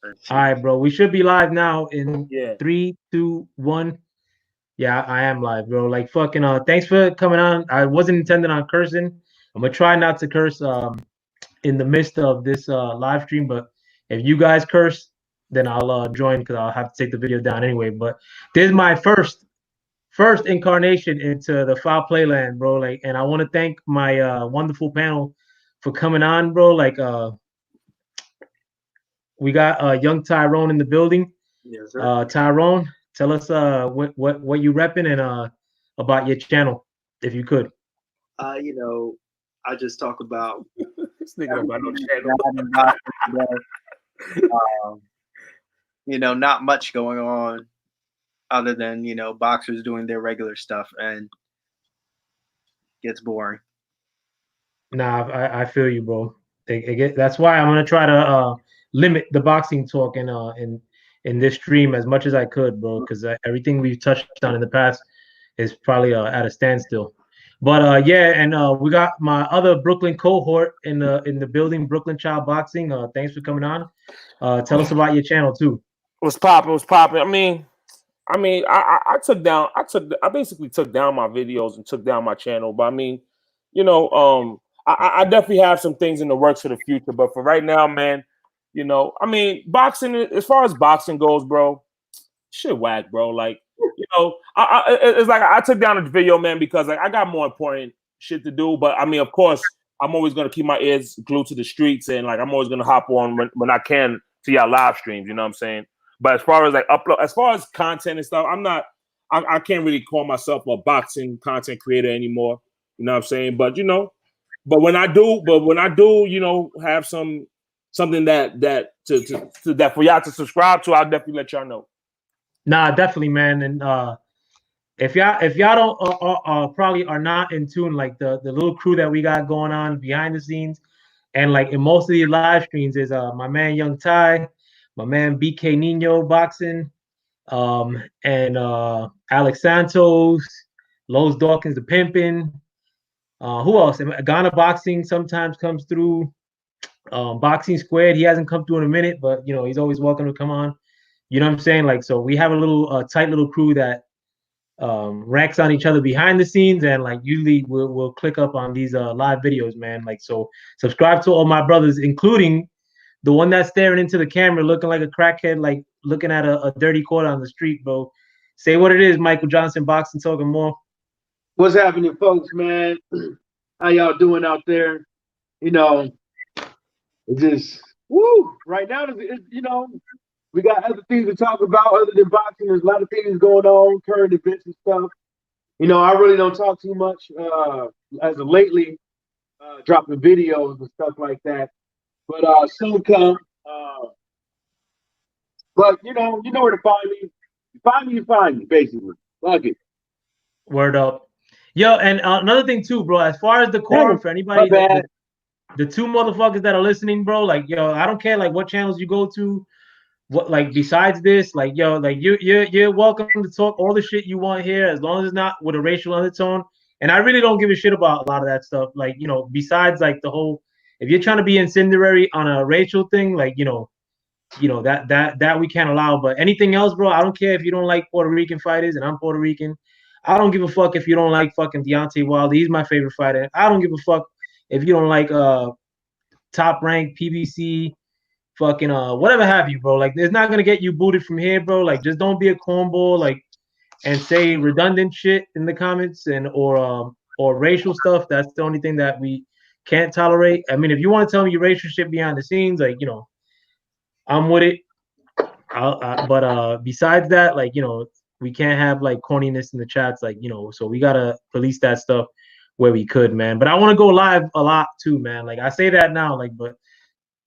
All right, bro. We should be live now in Yeah. 3, 2, 1. Yeah, I am live, bro. Like fucking thanks for coming on. I wasn't intending on cursing. I'm gonna try not to curse in the midst of this live stream, but if you guys curse, then I'll join because I'll have to take the video down anyway. But this is my first incarnation into the foul play land, bro. Like, and I want to thank my wonderful panel for coming on, bro. Like we got young Tyrone in the building. Yes, sir. Tyrone, tell us what you repping and about your channel, if you could. You know, I just talk about This nigga about no channel. you know, not much going on other than, you know, boxers doing their regular stuff and gets boring. Nah, I feel you, bro. That's why I'm gonna try to limit the boxing talk in this stream as much as I could, bro. Because everything we've touched on in the past is probably at a standstill. But yeah, and we got my other Brooklyn cohort in the building, Brooklyn Child Boxing. Thanks for coming on. Tell us about your channel too. What's popping? What's popping? I basically took down my videos and took down my channel. But I mean, you know, I definitely have some things in the works for the future. But for right now, man, you know, I mean, boxing, as far as boxing goes, bro, shit whack, bro. Like, you know, it's like I took down the video, man, because like I got more important shit to do. But I mean, of course, I'm always gonna keep my ears glued to the streets, and like I'm always gonna hop on when I can to y'all live streams. You know what I'm saying? But as far as like upload, as far as content and stuff, I can't really call myself a boxing content creator anymore. You know what I'm saying? But you know, when I do, you know, have something that for y'all to subscribe to, I'll definitely let y'all know. Nah, definitely, man. And if y'all don't probably are not in tune, like the little crew that we got going on behind the scenes, and like in most of these live streams is my man Young Ty, my man BK Nino boxing, and Alex Santos, Lowe's Dawkins the pimpin'. Who else? Ghana boxing sometimes comes through. Boxing Squared, he hasn't come through in a minute, but you know he's always welcome to come on. You know what I'm saying? Like, so we have a little tight little crew that ranks on each other behind the scenes, and like usually we'll click up on these live videos, man. Like, so subscribe to all my brothers, including the one that's staring into the camera, looking like a crackhead, like looking at a dirty quarter on the street, bro. Say what it is, Michael Johnson, boxing talking more. What's happening, folks, man? How y'all doing out there? You know, it's just woo. Right now, you know, we got other things to talk about other than boxing. There's a lot of things going on, current events and stuff. You know, I really don't talk too much as of lately, dropping videos and stuff like that. But soon come. But you know where to find me. You find me, basically. Fuck it. Word up. Yo, and another thing too, bro. As far as the quorum for anybody, the two motherfuckers that are listening, bro. Like, yo, I don't care like what channels you go to. What like besides this, like yo, like you're welcome to talk all the shit you want here, as long as it's not with a racial undertone. And I really don't give a shit about a lot of that stuff. Like, you know, besides like the whole, if you're trying to be incendiary on a racial thing, like you know that we can't allow. But anything else, bro, I don't care if you don't like Puerto Rican fighters, and I'm Puerto Rican. I don't give a fuck if you don't like fucking Deontay Wilder. He's my favorite fighter. I don't give a fuck if you don't like top ranked PBC fucking whatever have you, bro. Like it's not gonna get you booted from here, bro. Like just don't be a cornball, like, and say redundant shit in the comments and or racial stuff. That's the only thing that we can't tolerate. I mean, if you want to tell me your racial shit behind the scenes, like, you know, I'm with it. But besides that, like, you know, we can't have like corniness in the chats, like, you know, so we gotta release that stuff where we could, man. But I want to go live a lot too, man. Like I say that now, like, but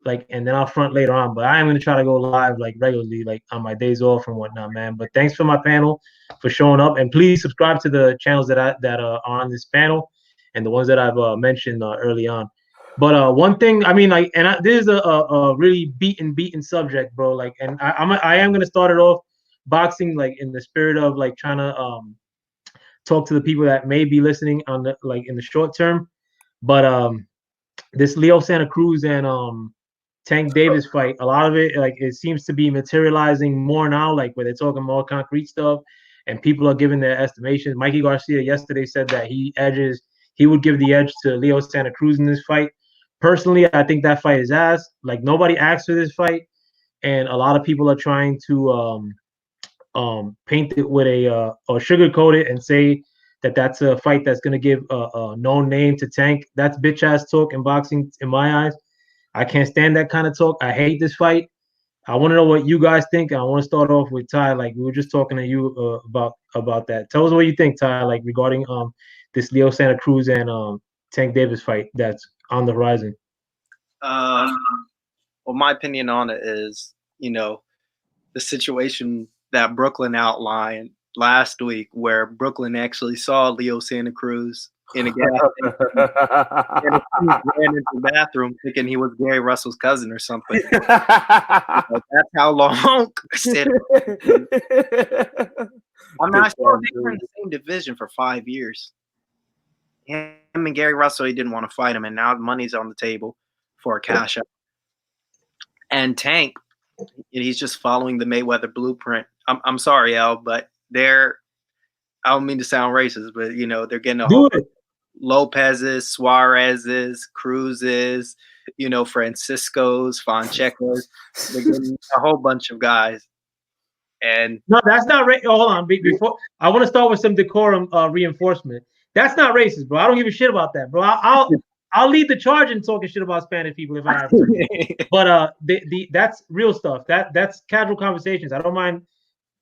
like, and then I'll front later on. But I am gonna try to go live like regularly, like on my days off and whatnot, man. But thanks for my panel for showing up, and please subscribe to the channels that are on this panel and the ones that I've mentioned early on. But one thing, I mean, like, and this is a really beaten subject, bro. Like, and I am gonna start it off boxing, like in the spirit of like trying to talk to the people that may be listening on the like in the short term. But this Leo Santa Cruz and Tank Davis fight. A lot of it, like, it seems to be materializing more now, like where they're talking more concrete stuff, and people are giving their estimations. Mikey Garcia yesterday said that he would give the edge to Leo Santa Cruz in this fight. Personally, I think that fight is ass. Like, nobody asked for this fight, and a lot of people are trying to paint it with or sugarcoat it and say that that's a fight that's going to give a known name to Tank. That's bitch ass talk in boxing in my eyes. I can't stand that kind of talk. I hate this fight. I want to know what you guys think. And I want to start off with Ty. Like, we were just talking to you about that. Tell us what you think, Ty, like regarding this Leo Santa Cruz and Tank Davis fight that's on the horizon. Well, my opinion on it is, the situation that Brooklyn outlined last week, where Brooklyn actually saw Leo Santa Cruz in a gas station and he ran into the bathroom thinking he was Gary Russell's cousin or something. That's how long. I'm not sure they were in the same division for 5 years. Him and Gary Russell, he didn't want to fight him, and now the money's on the table for a cash out. And Tank, he's just following the Mayweather blueprint. I'm sorry, Al, but I don't mean to sound racist, but they're getting a whole Lopez's, Suarez's, Cruz's, Francisco's, Fonseca's. They're getting a whole bunch of guys. And no, that's not right. Hold on, before I want to start with some decorum reinforcement. That's not racist, bro. I don't give a shit about that, bro. I'll lead the charge in talking shit about Spanish people if I have to. But that's real stuff. That's casual conversations. I don't mind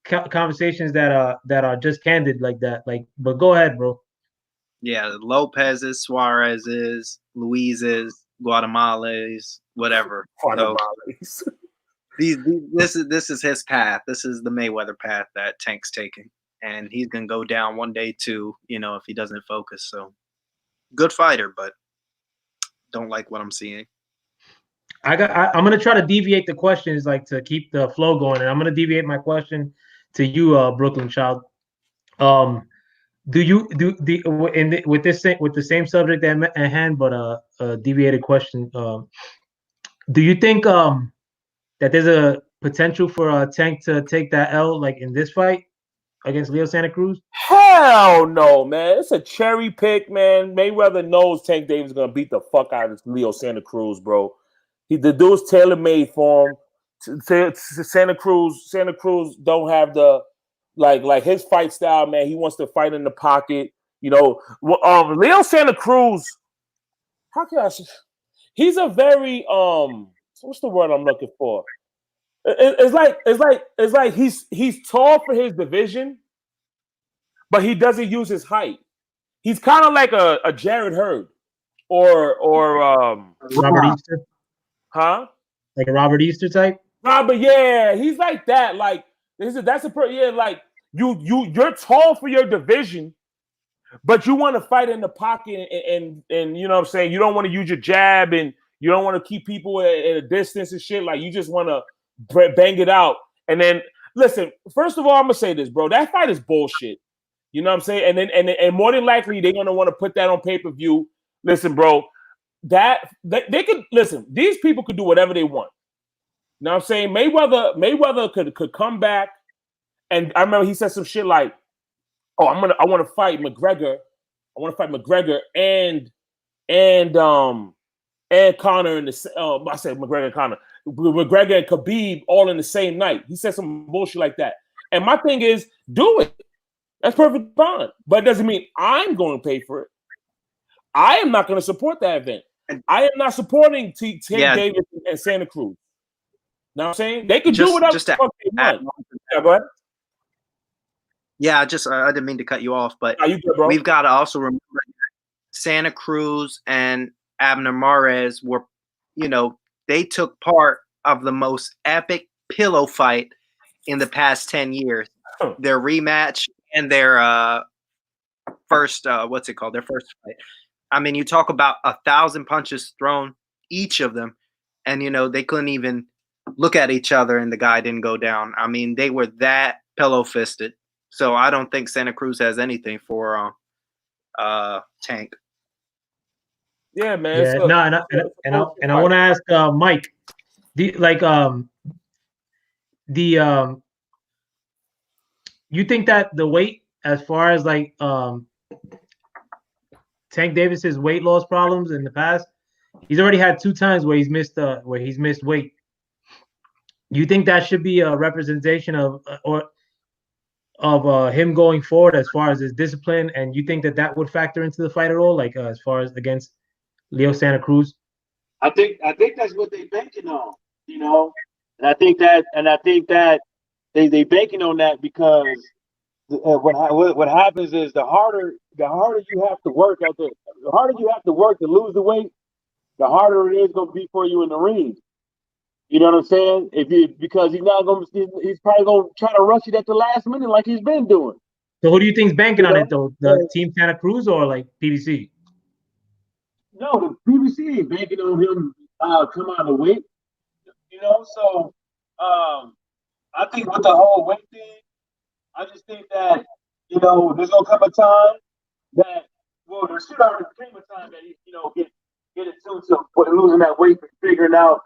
conversations that are just candid like that. Like, but go ahead, bro. Yeah, Lopez's, Suarez's, Luis's, Guatemala's, whatever. So, this is his path. This is the Mayweather path that Tank's taking, and he's gonna go down one day too. If he doesn't focus. So, good fighter, but don't like what I'm seeing. I'm gonna try to deviate the questions, like, to keep the flow going, and I'm gonna deviate my question to you, Brooklyn Child. Do you with the same subject at hand, but a deviated question? Do you think that there's a potential for Tank to take that L, like in this fight against Leo Santa Cruz? Hell no, man. It's a cherry pick, man. Mayweather knows Tank Davis is gonna beat the fuck out of Leo Santa Cruz, bro. The dude's tailor made for him. Santa Cruz don't have the like his fight style, man. He wants to fight in the pocket. Leo Santa Cruz. How can I say? He's a very what's the word I'm looking for? It's like he's tall for his division, but he doesn't use his height. He's kind of like a Jared Hurd or Robert Easter, huh? Like a Robert Easter type. Robert, yeah, he's like that. Like like you're tall for your division, but you want to fight in the pocket and you know what I'm saying. You don't want to use your jab and you don't want to keep people at a distance and shit. Like, you just want to bang it out. And then, listen, first of all, I'm gonna say this, bro. That fight is bullshit. You know what I'm saying? And more than likely, they're gonna want to put that on pay-per-view. Listen, bro, they could listen. These people could do whatever they want. You know what I'm saying? Mayweather could come back, and I remember he said some shit like, "Oh, I want to fight McGregor. I want to fight McGregor and Conor in the I said McGregor and Conor, McGregor and Khabib all in the same night." He said some bullshit like that. And my thing is, do it. That's perfect fine. But it doesn't mean I'm going to pay for it. I am not going to support that event. I am not supporting Tank Davis and Santa Cruz. Know what I'm saying? They can do whatever the fuck they want. Yeah, go ahead. Yeah, I didn't mean to cut you off, but good, bro. We've got to also remember Santa Cruz and Abner Mares were, they took part of the most epic pillow fight in the past 10 years. Their rematch and their first, their first fight. I mean, you talk about 1,000 punches thrown, each of them, and, they couldn't even look at each other and the guy didn't go down. I mean, they were that pillow-fisted. So I don't think Santa Cruz has anything for Tank. Yeah, man. Yeah, and I want to ask Mike. you think that the weight, as far as like Tank Davis's weight loss problems in the past, he's already had 2 times where he's missed weight. You think that should be a representation of him going forward as far as his discipline, and you think that would factor into the fight at all, like as far as against Leo Santa Cruz? I think that's what they banking on, and I think that they banking on that because what happens is the harder you have to work to lose the weight, the harder it is going to be for you in the ring. You know what I'm saying? Because he's probably going to try to rush it at the last minute like he's been doing. So who do you think's banking on it though? The Team Santa Cruz or like PBC? No, the PBC ain't banking on him come out of weight. So I think with the whole weight thing, I just think that there's gonna come a time that there should already came a time that he get it to losing that weight and figuring out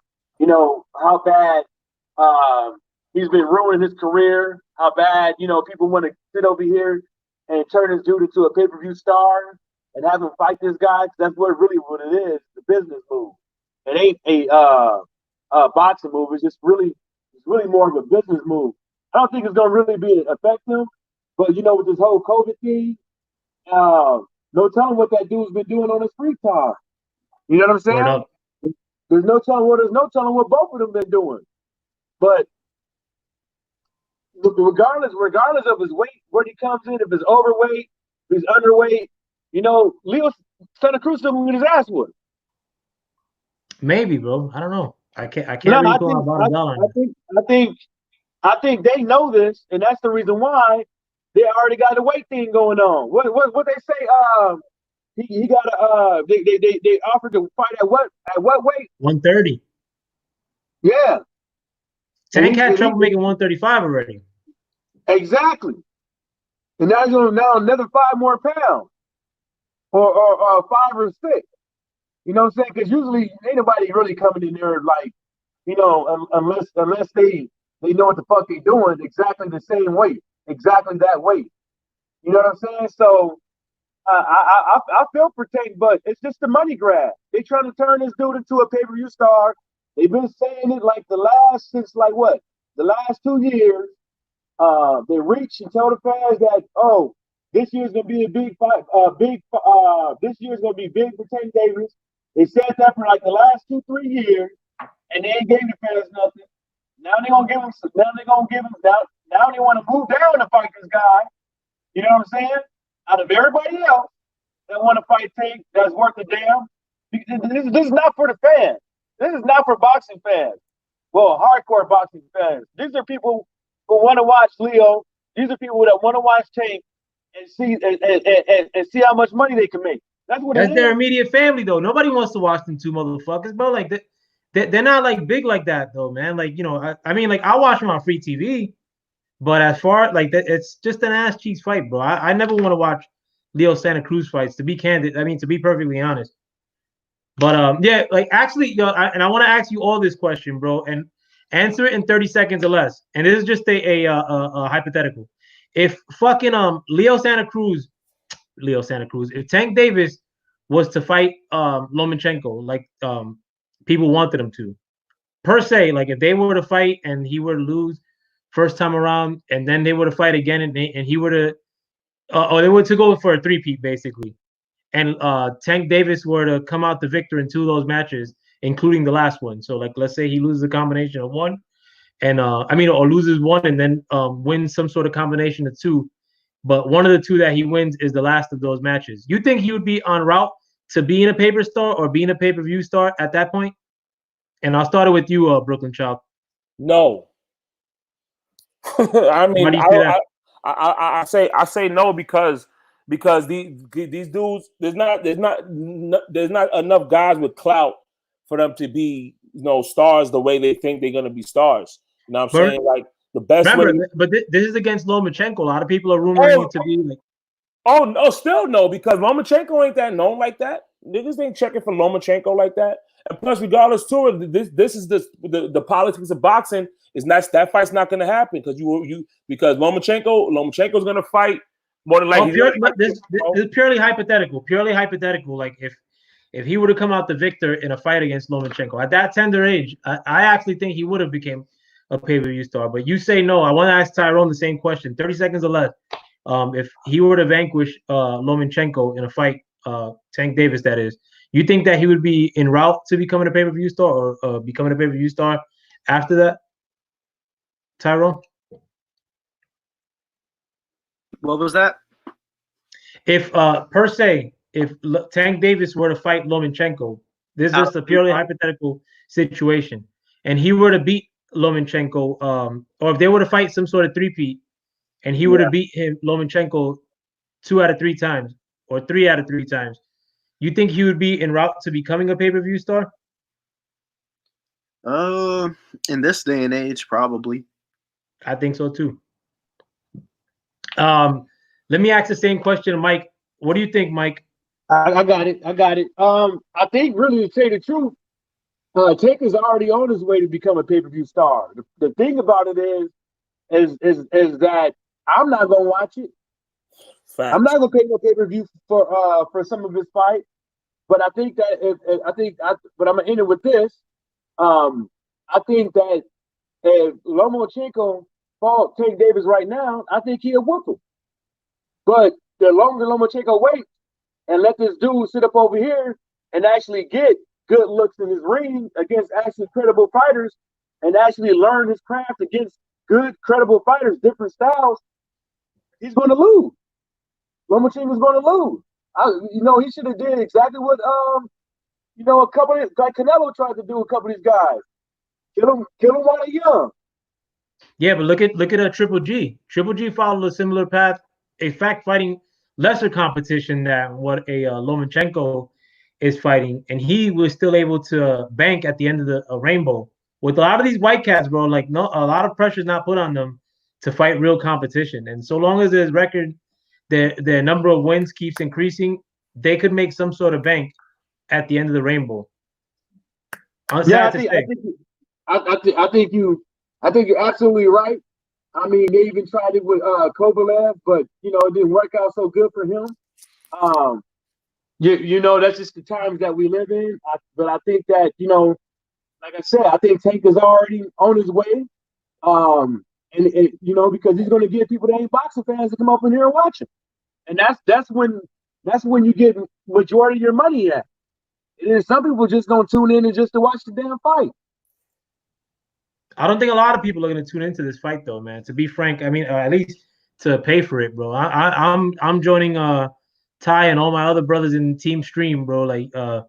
how bad he's been ruining his career, how bad people want to sit over here and turn this dude into a pay-per-view star and have him fight this guy. That's what it is, the business move. It ain't a boxing move. It's really more of a business move. I don't think it's gonna really affect him, but with this whole COVID thing, no telling what that dude's been doing on his free time. You know what I'm saying? There's no telling what both of them been doing. But regardless of his weight, where he comes in, if he's overweight, if he's underweight, Leo Santa Cruz still get his ass whooped. Maybe, bro. I don't know. I can't really go about a dollar. I think they know this, and that's the reason why they already got the weight thing going on. What they say? He got they offered to fight at what weight? 130. Yeah. Tank had trouble making 135 already. Exactly. And now he's on another 5 more pounds, or 5 or 6. You know what I'm saying? Because usually ain't nobody really coming in there like, unless they know what the fuck they doing, exactly the same weight, exactly that weight. You know what I'm saying? So I feel for Tank, but it's just a money grab. They trying to turn this dude into a pay-per-view star. They've been saying it like the last 2 years. They reached and told the fans that, this year's gonna be a big fight. This year's gonna be big for Tank Davis. They said that for like the last 2-3 years, and they ain't gave the fans nothing. Now they're gonna give him. Now they want to move down to fight this guy. You know what I'm saying? Out of everybody else that want to fight Tank, that's worth a damn. This is not for the fans. This is not for boxing fans. Well, hardcore boxing fans. These are people who want to watch Leo. These are people that want to watch Tank and see how much money they can make. That's their immediate family, though. Nobody wants to watch them 2 motherfuckers, bro. Like they're not like big like that, though, man. Like I mean, like I watch them on free TV, but as far like that, it's just an ass cheeks fight, bro. I never want to watch Leo Santa Cruz fights. To be candid, I mean, to be perfectly honest. But yeah, like actually, and I want to ask you all this question, bro, and answer it in 30 seconds or less. And this is just a hypothetical. If fucking Leo Santa Cruz, if Tank Davis was to fight Lomachenko, like people wanted him to, per se, like if they were to fight and he were to lose first time around, and then they were to fight again, and he were to, or they were to go for a 3-peat basically, and Tank Davis were to come out the victor in 2 of those matches, including the last one. So like, let's say he loses a combination of 1, and or loses 1 and then wins some sort of combination of 2. But one of the 2 that he wins is the last of those matches. You think he would be en route to being a paper star or being a pay-per-view star at that point? And I'll start it with you, Brooklyn Child. No. I mean, I say no because these dudes, there's not enough guys with clout for them to be stars the way they think they're gonna be stars. You know what I'm saying? Like the best way. But this is against Lomachenko. A lot of people are rumoring you to be like. Oh no, still no, because Lomachenko ain't that known like that. Niggas ain't checking for Lomachenko like that. And plus, regardless to it, this is the politics of boxing. Is not that fight's not going to happen because Lomachenko's going to fight more than likely. This is purely hypothetical. Purely hypothetical. Like if he were to come out the victor in a fight against Lomachenko at that tender age, I actually think he would have became a pay-per-view star. But you say no. I want to ask Tyrone the same question. 30 seconds or less. If he were to vanquish Lomachenko in a fight, Tank Davis, that is, you think that he would be en route to becoming a pay-per-view star or becoming a pay-per-view star after that, Tyrone? What was that? If per se, if Tank Davis were to fight Lomachenko, this is just a purely hypothetical situation, and he were to beat Lomachenko, or if they were to fight some sort of three-peat, and he were to beat Lomachenko 2 out of 3 times or 3 out of 3 times, you think he would be en route to becoming a pay-per-view star? In this day and age, probably. I think so too. Let me ask the same question to Mike. What do you think, Mike? I got it. I think really to tell you the truth, Tank is already on his way to become a pay-per-view star. The thing about it is that I'm not gonna watch it. Facts. I'm not gonna pay no pay-per-view for some of his fight. But I think that but I'm gonna end it with this. I think that if Lomachenko fought Tank Davis right now, I think he'll whoop him. But the longer Lomachenko waits and let this dude sit up over here and actually get good looks in his ring against actually credible fighters and actually learn his craft against good, credible fighters, different styles, he's going to lose. Lomachenko's going to lose. He should have did exactly what a couple of like Canelo tried to do. A couple of these guys, kill them while they're young. Yeah, but look at Triple G. Triple G followed a similar path. In fact, fighting lesser competition than what a Lomachenko is fighting, and he was still able to bank at the end of the rainbow. With a lot of these white cats, bro, like a lot of pressure is not put on them to fight real competition, and so long as his record, their number of wins keeps increasing, they could make some sort of bank at the end of the rainbow. I think you're absolutely right. I mean, they even tried it with Kovalev, but it didn't work out so good for him. That's just the times that we live in. But I think that like I said, I think Tank is already on his way. Because he's going to get people that ain't boxing fans to come up in here and watch him, and that's when you get majority of your money at. And then some people just don't tune in and just to watch the damn fight. I don't think a lot of people are going to tune into this fight, though, man. To be frank, I mean, at least to pay for it, bro. I'm joining Ty and all my other brothers in Team Stream, bro. Like, I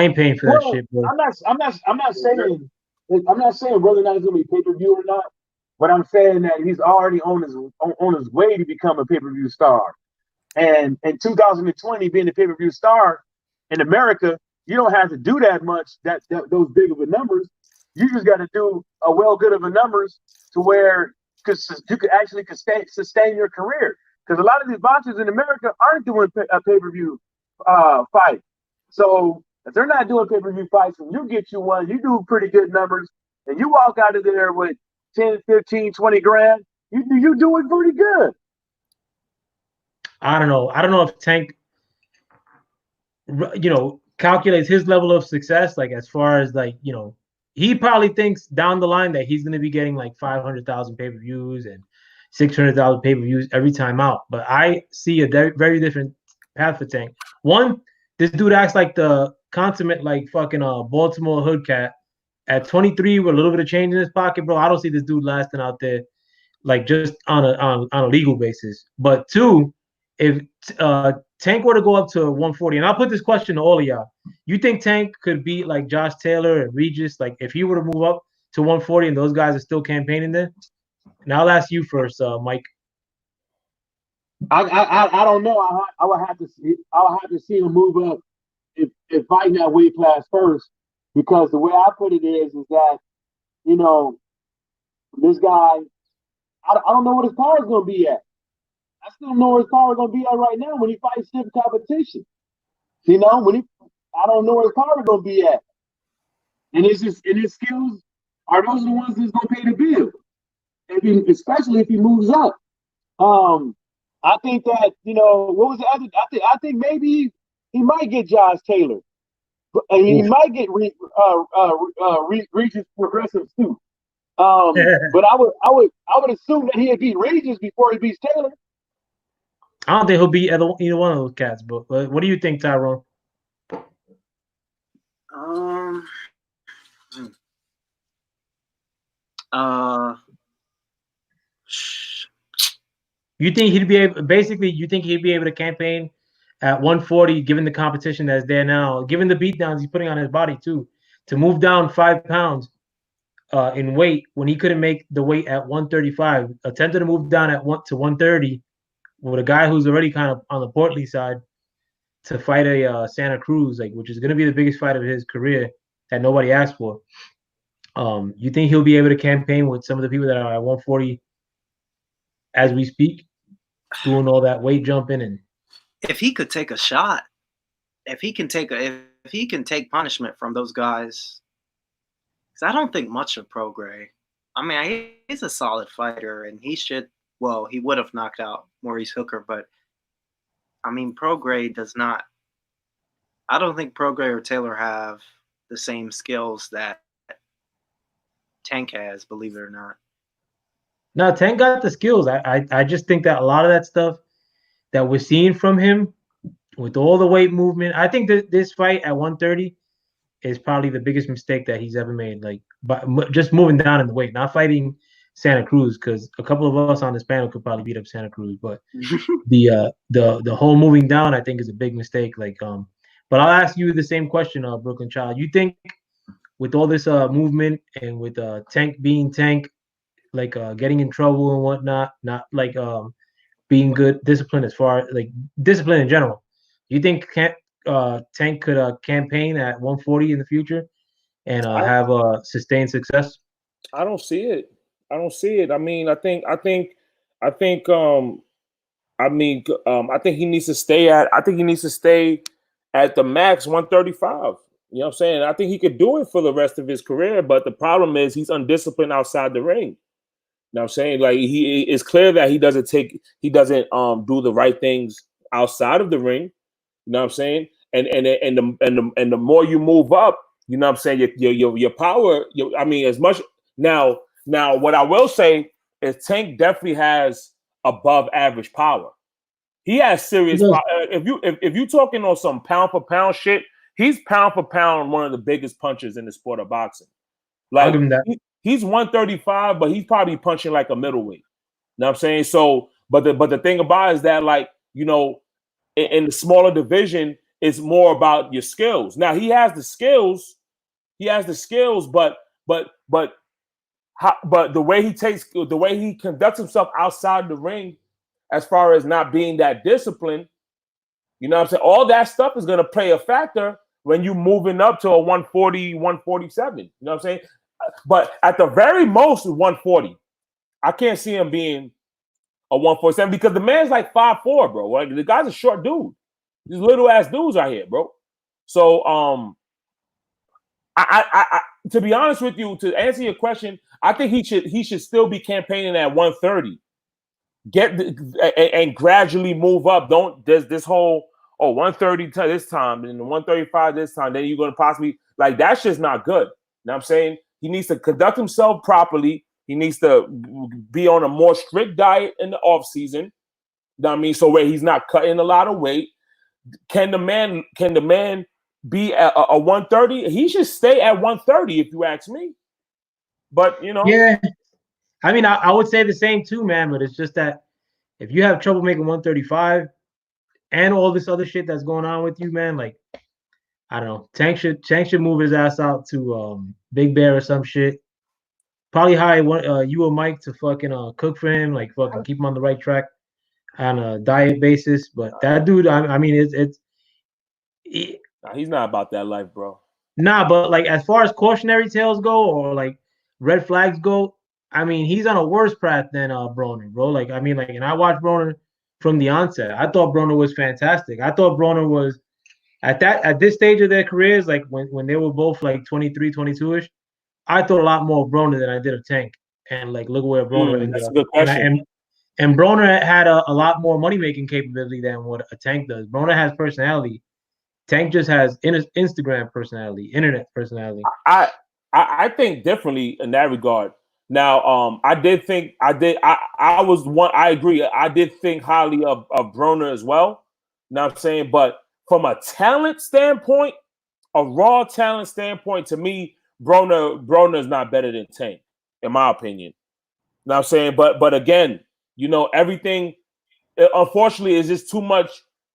ain't paying for that shit, bro. I'm not saying whether or not it's going to be pay-per-view or not, but I'm saying that he's already on his way to become a pay-per-view star. And in 2020, being a pay-per-view star in America, you don't have to do that much, those big of a numbers. You just got to do a well good of a numbers to where you could actually sustain your career. Because a lot of these boxers in America aren't doing a pay-per-view fight. So if they're not doing pay-per-view fights and you get you one, you do pretty good numbers, and you walk out of there with 10, 15, 20 grand, you doing pretty good. I don't know if Tank, calculates his level of success, like as far as like, he probably thinks down the line that he's going to be getting like 500,000 pay-per-views and 600,000 pay-per-views every time out. But I see a very different path for Tank. One, this dude acts like the consummate like fucking Baltimore hood cat. At 23 with a little bit of change in his pocket, bro, I don't see this dude lasting out there like just on a legal basis. But two, if Tank were to go up to 140, and I'll put this question to all of y'all. You think Tank could beat like Josh Taylor and Regis, like if he were to move up to 140 and those guys are still campaigning there? And I'll ask you first, Mike. I don't know. I would have to see him move up if fighting that weight class first, because the way I put it is that this guy, I don't know what his power is going to be at. I still don't know where his power is going to be at right now when he fights stiff competition. I don't know where his power is going to be at. and his skills are those the ones that's gonna pay the bill. Especially if he moves up. I think that what was the other? I think maybe he might get Josh Taylor, and he might get Regis Progressives too. But I would assume that he'd beat Regis before he beats Taylor. I don't think he'll beat either one of those cats. But what do you think, Tyrone? You think he'd be able? Basically, you think he'd be able to campaign at 140, given the competition that's there now, given the beatdowns he's putting on his body too, to move down 5 pounds in weight when he couldn't make the weight at 135, attempted to move down at 130 with a guy who's already kind of on the portly side to fight a Santa Cruz, which is going to be the biggest fight of his career that nobody asked for. You think he'll be able to campaign with some of the people that are at 140 as we speak, doing all that weight jumping? And if he could take a shot, if he can take punishment from those guys, because I don't think much of Prograis. I mean, he's a solid fighter, and he would have knocked out Maurice Hooker, but I mean, Prograis does not. I don't think Prograis or Taylor have the same skills that Tank has, believe it or not. No, Tank got the skills. I just think that a lot of that stuff that we're seeing from him with all the weight movement, I think that this fight at 130 is probably the biggest mistake that he's ever made. But just moving down in the weight, not fighting Santa Cruz, because a couple of us on this panel could probably beat up Santa Cruz. But the whole moving down, I think, is a big mistake. But I'll ask you the same question, Brooklyn Child. You think with all this movement and with Tank being Tank, getting in trouble and whatnot, not being good, discipline as far discipline in general, you think Tank could campaign at 140 in the future and have sustained success? I don't see it. I mean, I think he needs to stay at the max 135. You know what I'm saying? I think he could do it for the rest of his career, but the problem is he's undisciplined outside the ring. You know what I'm saying? It's clear that he doesn't do the right things outside of the ring. You know what I'm saying? And the more you move up, you know what I'm saying, your power, as much now what I will say is Tank definitely has above average power. He has serious power. If you talking on some pound for pound shit, he's pound for pound one of the biggest punchers in the sport of boxing. I'll give him that. He's 135, but he's probably punching like a middleweight. You know what I'm saying? So, but the thing about it is that, in the smaller division, it's more about your skills. Now he has the skills, but the way he conducts himself outside the ring, as far as not being that disciplined, you know what I'm saying? All that stuff is going to play a factor when you moving up to a 140, 147. You know what I'm saying? But at the very most, 140. I can't see him being a 147 because the man's like 5'4", bro. The guy's a short dude. These little ass dudes out here, bro. So, I to be honest with you, to answer your question, I think he should still be campaigning at 130. And gradually move up. There's this whole 130 this time and 135 this time. Then you're going to possibly that's just not good. You know what I'm saying? He needs to conduct himself properly. He needs to be on a more strict diet in the off season. You know what I mean? So where he's not cutting a lot of weight. Can the man be at a 130? He should stay at 130 if you ask me. But yeah. I mean, I would say the same too, man. But it's just that if you have trouble making 135 and all this other shit that's going on with you, man, I don't know. Tank should move his ass out to Big Bear or some shit. Probably hire you or Mike to fucking cook for him, fucking keep him on the right track on a diet basis. But that dude, I mean, he's not about that life, bro. Nah, but as far as cautionary tales go or red flags go, I mean, he's on a worse path than Broner, bro. And I watched Broner from the onset. I thought Broner was fantastic. I thought Broner was at this stage of their careers, like when they were both like 23, 22ish, I thought a lot more of Broner than I did of Tank. And like look where Broner ended That's up. a good question. And Broner had a lot more money making capability than what a Tank does. Broner has personality. Tank just has Instagram personality, internet personality. I think differently in that regard. Now, I was one. I agree. I did think highly of Broner as well. You know what I'm saying? But from a talent standpoint, a raw talent standpoint, to me, Broner is not better than Tank, in my opinion. You know what I'm saying? But again, you know, everything, unfortunately, is just too much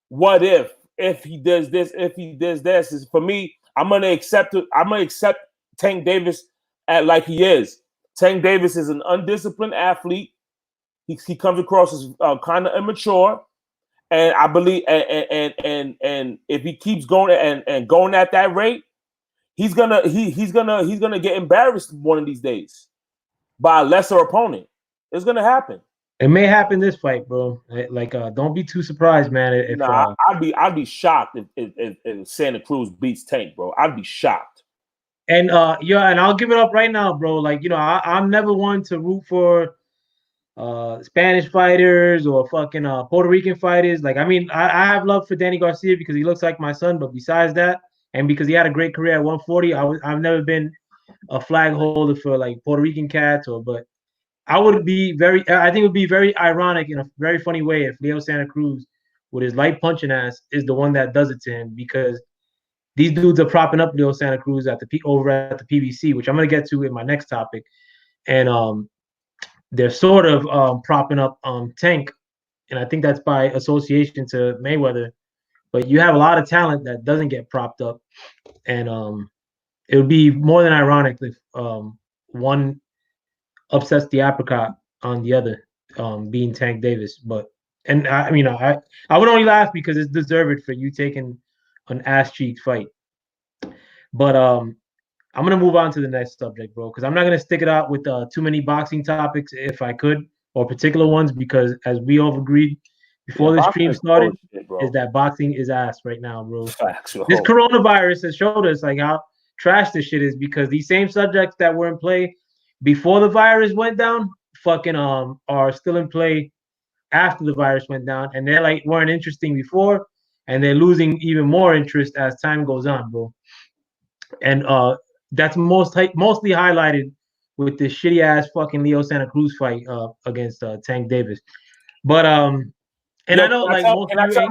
what if he does this, if he does this. Is for me, I'm gonna accept it. I'm gonna accept Tank Davis like he is. Tank Davis is an undisciplined athlete. He comes across as kind of immature, and I believe, and if he keeps going and going at that rate, he's gonna get embarrassed one of these days by a lesser opponent. It's gonna happen. It may happen this fight, bro. Like, don't be too surprised, man. If I'd be shocked if Santa Cruz beats Tank, bro. I'd be shocked. And and I'll give it up right now, bro. Like, you know, I'm never one to root for Spanish fighters or fucking Puerto Rican fighters. Like, I mean, I have love for Danny Garcia because he looks like my son, but besides that, and because he had a great career at 140, I've never been a flag holder for like Puerto Rican cats but I think it would be very ironic in a very funny way if Leo Santa Cruz, with his light punching ass, is the one that does it to him, because these dudes are propping up Leo Santa Cruz over at the PBC, which I'm gonna get to in my next topic, and they're sort of propping up Tank, and I think that's by association to Mayweather. But you have a lot of talent that doesn't get propped up, and it would be more than ironic if one upsets the apricot on the other, being Tank Davis. And I mean, I would only laugh because it's deserved for you taking an ass cheek fight. But I'm gonna move on to the next subject, bro, because I'm not gonna stick it out with too many boxing topics if I could, or particular ones, because as we all agreed before the stream started, is that boxing is ass right now, bro. This coronavirus has showed us like how trash this shit is, because these same subjects that were in play before the virus went down, fucking are still in play after the virus went down, and they're like weren't interesting before, and they're losing even more interest as time goes on, bro. And that's mostly highlighted with this shitty ass fucking Leo Santa Cruz fight against Tank Davis. But and I know like most of you.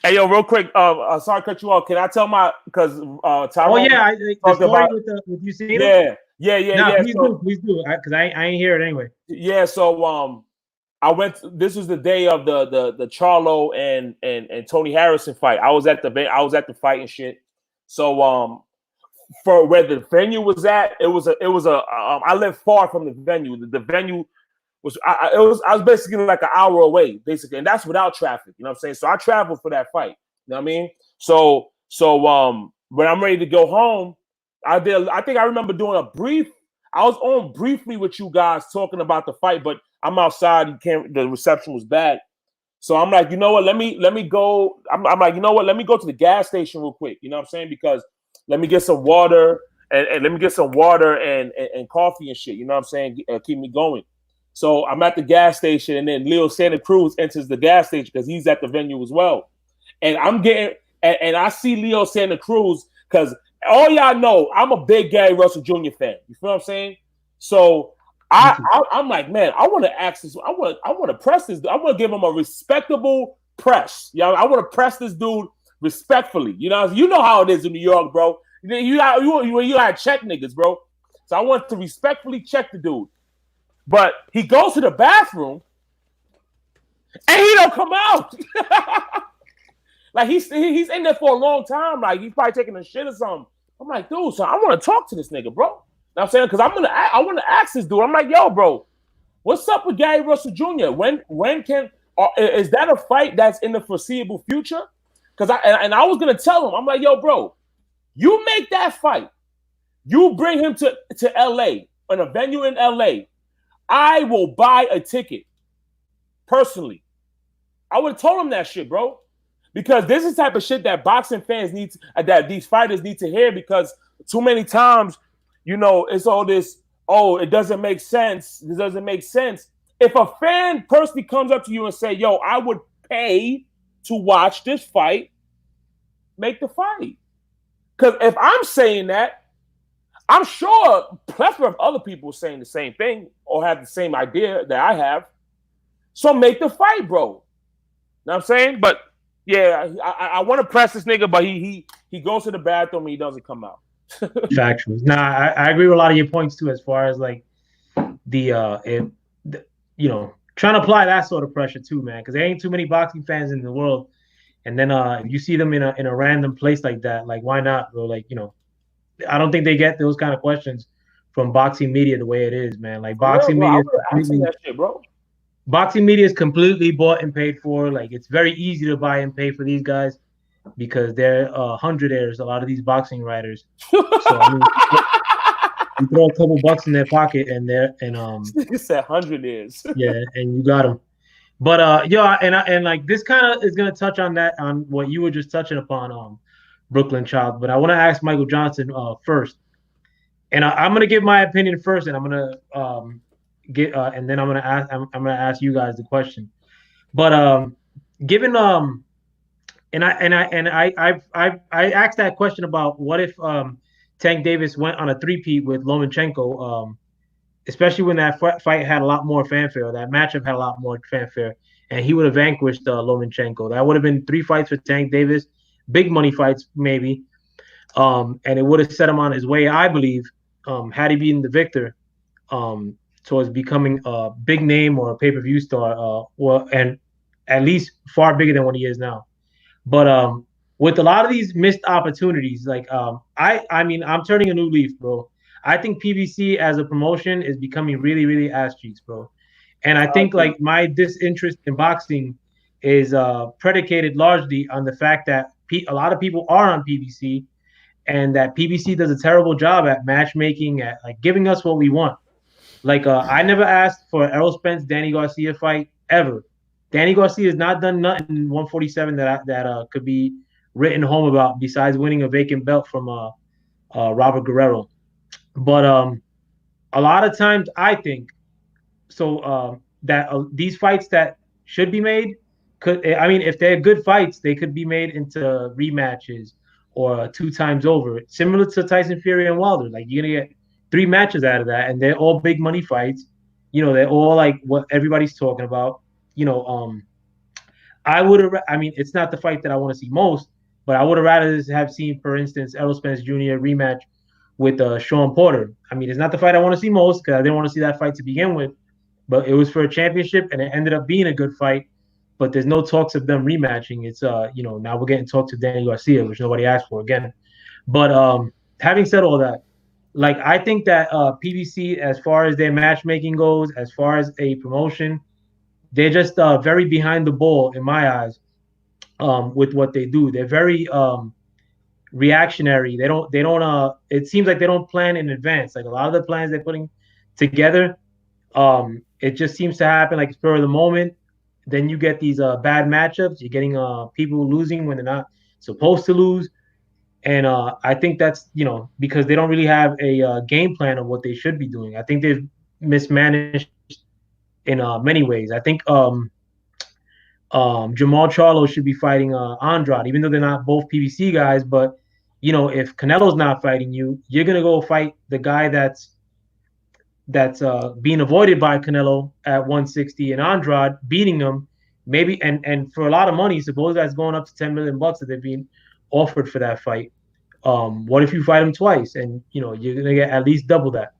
Hey, yo, real quick. Sorry to cut you off. Can I tell my because Tyrone? Oh yeah, the story with you seeing him. Yeah. Please do, because I ain't hear it anyway. Yeah, so I went. This was the day of the Charlo and Tony Harrison fight. I was at the fight and shit. So for where the venue was at, it was I lived far from the venue. The venue was I was basically like an hour away, basically, and that's without traffic. You know what I'm saying? So I traveled for that fight. You know what I mean? So when I'm ready to go home, I think I remember doing a brief. I was on briefly with you guys talking about the fight, but I'm outside. The reception was bad. So I'm like, you know what? Let me go. I'm like, you know what? Let me go to the gas station real quick. You know what I'm saying? Because let me get some water and let me get some water and coffee and shit. You know what I'm saying? Keep me going. So I'm at the gas station, and then Leo Santa Cruz enters the gas station because he's at the venue as well. And I'm getting and I see Leo Santa Cruz because all y'all know I'm a big Gary Russell Jr. fan. You feel what I'm saying? So I'm like, man, I want to ask this. I want to press this. I want to give him a respectable press. Yeah, I want to press this dude respectfully. You know how it is in New York, bro. You gotta check niggas, bro. So I want to respectfully check the dude. But he goes to the bathroom and he don't come out. Like he's in there for a long time. Like he's probably taking a shit or something. I'm like, dude, so I want to talk to this nigga, bro. You know what I'm saying? Because I want to ask this dude. I'm like, yo, bro, what's up with Gary Russell Jr.? When is that a fight that's in the foreseeable future? Because I was gonna tell him, I'm like, yo, bro, you make that fight, you bring him to LA on a venue in LA. I will buy a ticket personally. I would have told him that shit, bro. Because this is the type of shit that boxing fans need to, that these fighters need to hear, because too many times, you know, it's all this, oh, it doesn't make sense. This doesn't make sense. If a fan personally comes up to you and say, yo, I would pay to watch this fight, make the fight. Because if I'm saying that, I'm sure a plethora of other people are saying the same thing or have the same idea that I have. So make the fight, bro. Know what I'm saying? But yeah, I want to press this nigga, but he goes to the bathroom and he doesn't come out. Factuals. Nah, I agree with a lot of your points too, as far as like the you know, trying to apply that sort of pressure too, man, because there ain't too many boxing fans in the world. And then if you see them in a random place like that, like why not, bro? Like, you know, I don't think they get those kind of questions from boxing media the way it is, man. Like boxing media, that shit, bro. Boxing media is completely bought and paid for. Like it's very easy to buy and pay for these guys because they're hundredaires. A lot of these boxing writers. So I mean, you throw a couple bucks in their pocket and you said hundredaires. Yeah, and you got them. But and like this kind of is gonna touch on that, on what you were just touching upon, Brooklyn Child. But I want to ask Michael Johnson first, and I'm gonna give my opinion first, and I'm gonna and then I'm gonna ask you guys the question. But given and I asked that question about what if Tank Davis went on a three-peat with Lomachenko, especially when that fight had a lot more fanfare, that matchup had a lot more fanfare, and he would have vanquished Lomachenko. That would have been 3 fights for Tank Davis, big money fights maybe, and it would have set him on his way, I believe, had he been the victor, towards becoming a big name or a pay-per-view star, and at least far bigger than what he is now. But with a lot of these missed opportunities, like I mean, I'm turning a new leaf, bro. I think PBC as a promotion is becoming really, really ass cheeks, bro. And I think like my disinterest in boxing is predicated largely on the fact that a lot of people are on PBC, and that PBC does a terrible job at matchmaking, at like giving us what we want. Like I never asked for Errol Spence Danny Garcia fight ever. Danny Garcia has not done nothing in 147 that could be written home about besides winning a vacant belt from Robert Guerrero. But a lot of times I think so that these fights that should be made could, I mean, if they're good fights, they could be made into rematches or 2 times over, similar to Tyson Fury and Wilder. Like you're gonna get 3 matches out of that, and they're all big money fights. You know, they're all like what everybody's talking about. You know, I would have. I mean, it's not the fight that I want to see most, but I would have rather have seen, for instance, Errol Spence Jr. rematch with Sean Porter. I mean, it's not the fight I want to see most because I didn't want to see that fight to begin with, but it was for a championship and it ended up being a good fight. But there's no talks of them rematching. It's you know, now we're getting talks of Danny Garcia, which nobody asked for again. But having said all that, like I think that PBC, as far as their matchmaking goes, as far as a promotion, they're just very behind the ball in my eyes with what they do. They're very reactionary. They don't it seems like they don't plan in advance. Like a lot of the plans they're putting together, it just seems to happen like spur of the moment. Then you get these bad matchups. You're getting people losing when they're not supposed to lose. And I think that's, you know, because they don't really have a game plan of what they should be doing. I think they've mismanaged in many ways. I think Jamal Charlo should be fighting Andrade, even though they're not both PBC guys. But you know, if Canelo's not fighting you, you're gonna go fight the guy that's being avoided by Canelo at 160 and Andrade beating him, maybe, and for a lot of money. Suppose that's going up to $10 million that they're being offered for that fight. What if you fight him twice and you know you're gonna get at least double that?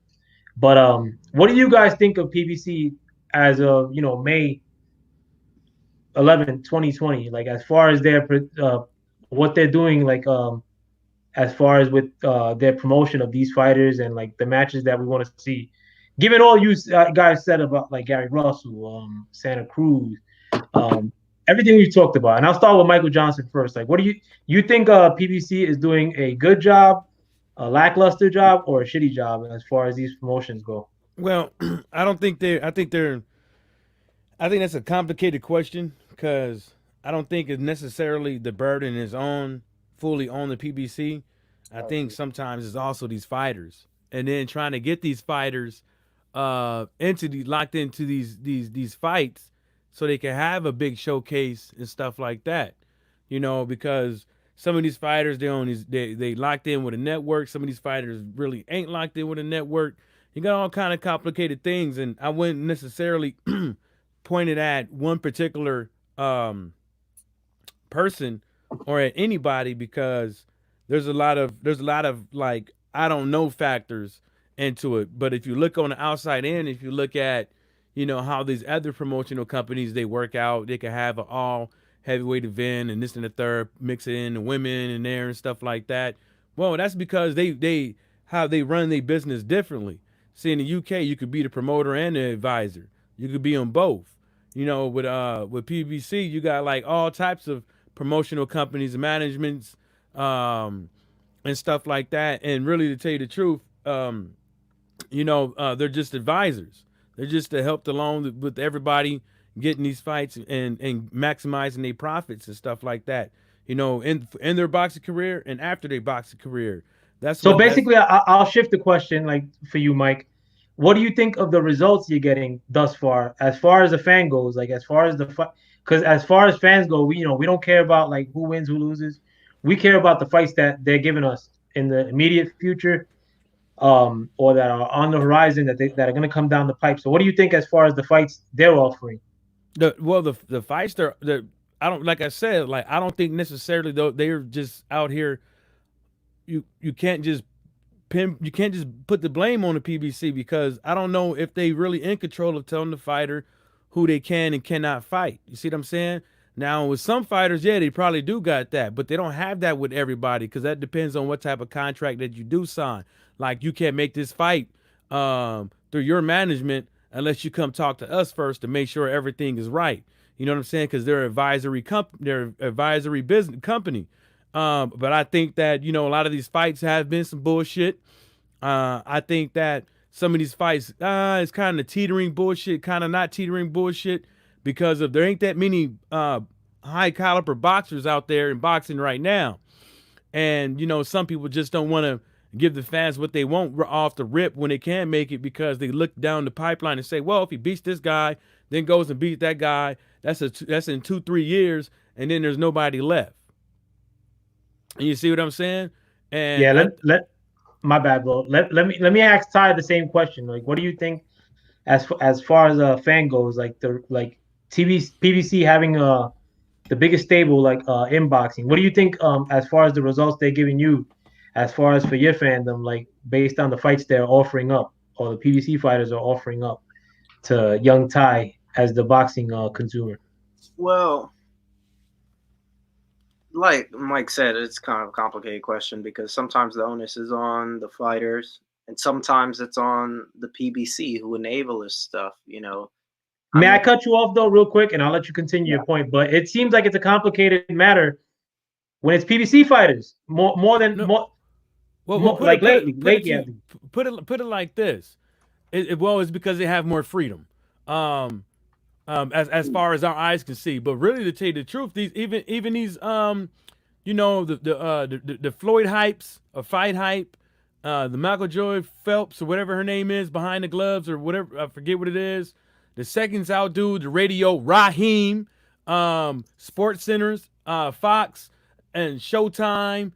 But what do you guys think of PBC as of, you know, May 11, 2020? Like as far as their what they're doing, like as far as with their promotion of these fighters and like the matches that we want to see. Given all you guys said about like Gary Russell, Santa Cruz, everything we talked about, and I'll start with Michael Johnson first. Like, what do you think PBC is doing a good job, a lackluster job, or a shitty job as far as these promotions go? Well, I don't think they're. I think that's a complicated question because I don't think it's necessarily the burden is fully on the PBC. I think sometimes it's also these fighters, and then trying to get these fighters locked into these fights so they can have a big showcase and stuff like that. Because some of these fighters they locked in with a network. Some of these fighters really ain't locked in with a network. You got all kind of complicated things, and I wouldn't necessarily point it at one particular person or at anybody, because there's a lot of like I don't know factors into it. But if you look on the outside in, if you look at how these other promotional companies they work out, they can have an all heavyweight event and this and the third, mix it in the women in there and stuff like that. Well, that's because they how they run their business differently. See, in the UK, you could be the promoter and the advisor. You could be on both. With PBC, you got like all types of promotional companies and managements, and stuff like that. And really, to tell you the truth, they're just advisors. They're just to help along with everybody getting these fights and maximizing their profits and stuff like that. In their boxing career and after their boxing career. So basically, I'll shift the question, like for you, Mike. What do you think of the results you're getting thus far as the fan goes? Like as far as because as far as fans go, we don't care about like who wins, who loses. We care about the fights that they're giving us in the immediate future, or that are on the horizon that are going to come down the pipe. So what do you think as far as the fights they're offering? The fights I don't, like I said, like I don't think necessarily though they're just out here. You can't just put the blame on the PBC, because I don't know if they really in control of telling the fighter who they can and cannot fight. You see what I'm saying? Now with some fighters, yeah, they probably do got that, but they don't have that with everybody, because that depends on what type of contract that you do sign. Like you can't make this fight through your management unless you come talk to us first to make sure everything is right. You know what I'm saying? Because they're advisory business company. But I think that a lot of these fights have been some bullshit. I think that some of these fights is kind of teetering bullshit, kind of not teetering bullshit, because there ain't that many high caliber boxers out there in boxing right now. And some people just don't want to give the fans what they want off the rip when they can make it, because they look down the pipeline and say, well, if he beats this guy, then goes and beats that guy, that's in 2-3 years, and then there's nobody left. You see what I'm saying? And yeah, my bad, bro. Let me ask Ty the same question. Like, what do you think as far as a fan goes? Like PBC having the biggest stable in boxing. What do you think as far as the results they're giving you, as far as for your fandom, like based on the fights they're offering up, or the PBC fighters are offering up to young Ty as the boxing consumer? Well, like Mike said, it's kind of a complicated question, because sometimes the onus is on the fighters and sometimes it's on the PBC who enable this stuff, May I cut you off though real quick, and I'll let you continue your point, but it seems like it's a complicated matter when it's PBC fighters more than lately. Put it like this. It's because they have more freedom. As far as our eyes can see. But really, to tell you the truth, these even these the Floyd hypes, or fight hype, the Michael Joy Phelps or whatever her name is behind the gloves or whatever, I forget what it is. The seconds out dude, the radio Raheem, Sports Centers, Fox, and Showtime.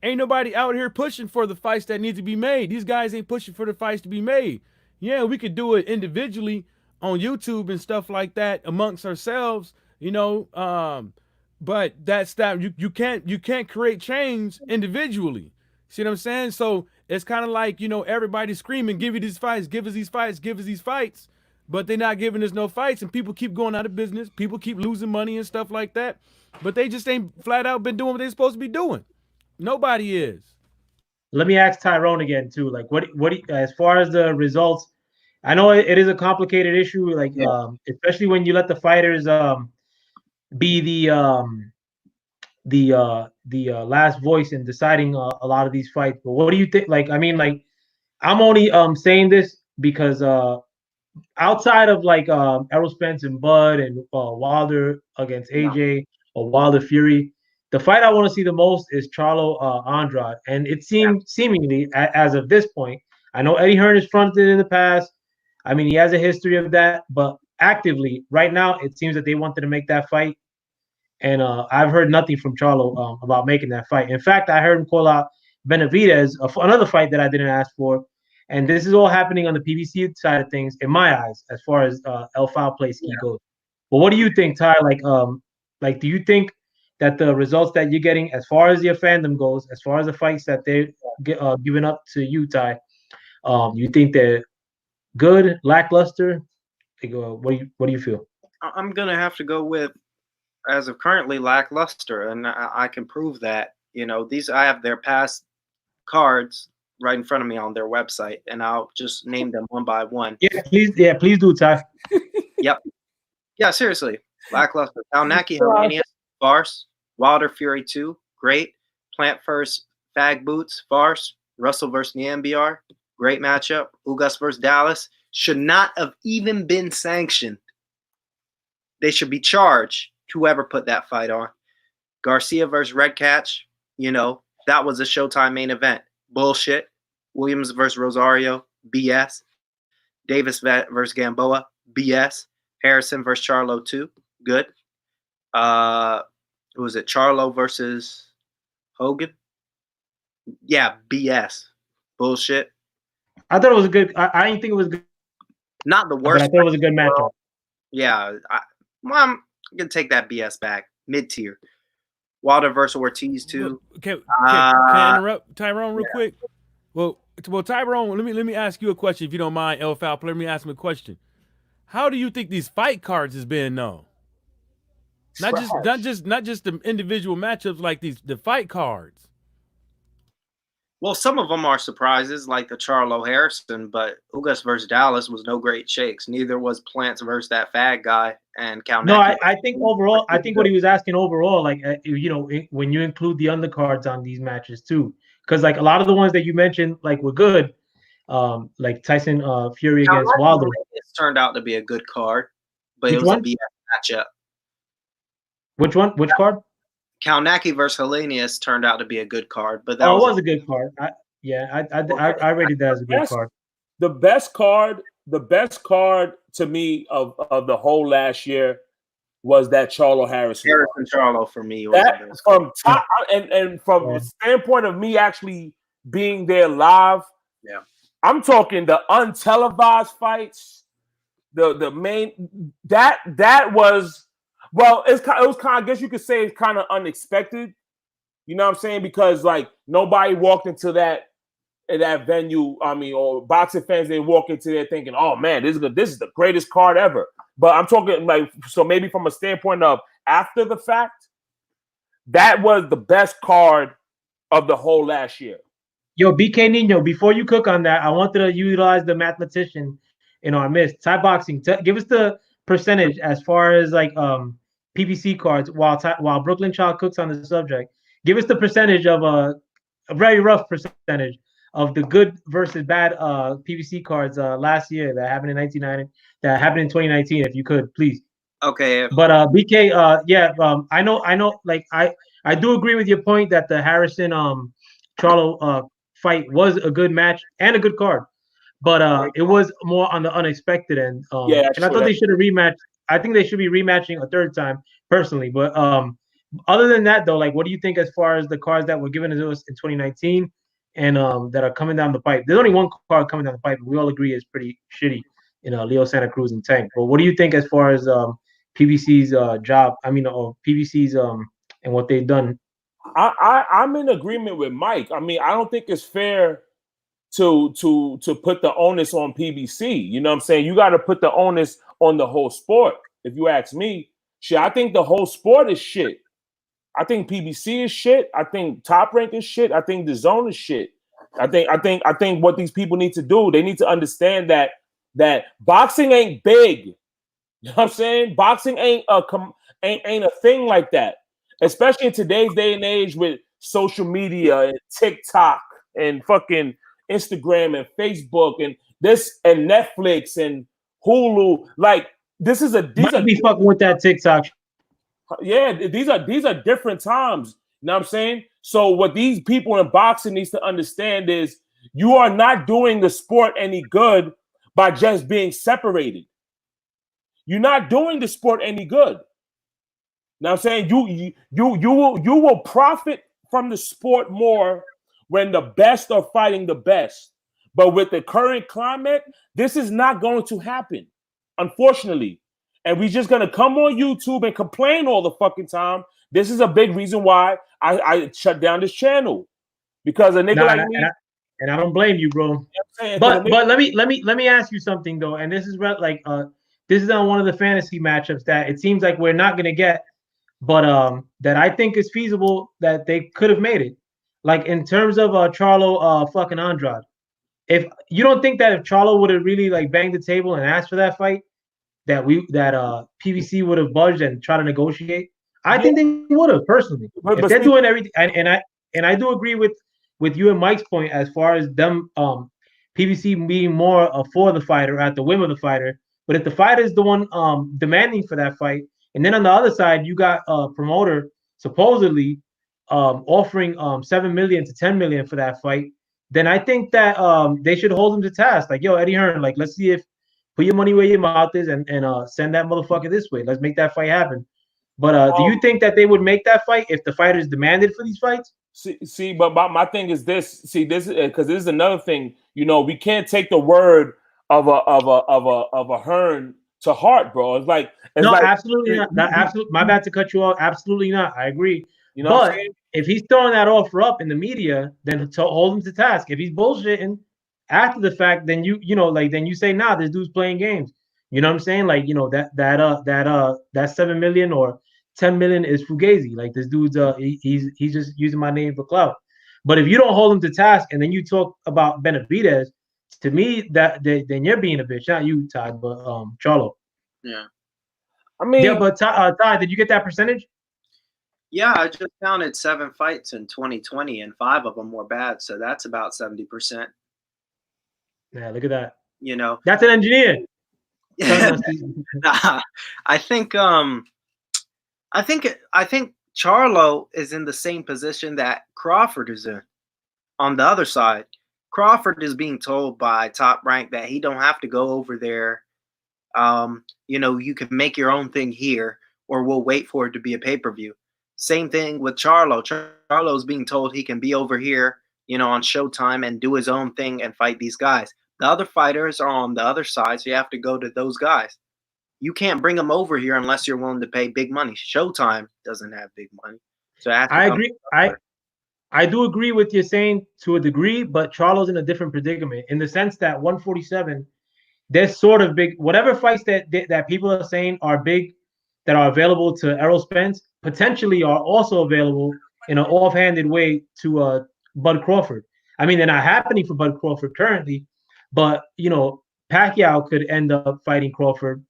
Ain't nobody out here pushing for the fights that need to be made. These guys ain't pushing for the fights to be made. Yeah, we could do it individually on YouTube and stuff like that amongst ourselves, but that's that you can't create change individually. See what I'm saying? So it's kind of like, everybody screaming, give you these fights, give us these fights, give us these fights, but they're not giving us no fights, and people keep going out of business, people keep losing money and stuff like that, but they just ain't flat out been doing what they're supposed to be doing. Nobody is. Let me ask Tyrone again too. Like, what as far as the results, I know it is a complicated issue. Like, especially when you let the fighters be the last voice in deciding a lot of these fights. But what do you think? Like, I mean, like, I'm only saying this because outside of like Errol Spence and Bud and Wilder against AJ or Wilder Fury, the fight I want to see the most is Charlo Andrade, and it seemed seemingly as of this point. I know Eddie Hearn is fronted in the past. I mean, he has a history of that, but actively right now, it seems that they wanted to make that fight, and I've heard nothing from Charlo about making that fight. In fact, I heard him call out Benavidez, another fight that I didn't ask for. And this is all happening on the PBC side of things, in my eyes, as far as foul play ski goes. But what do you think, Ty? Like, do you think that the results that you're getting, as far as your fandom goes, as far as the fights that they're giving up to you, Ty, you think they're good, lackluster? Like, what do you feel? I'm gonna have to go with, as of currently, lackluster, and I can prove that. You know, I have their past cards right in front of me on their website, and I'll just name them one by one. Yeah, please do, Ty. Yep. Yeah, seriously. Lackluster. Kalnaki Helenius, farce. Wilder Fury 2, great. Plant First, Fag Boots, farce. Russell versus Niambiar, great matchup. Ugas versus Dallas, should not have even been sanctioned. They should be charged, whoever put that fight on. Garcia versus Red Catch, you know, that was a Showtime main event. Bullshit. Williams versus Rosario, BS. Davis versus Gamboa, BS. Harrison versus Charlo 2, good. Who was it? Charlo versus Hogan? Yeah, BS. Bullshit. I thought it was a good. I didn't think it was good. Not the worst. But I thought it was a good matchup. Yeah, I'm gonna take that BS back. Mid tier. Wilder versus Ortiz too. Can I interrupt Tyrone real quick? Well, Tyrone, let me ask you a question if you don't mind, El Foul Player. Let me ask him a question. How do you think these fight cards has been though? Not just the individual matchups, like the fight cards. Well, some of them are surprises, like the Charlo Harrison, but Ugas versus Dallas was no great shakes. Neither was Plants versus that fag guy and Kalnaki. No, I think overall, I think what he was asking overall, like you know, when you include the undercards on these matches too, because like a lot of the ones that you mentioned, like were good, like Tyson Fury against Wilder. It's turned out to be a good card, but it was a BS matchup. Which one? Which card? Kalnaki versus Helenius turned out to be a good card, but that was a good card. I rated that as a good card. The best card to me of the whole last year was that Charlo Harrison. Harrison Charlo for me. That from top and from the standpoint of me actually being there live. Yeah, I'm talking the untelevised fights. The main that was. Well, it was kind of, I guess you could say it's kind of unexpected. You know what I'm saying? Because like nobody walked into that venue. I mean, or boxing fans, they walk into there thinking, "Oh man, this is the greatest card ever." But I'm talking like, so maybe from a standpoint of after the fact, that was the best card of the whole last year. Yo, BK Nino, before you cook on that, I wanted to utilize the mathematician in our midst. Thai boxing, give us the percentage as far as like PBC cards while Brooklyn Child cooks on the subject. Give us the percentage of a very rough percentage of the good versus bad PBC cards last year that happened in 2019, if you could, please. Okay. But BK, I know like I do agree with your point that the Harrison Charlo fight was a good match and a good card. But it was more on the unexpected end. And I thought they should have rematched. I think they should be rematching a third time, personally. But other than that, though, like, what do you think as far as the cards that were given to us in 2019 and that are coming down the pipe? There's only one card coming down the pipe, and we all agree is pretty shitty in Leo Santa Cruz and Tank. But what do you think as far as PBC's job? I mean, or PBC's and what they've done? I'm in agreement with Mike. I mean, I don't think it's fair to put the onus on PBC. You know what I'm saying? You got to put the onus on the whole sport. If you ask me, shit, I think the whole sport is shit. I think PBC is shit. I think Top Rank is shit. I think the Zone is shit. I think what these people need to do, they need to understand that boxing ain't big. You know what I'm saying? Boxing ain't a thing like that. Especially in today's day and age with social media and TikTok and fucking Instagram and Facebook and this and Netflix and Hulu. Like these Might be fucking with that TikTok. Yeah, these are different times. You know what I'm saying? So what these people in boxing needs to understand is you are not doing the sport any good by just being separated. You're not doing the sport any good. Now I'm saying you will profit from the sport more when the best are fighting the best. But with the current climate, this is not going to happen, unfortunately. And we're just gonna come on YouTube and complain all the fucking time. This is a big reason why I shut down this channel, because a nigga like me. And I don't blame you, bro. But let me ask you something though, and this is like this is on one of the fantasy matchups that it seems like we're not gonna get, but that I think is feasible that they could have made it. Like in terms of Charlo fucking Andrade. If you don't think that if Charlo would have really like banged the table and asked for that fight, that PBC would have budged and tried to negotiate, I think they would have personally. If they're doing everything, and I do agree with you and Mike's point as far as them PBC being more for the fighter at the whim of the fighter. But if the fighter is the one demanding for that fight, and then on the other side you got a promoter supposedly offering 7 million to 10 million for that fight, then I think that they should hold him to task. Like, yo, Eddie Hearn, like let's see if put your money where your mouth is and send that motherfucker this way. Let's make that fight happen. But do you think that they would make that fight if the fighters demanded for these fights? See, but my thing is this. See, this because this is another thing. You know, we can't take the word of a Hearn to heart, bro. It's like absolutely not. Absolutely, my bad to cut you off. Absolutely not. I agree. You know, but if he's throwing that offer up in the media, then to hold him to task. If he's bullshitting after the fact, then then you say, nah, this dude's playing games. You know what I'm saying? Like, that 7 million or 10 million is fugazi. Like this dude's he's just using my name for clout. But if you don't hold him to task and then you talk about Benavidez, to me then you're being a bitch, not you, Todd, but Charlo. Yeah. I mean, yeah, but Todd, did you get that percentage? Yeah, I just counted 7 fights in 2020, and 5 of them were bad, so that's about 70%. Yeah, look at that. You know, that's an engineer. Nah, I think Charlo is in the same position that Crawford is in. On the other side, Crawford is being told by Top Rank that he don't have to go over there. You can make your own thing here, or we'll wait for it to be a pay-per-view. Same thing with Charlo. Charlo's being told he can be over here, on Showtime and do his own thing and fight these guys. The other fighters are on the other side, so you have to go to those guys. You can't bring them over here unless you're willing to pay big money. Showtime doesn't have big money. So I agree. I do agree with you saying to a degree, but Charlo's in a different predicament in the sense that 147, they're sort of big. Whatever fights that people are saying are big that are available to Errol Spence potentially are also available in an offhanded way to Bud Crawford. I mean, they're not happening for Bud Crawford currently, but Pacquiao could end up fighting Crawford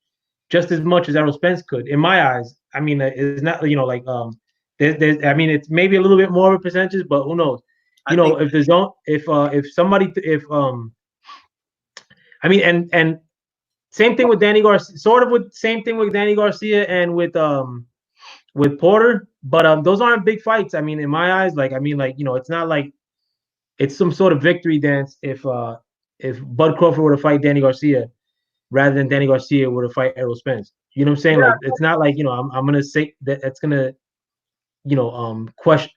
just as much as Errol Spence could, in my eyes. I mean, it's not I mean, it's maybe a little bit more of a percentage, but who knows? I mean, and same thing with Danny Garcia, same thing with Danny Garcia and with Porter, but those aren't big fights. I mean, in my eyes, it's not like it's some sort of victory dance if Bud Crawford were to fight Danny Garcia rather than Danny Garcia were to fight Errol Spence. You know what I'm saying? Yeah. Like it's not like I'm gonna say that it's gonna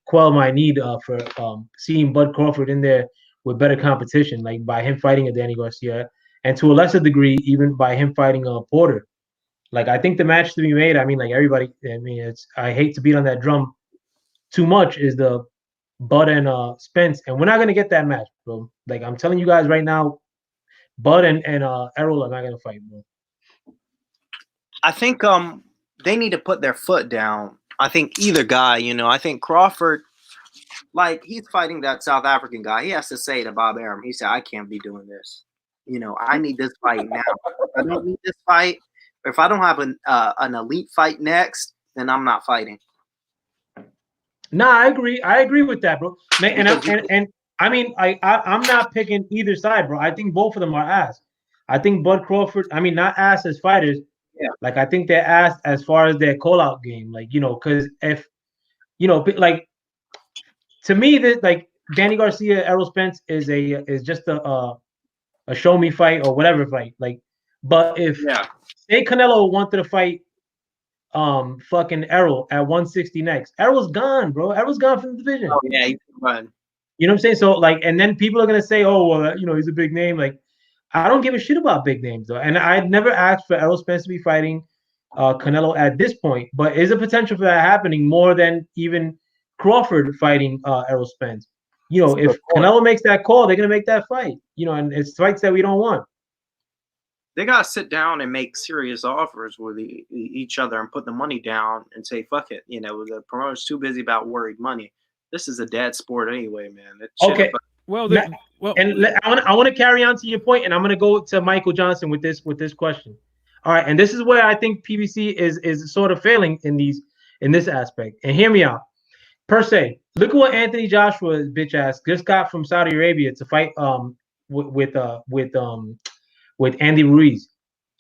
quell my need for seeing Bud Crawford in there with better competition, like by him fighting a Danny Garcia, and to a lesser degree, even by him fighting Porter. Like I think the match to be made. I mean, like everybody. I mean, I hate to beat on that drum too much. Is the Bud and Spence, and we're not gonna get that match, bro. Like I'm telling you guys right now, Bud and Errol are not gonna fight, bro. I think they need to put their foot down. I think either guy, I think Crawford, like he's fighting that South African guy. He has to say to Bob Arum, he said, I can't be doing this. I need this fight now. I don't need this fight. If I don't have an elite fight next, then I'm not fighting. No, I agree. I agree with that, bro. And I mean, I'm not picking either side, bro. I think both of them are ass. I think Bud Crawford. I mean, not asked as fighters. Yeah. Like I think they're asked as far as their call out game. Like because if like to me that like Danny Garcia, Errol Spence is just a show me fight or whatever fight. Like, but if say Canelo wanted to fight fucking Errol at 160 next, Errol's gone, bro. Errol's gone from the division. Oh yeah, he's gone. You know what I'm saying? So like, and then people are gonna say, oh well, he's a big name. Like, I don't give a shit about big names though, and I'd never asked for Errol Spence to be fighting Canelo at this point. But is a potential for that happening more than even Crawford fighting Errol Spence? If Canelo makes that call, they're gonna make that fight. And it's fights that we don't want. They gotta sit down and make serious offers with each other and put the money down and say, "Fuck it." The promoter's too busy about worried money. This is a dead sport anyway, man. Okay. And I want to carry on to your point, and I'm going to go to Michael Johnson with this question. All right, and this is where I think PBC is sort of failing in this aspect. And hear me out. Per se, look at what Anthony Joshua's bitch ass just got from Saudi Arabia to fight with Andy Ruiz.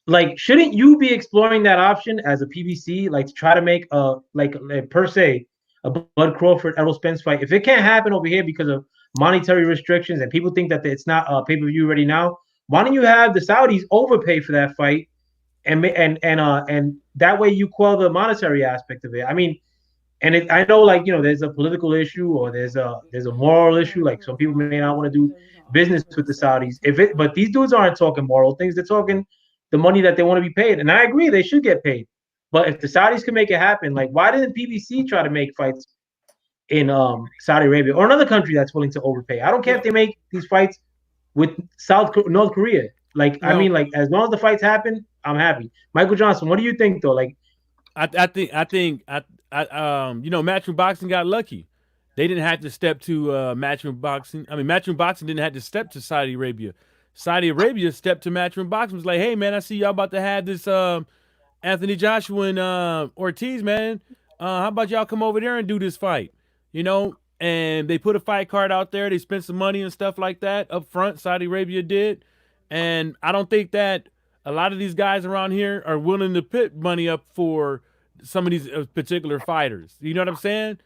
Like, shouldn't you be exploring that option as a PBC, like to try to make per se a Bud Crawford Errol Spence fight? If it can't happen over here because of monetary restrictions and people think that it's not pay-per-view ready now, why don't you have the Saudis overpay for that fight and that way you quell the monetary aspect of it? I mean, and I know there's a political issue or there's a moral issue. Like some people may not want to do business with the Saudis. But these dudes aren't talking moral things. They're talking the money that they want to be paid. And I agree, they should get paid. But if the Saudis can make it happen, like why didn't PBC try to make fights in Saudi Arabia or another country that's willing to overpay? I don't care if they make these fights with North Korea. Like, I mean, like as long as the fights happen, I'm happy. Michael Johnson, what do you think though? Like, I think Matchroom Boxing got lucky. They didn't have to step to Matchroom Boxing. I mean, Matchroom Boxing didn't have to step to Saudi Arabia. Saudi Arabia stepped to Matchroom Boxing. Was like, hey man, I see y'all about to have this Anthony Joshua and Ortiz, man. How about y'all come over there and do this fight? And they put a fight card out there. They spent some money and stuff like that up front. Saudi Arabia did, and I don't think that a lot of these guys around here are willing to put money up for some of these particular fighters. You know what I'm saying?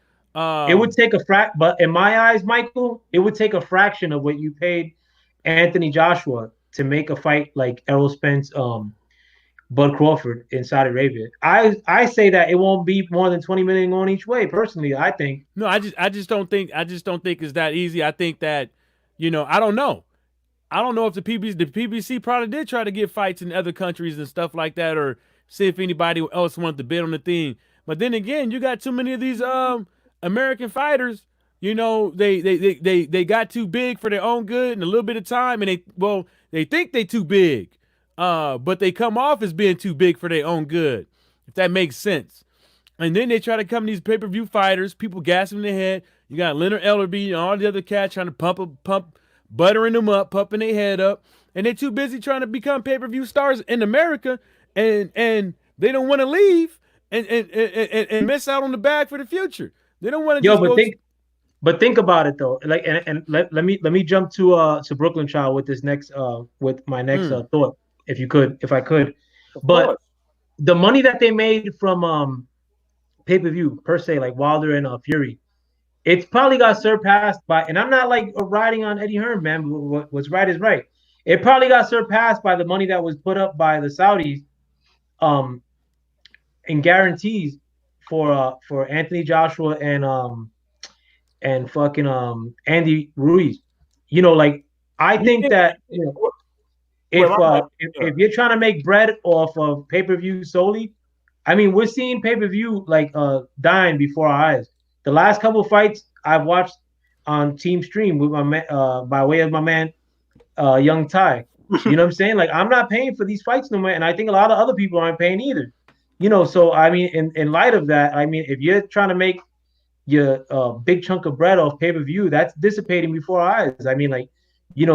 It would take but in my eyes, Michael, it would take a fraction of what you paid Anthony Joshua to make a fight like Errol Spence, Bud Crawford in Saudi Arabia. I say that it won't be more than 20 million on each way. Personally, I think. No, I just don't think it's that easy. I think that, I don't know. I don't know if the PBC probably did try to get fights in other countries and stuff like that, or see if anybody else wanted to bid on the thing. But then again, you got too many of these American fighters. They got too big for their own good in a little bit of time, and they think they too big, but they come off as being too big for their own good, if that makes sense. And then they try to come to these pay-per-view fighters, people gassing in their head. You got Leonard Ellerby and all the other cats trying to pump, buttering them up, pumping their head up, and they're too busy trying to become pay-per-view stars in America, and they don't want to leave and miss out on the bag for the future. They don't want to But think about it though. Like, and let me jump to Brooklyn Child with this next with my next thought, if I could. But the money that they made from pay-per-view per se, like Wilder and Fury, it's probably got surpassed by, and I'm not like riding on Eddie Hearn, man. What's right is right. It probably got surpassed by the money that was put up by the Saudis, in guarantees for Anthony Joshua and fucking Andy Ruiz. Like I think that if you're trying to make bread off of pay-per-view solely, I mean we're seeing pay-per-view like dying before our eyes. The last couple of fights I've watched on Team Stream with my man, by way of my man Young Ty. You know what I'm saying? Like I'm not paying for these fights no more, and I think a lot of other people aren't paying either. So I mean, in light of that, I mean, if you're trying to make your big chunk of bread off pay-per-view, that's dissipating before our eyes. I mean, like,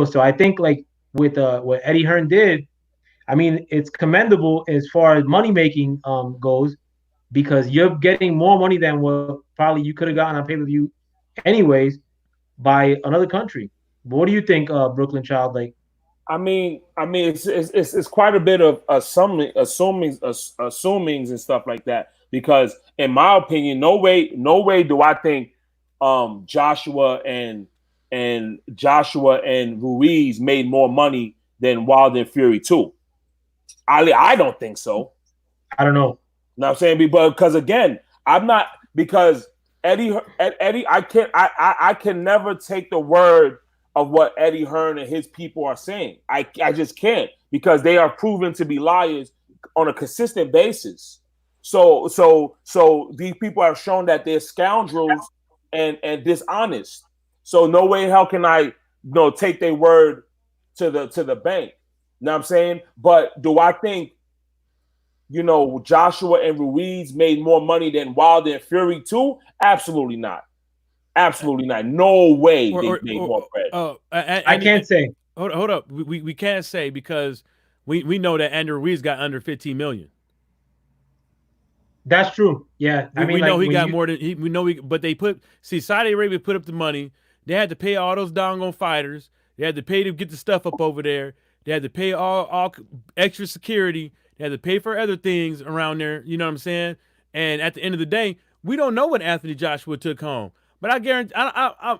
so I think like with what Eddie Hearn did, I mean, it's commendable as far as money making goes, because you're getting more money than what probably you could have gotten on pay-per-view anyways by another country. But what do you think, Brooklyn Child? Like, I mean, it's quite a bit of assumings and stuff like that. Because in my opinion, no way do I think Joshua and Ruiz made more money than Wilder and Fury too. I don't think so. I don't know. Know what I'm saying? Because again, I'm not, because Eddie, I can never take the word of what Eddie Hearn and his people are saying. I just can't, because they are proven to be liars on a consistent basis. So these people have shown that they're scoundrels and dishonest. So no way hell can I take their word to the bank. You know what I'm saying? But do I think Joshua and Ruiz made more money than Wilder and Fury too? Absolutely not. Absolutely not. No way they made more bread. I can't say. Hold up. We can't say, because we know that Andrew Ruiz got under 15 million. That's true. Yeah, we know he got more than we know. But they Saudi Arabia put up the money. They had to pay all those doggone fighters. They had to pay to get the stuff up over there. They had to pay all extra security. They had to pay for other things around there. You know what I'm saying? And at the end of the day, we don't know what Anthony Joshua took home. But I guarantee, I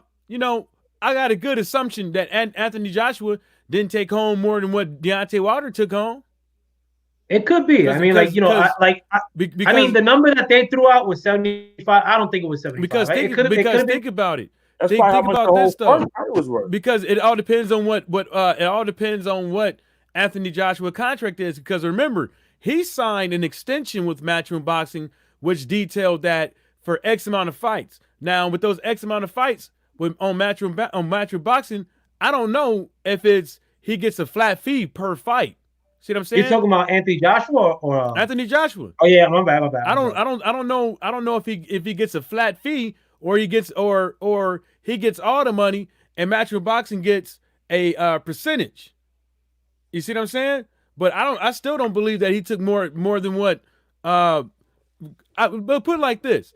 got a good assumption that Anthony Joshua didn't take home more than what Deontay Wilder took home. It could be. I mean, the number that they threw out was 75. I don't think it was 75. Because think about it. That's think about this stuff. Because it all depends on what Anthony Joshua contract is. Because remember, he signed an extension with Matchroom Boxing, which detailed that for X amount of fights. Now, with those X amount of fights on Matchroom Boxing, I don't know if he gets a flat fee per fight. See what I'm saying? You're talking about Anthony Joshua or Anthony Joshua? Oh yeah, my bad. I don't know if he gets a flat fee or he gets or he gets all the money and Matchroom Boxing gets a percentage. You see what I'm saying? But I still don't believe that he took more than what. But put it like this: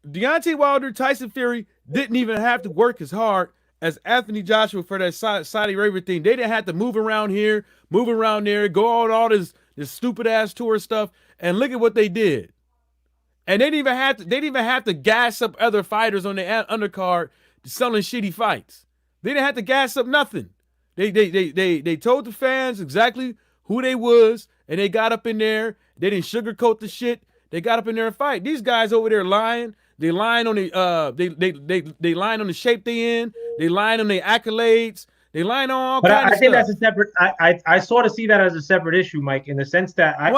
Deontay Wilder, Tyson Fury didn't even have to work as hard as Anthony Joshua for that Saudi Arabia thing. They didn't have to move around here, move around there, go on all this stupid ass tour stuff, and look at what they did. And they didn't even have to gas up other fighters on the undercard selling shitty fights. They didn't have to gas up nothing. They told the fans exactly who they was, and they got up in there. They didn't sugarcoat the shit. They got up in there and fight. These guys over there lying. They lying on the they lying on the shape they in. They lying on their accolades. They lying on all kinds of stuff. I think that's a separate. I sort of see that as a separate issue, Mike, in the sense that I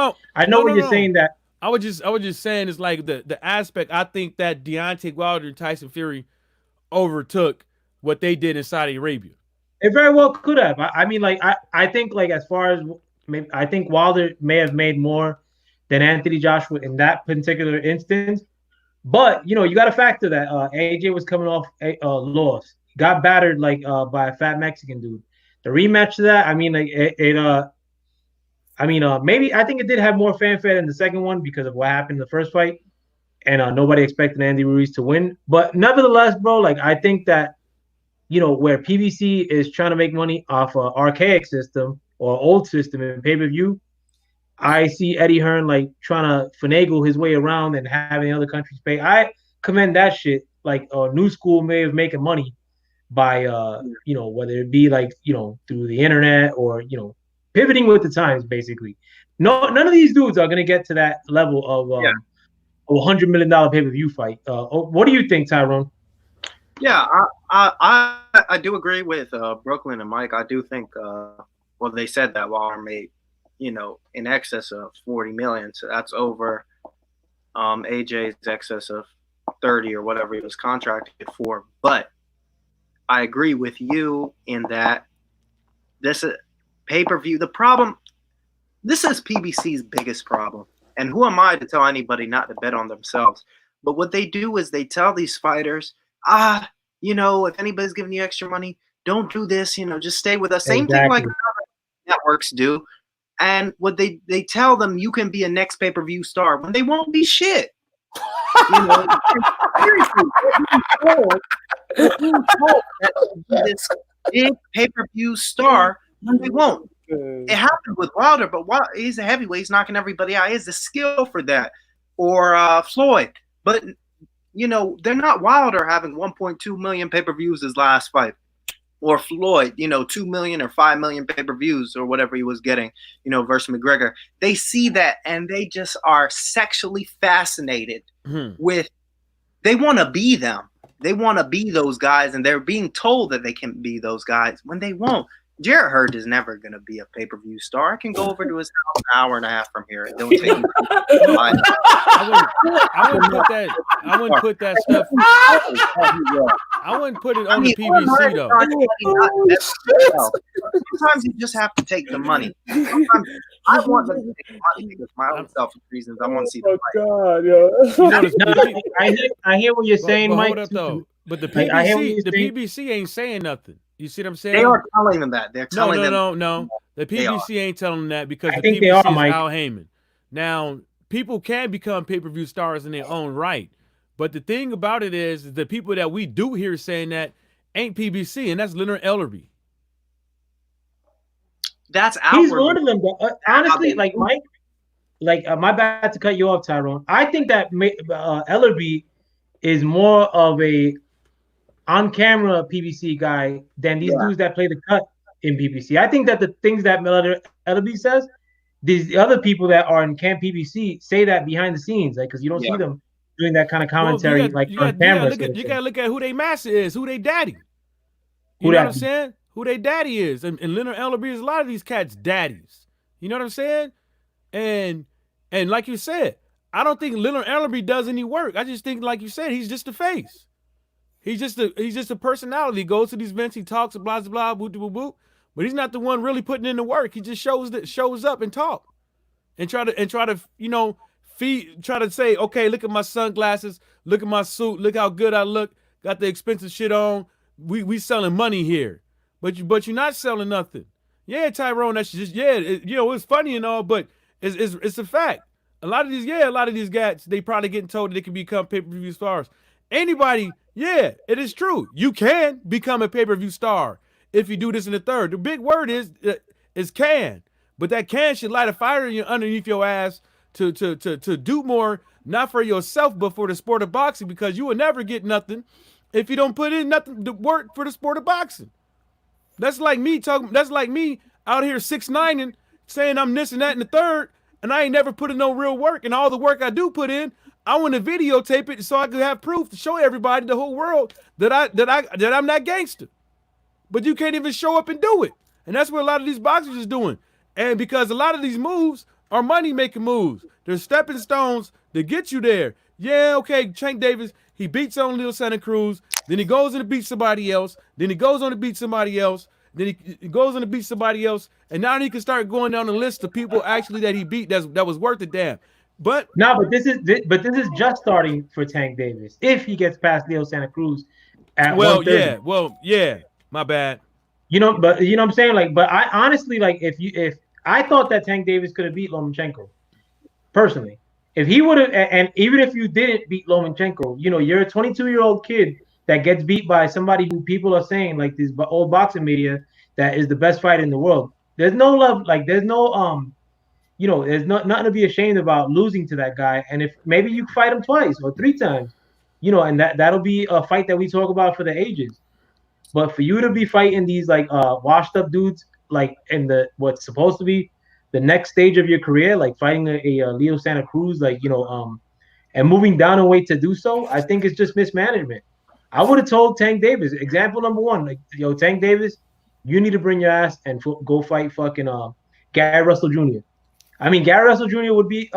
know what you're saying. That I was just saying is like the aspect. I think that Deontay Wilder and Tyson Fury overtook what they did in Saudi Arabia. It very well could have. I mean, like I think like as far as I think Wilder may have made more than Anthony Joshua in that particular instance. But you got to factor that AJ was coming off a loss, got battered like by a fat Mexican dude. The rematch to that, I mean, like maybe I think it did have more fanfare than the second one because of what happened in the first fight, and nobody expected Andy Ruiz to win. But nevertheless, bro, like I think that where PBC is trying to make money off an archaic system or old system in pay-per-view, I see Eddie Hearn like trying to finagle his way around and having other countries pay. I commend that shit. Like New School may have making money by whether it be like through the internet or pivoting with the times basically. None of these dudes are gonna get to that level of a $100 million pay-per-view fight. What do you think, Tyrone? Yeah, I do agree with Brooklyn and Mike. I do think they said that Wilder made in excess of 40 million. So that's over AJ's excess of 30 or whatever he was contracted for. But I agree with you in that this pay-per-view, the problem, this is PBC's biggest problem. And who am I to tell anybody not to bet on themselves? But what they do is they tell these fighters, if anybody's giving you extra money, don't do this, just stay with us. Same thing like networks do. And what they tell them, you can be a next pay-per-view star when they won't be shit. Seriously, this big pay-per-view star when they won't. It happened with Wilder, but he's a heavyweight. He's knocking everybody out. He has the skill for that. Or Floyd. But, you know, they're not Wilder having 1.2 million pay-per-views his last fight. Or Floyd, you know, 2 million or 5 million pay-per-views or whatever he was getting, you know, versus McGregor. They see that and they just are sexually fascinated with, they want to be them. They want to be those guys, and they're being told that they can be those guys when they won't. Jarrett Hurd is never going to be a pay-per-view star. I can go over to his house an hour and a half from here. It don't take me. I wouldn't put that stuff. I wouldn't put it on the PBC though. Sometimes you just have to take the money. Sometimes I want them to take the money because my own selfish reasons. I want to see the fight. I hear what you're saying, but Mike. Hold up, though. But the PBC ain't saying nothing. You see what I'm saying? They are telling them that. They're telling them. No. The PBC ain't telling them that because I the think PBC they are, is Mike. Al Heyman. Now, people can become pay-per-view stars in their own right. But the thing about it is the people that we do hear saying that ain't PBC, and that's Leonard Ellerby. That's outward. He's one of them. But, honestly, like Mike, like my bad to cut you off, Tyrone. I think that Ellerby is more of a on-camera PBC guy than these dudes that play the cut in PBC. I think that the things that Ellerby says, these other people that are in camp PBC say that behind the scenes, like because you don't see them doing that kind of commentary on camera. You gotta look at who they master is, who they daddy. You know what I'm saying? Who they daddy is, and Leonard Ellerby is a lot of these cats' daddies. You know what I'm saying? And like you said, I don't think Leonard Ellerby does any work. I just think, like you said, he's just a face. He's just a personality. He goes to these events, he talks, blah blah blah, boop boop. But he's not the one really putting in the work. He just shows up and talk, and try to you know try to say, okay, look at my sunglasses, look at my suit, look how good I look, got the expensive shit on. We selling money here, but you're not selling nothing. Yeah, Tyrone, that's just you know it's funny and all, but it's a fact. A lot of these guys, they probably getting told that they can become pay-per-view stars. Anybody, it is true. You can become a pay-per-view star if you do this in the third. The big word is can, but that can should light a fire underneath your ass to do more, not for yourself, but for the sport of boxing, because you will never get nothing if you don't put in nothing to work for the sport of boxing. That's like me out here 6'9" and saying I'm this and that in the third, and I ain't never put in no real work. And all the work I do put in, I want to videotape it so I can have proof to show everybody, the whole world, that I'm not gangster. But you can't even show up and do it. And that's what a lot of these boxers is doing. And because a lot of these moves are money-making moves. They're stepping stones to get you there. Yeah, okay, Tank Davis, he beats on Leo Santa Cruz. Then he goes on to beat somebody else. Then he goes on to beat somebody else. Then he goes on to beat somebody else. And now he can start going down the list of people actually that he beat that was worth a damn. But this is just starting for Tank Davis. If he gets past Leo Santa Cruz at my bad. You know, but you know what I'm saying? Like, but I honestly, like, if I thought that Tank Davis could have beat Lomachenko, personally. If he would have, and even if you didn't beat Lomachenko, you know, you're a 22-year-old kid that gets beat by somebody who people are saying, like this old boxing media, that is the best fighter in the world. There's no love, like there's no you know, there's nothing to be ashamed about losing to that guy. And if maybe you fight him twice or three times, you know, and that'll be a fight that we talk about for the ages. But for you to be fighting these like washed up dudes, like in the what's supposed to be the next stage of your career, like fighting a Leo Santa Cruz, like, you know, and moving down a way to do so, I think it's just mismanagement. I would have told Tank Davis, example number one, like, yo, Tank Davis, you need to bring your ass and go fight fucking Gary Russell Jr. I mean, Gary Russell Jr. would be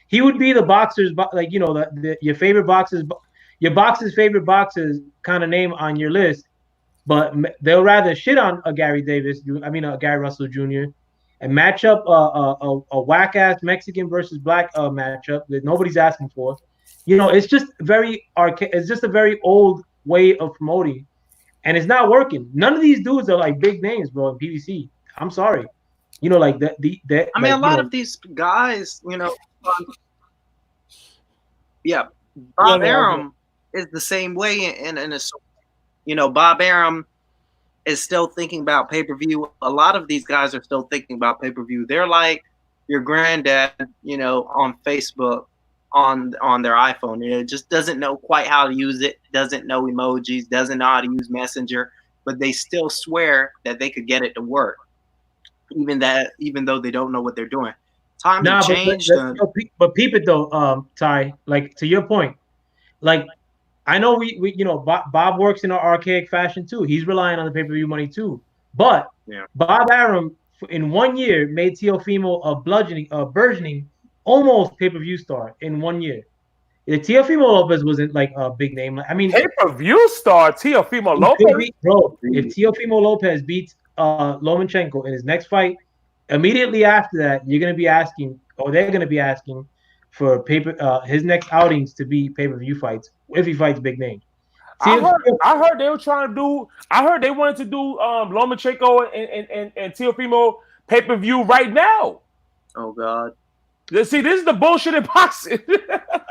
he would be the boxer's, like, you know, your favorite boxers, your boxer's favorite boxers kind of name on your list, but they'll rather shit on a Gary Russell Jr. and match up a whack ass Mexican versus black matchup that nobody's asking for. You know, it's just very it's just a very old way of promoting, and it's not working. None of these dudes are like big names, bro, in PBC. I'm sorry. You know, like that. I mean, a lot of these guys, you know, Bob Arum is the same way in a, you know, Bob Arum is still thinking about pay-per-view. A lot of these guys are still thinking about pay-per-view. They're like your granddad, on Facebook, on their iPhone. Just doesn't know quite how to use it, doesn't know emojis, doesn't know how to use Messenger, but they still swear that they could get it to work, even though they don't know what they're doing. Times have changed. But peep it though, Ty. Like, to your point, like, I know we Bob works in an archaic fashion too. He's relying on the pay-per-view money too. But Bob Arum in 1 year made Teofimo a burgeoning almost pay-per-view star in 1 year. Teofimo Lopez wasn't like a big name. I mean, pay-per-view star Teofimo Lopez. Bro, if Teofimo Lopez beats Lomachenko in his next fight, immediately after that, you're gonna be asking, or they're gonna be asking for his next outings to be pay-per-view fights if he fights big names. I heard they were trying to do. I heard they wanted to do Lomachenko and Teofimo pay-per-view right now. Oh God! See, this is the bullshit in boxing.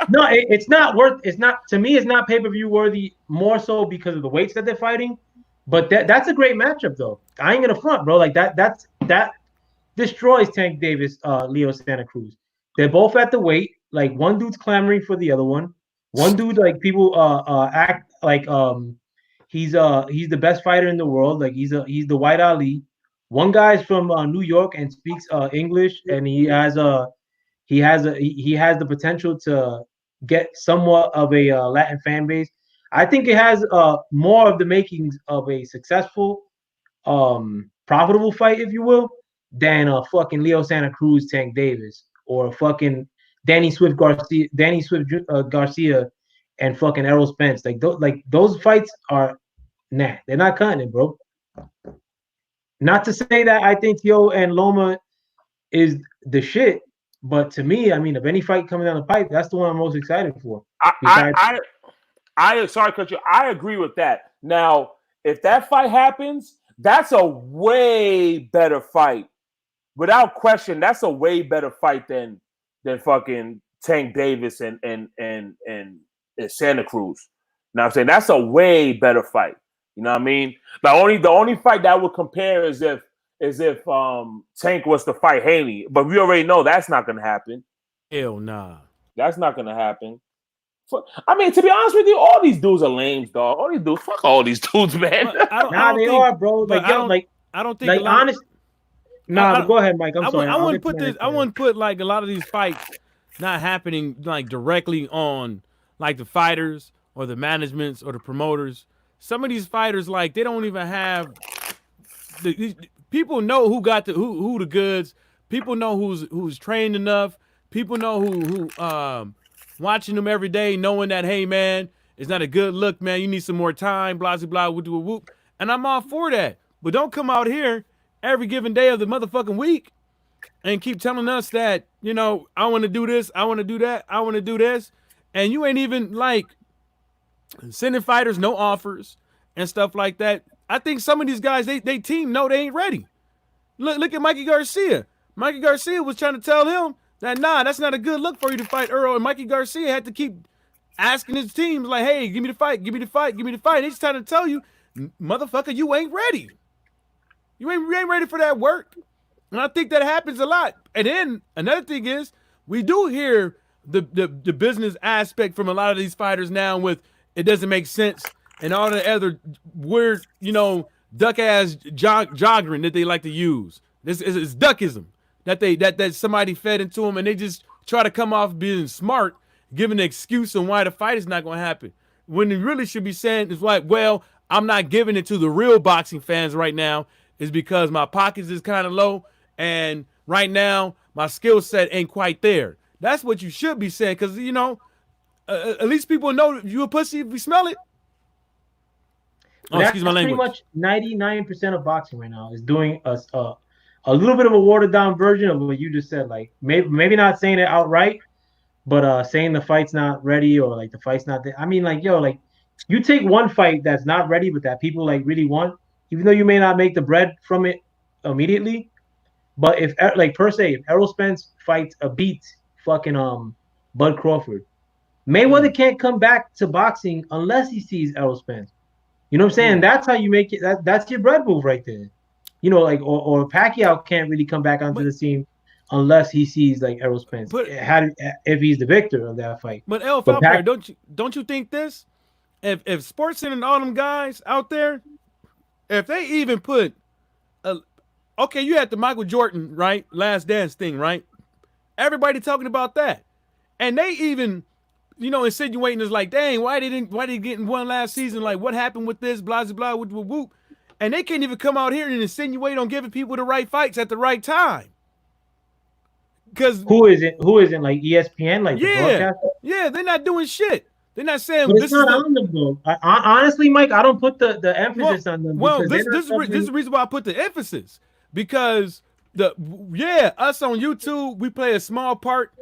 No, it's not worth. It's not, to me. It's not pay-per-view worthy. More so because of the weights that they're fighting. But that's a great matchup though. I ain't gonna front, bro. Like that destroys Tank Davis, Leo Santa Cruz. They're both at the weight. Like, one dude's clamoring for the other one. One dude, like, people act like he's the best fighter in the world. Like, he's the White Ali. One guy's from New York and speaks English, and he has the potential to get somewhat of a Latin fan base. I think it has more of the makings of a successful, profitable fight, if you will, than a fucking Leo Santa Cruz Tank Davis, or a fucking Danny Swift Garcia, and fucking Errol Spence. Like those fights are they're not cutting it, bro. Not to say that I think Teo and Loma is the shit, but to me, I mean, if any fight coming down the pipe, that's the one I'm most excited for. I sorry, Coach. I agree with that. Now, if that fight happens, that's a way better fight. Without question, that's a way better fight than fucking Tank Davis and Santa Cruz. You know what I'm saying? That's a way better fight. You know what I mean? The only fight that would compare is if Tank was to fight Haney, but we already know that's not gonna happen. Hell nah. That's not gonna happen. I mean, to be honest with you, all these dudes are lames, dog. All these dudes, fuck all these dudes, man. They are, bro. Like, I don't think, like, honest. Nah, go ahead, Mike. I'm sorry. I wouldn't put like a lot of these fights not happening like directly on like the fighters or the managements or the promoters. Some of these fighters, like, they don't even have people know who got who the goods. People know who's trained enough. People know who watching them every day, knowing that, hey man, it's not a good look, man. You need some more time. Blah blah blah. We'll do a whoop, and I'm all for that. But don't come out here every given day of the motherfucking week and keep telling us that, I want to do this, I want to do that, I want to do this, and you ain't even like sending fighters no offers and stuff like that. I think some of these guys, they team know they ain't ready. Look at Mikey Garcia. Mikey Garcia was trying to tell him that, nah, that's not a good look for you to fight Earl, and Mikey Garcia had to keep asking his teams like, hey, give me the fight, give me the fight, give me the fight. And he's trying to tell you, motherfucker, you ain't ready. You ain't ready for that work. And I think that happens a lot. And then another thing is, we do hear the business aspect from a lot of these fighters now with it doesn't make sense and all the other weird, duck-ass joggering that they like to use. This is duckism that somebody fed into them, and they just try to come off being smart, giving an excuse on why the fight is not going to happen. When they really should be saying is like, well, I'm not giving it to the real boxing fans right now. Is because my pockets is kind of low, and right now my skill set ain't quite there. That's what you should be saying, because at least people know you a pussy if we smell it. Excuse my language. Pretty much 99% of boxing right now is doing a little bit of a watered down version of what you just said. Like, maybe not saying it outright, but saying the fight's not ready, or like the fight's not there. I mean, like, like, you take one fight that's not ready but that people like really want. Even though you may not make the bread from it immediately, but if Errol Spence beats fucking Bud Crawford, Mayweather can't come back to boxing unless he sees Errol Spence. You know what I'm saying? That's how you make it. That's your bread move right there. You know, like or Pacquiao can't really come back onto the scene unless he sees like Errol Spence. If he's the victor of that fight. But FoulPlayer, don't you think this? If Sportson and all them guys out there, if they even put okay, you had the Michael Jordan, right? Last Dance thing, right? Everybody talking about that. And they even, insinuating is like, dang, why they getting one last season? Like, what happened with this? Blah, blah, blah, whoop, whoop, whoop. And they can't even come out here and insinuate on giving people the right fights at the right time. Because who isn't like ESPN, like the broadcaster? Yeah, they're not doing shit. They're not saying but it's not on them though. Honestly, Mike, I don't put the emphasis on them. Well, this is the reason why I put the emphasis, because us on YouTube we play a small part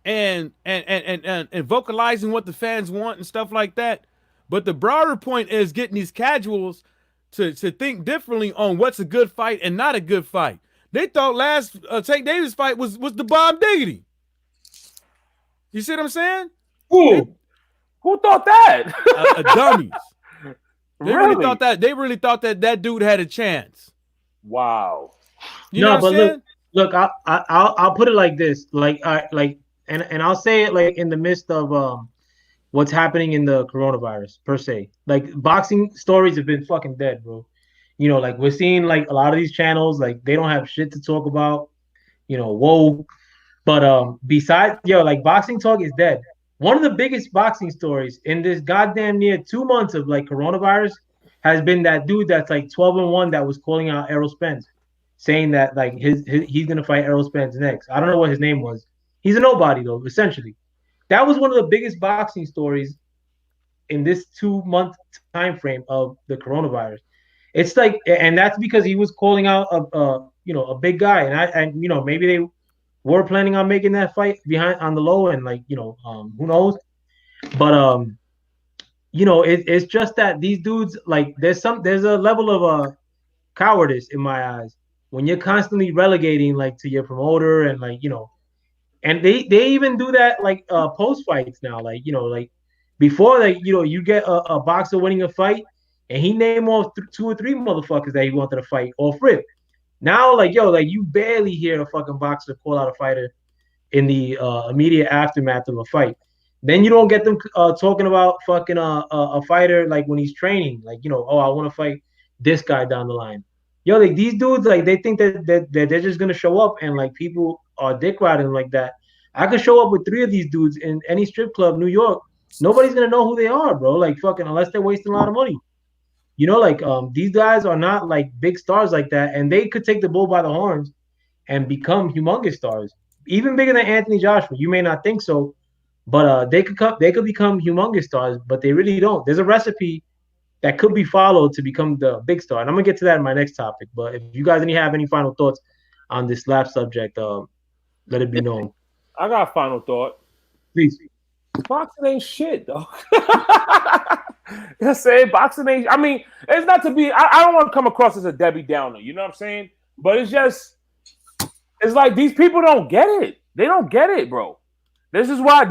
and vocalizing what the fans want and stuff like that. But the broader point is getting these casuals to think differently on what's a good fight and not a good fight. They thought last Tank Davis fight was the bomb diggity. You see what I'm saying? Who thought that? Dummies. They really thought that dude had a chance. Wow. You know what I'm saying? Look, I'll put it like this, and I'll say it like in the midst of what's happening in the coronavirus per se. Like boxing stories have been fucking dead, bro. You know, like we're seeing like a lot of these channels, like they don't have shit to talk about. You know, whoa. But besides, like boxing talk is dead. One of the biggest boxing stories in this goddamn near 2 months of like coronavirus has been that dude that's like 12-1 that was calling out Errol Spence, saying that like he's gonna fight Errol Spence next. I don't know what his name was. He's a nobody though, essentially. That was one of the biggest boxing stories in this 2-month time frame of the coronavirus. It's like, and that's because he was calling out a big guy, and maybe they were planning on making that fight behind on the low, and like who knows, but it's just that these dudes, like there's a level of cowardice in my eyes when you're constantly relegating like to your promoter, and like and they even do that like post fights now, like like before, like you get a boxer winning a fight and he named off 2 or 3 motherfuckers that he wanted to fight off rip. Now, like you barely hear a fucking boxer call out a fighter in the immediate aftermath of a fight. Then you don't get them talking about fucking a fighter like when he's training, like oh, I want to fight this guy down the line. Like these dudes, like they think that they're just gonna show up and like people are dick riding like that. I could show up with 3 of these dudes in any strip club, New York. Nobody's gonna know who they are, bro. Like fucking unless they're wasting a lot of money. These guys are not like big stars like that, and they could take the bull by the horns and become humongous stars, even bigger than Anthony Joshua. You may not think so, but they could become humongous stars, but they really don't. There's a recipe that could be followed to become the big star, and I'm gonna get to that in my next topic. But if you guys have any final thoughts on this last subject, let it be known. I got a final thought. Please. Boxing ain't shit, though. You say boxing ain't. I mean, it's not to be. I don't want to come across as a Debbie Downer. You know what I'm saying? But it's like these people don't get it. They don't get it, bro. This is why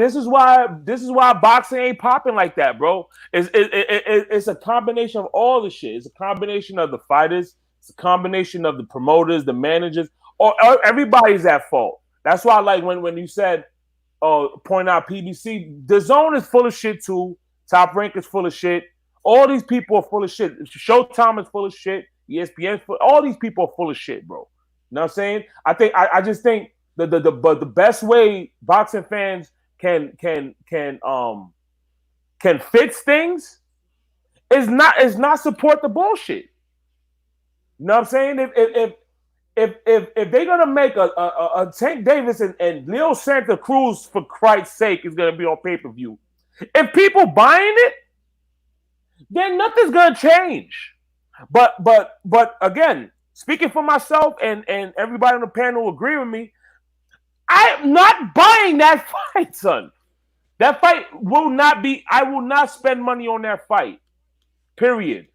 boxing ain't popping like that, bro. It's a combination of all the shit. It's a combination of the fighters. It's a combination of the promoters, the managers, or everybody's at fault. That's why, like when you said, point out PBC, the Zone is full of shit too. Top Rank is full of shit. All these people are full of shit. Showtime is full of shit. ESPN, all these people are full of shit, bro. You know what I'm saying? I just think the best way boxing fans can fix things is not support the bullshit. You know what I'm saying? If they're gonna make a Tank Davis and Leo Santa Cruz, for Christ's sake, is gonna be on pay-per-view, if people buying it, then nothing's gonna change. But again, speaking for myself and everybody on the panel will agree with me, I'm not buying that fight, son. That fight will not be. I will not spend money on that fight. Period.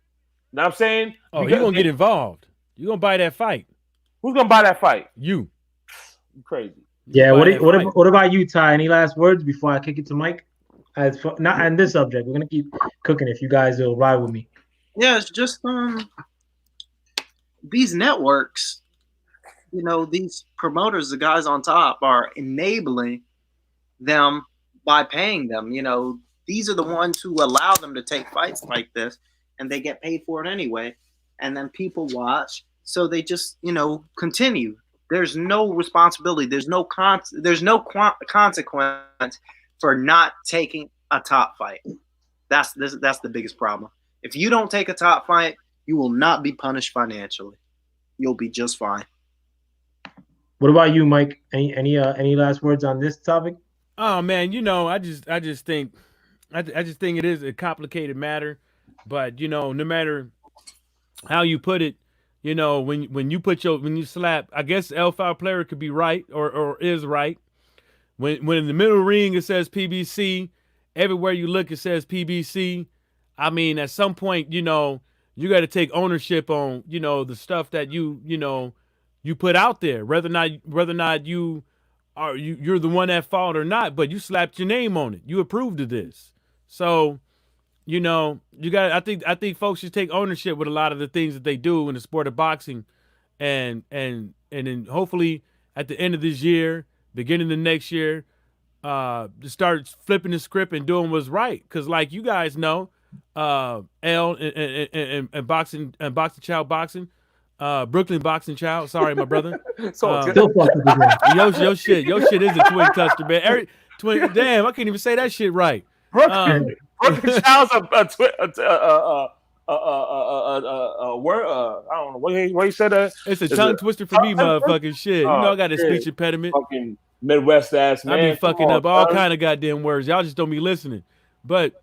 Know what I'm saying? Oh, you're gonna get involved. You're gonna buy that fight. Who's gonna buy that fight? You crazy. Yeah. What about you, Ty? Any last words before I kick it to Mike? Not on this subject. We're gonna keep cooking if you guys will ride with me. Yeah, it's just these networks, you know, these promoters, the guys on top, are enabling them by paying them. You know, these are the ones who allow them to take fights like this, and they get paid for it anyway. And then people watch, so they just, you know, continue. There's no responsibility. There's no consequence for not taking a top fight. That's the biggest problem. If you don't take a top fight, you will not be punished financially. You'll be just fine. What about you, Mike? Any last words on this topic? Oh man, you know, I just think it is a complicated matter, but you know, no matter how you put it, you know, when you slap, I guess FoulPlayer could be right or is right. When in the middle ring it says PBC, everywhere you look it says PBC. I mean, at some point, you know, you got to take ownership on, you know, the stuff that you put out there, whether or not you're the one at fault or not, but you slapped your name on it. You approved of this. So, you know, I think folks should take ownership with a lot of the things that they do in the sport of boxing, and then hopefully at the end of this year, beginning of next year, to start flipping the script and doing what's right. Because like you guys know, L and boxing child boxing, Brooklyn boxing child. Sorry, my brother. Still fucking your shit is a twin cluster, man. Damn, I can't even say that shit right. Brooklyn child's a word. I don't know what he said. It's a tongue twister for me, motherfucking shit. You know I got a speech impediment. Fucking Midwest ass man. I be fucking up all kind of goddamn words. Y'all just don't be listening. But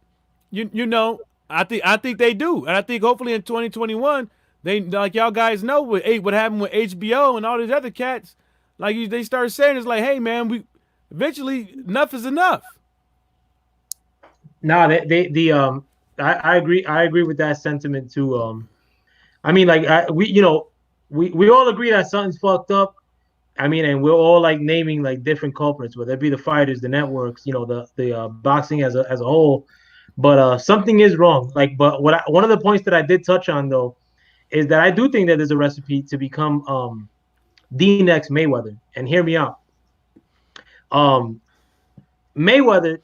you know, I think they do, and I think hopefully in 2021 they, like y'all guys know what happened with HBO and all these other cats. Like they start saying it's like, hey man, we eventually enough is enough. No, I agree with that sentiment too. I mean, like we all agree that something's fucked up. I mean, and we're all like naming like different culprits, whether it be the fighters, the networks, you know, the boxing as a whole. But something is wrong. Like, but one of the points that I did touch on though is that I do think that there's a recipe to become the next Mayweather. And hear me out. Mayweather,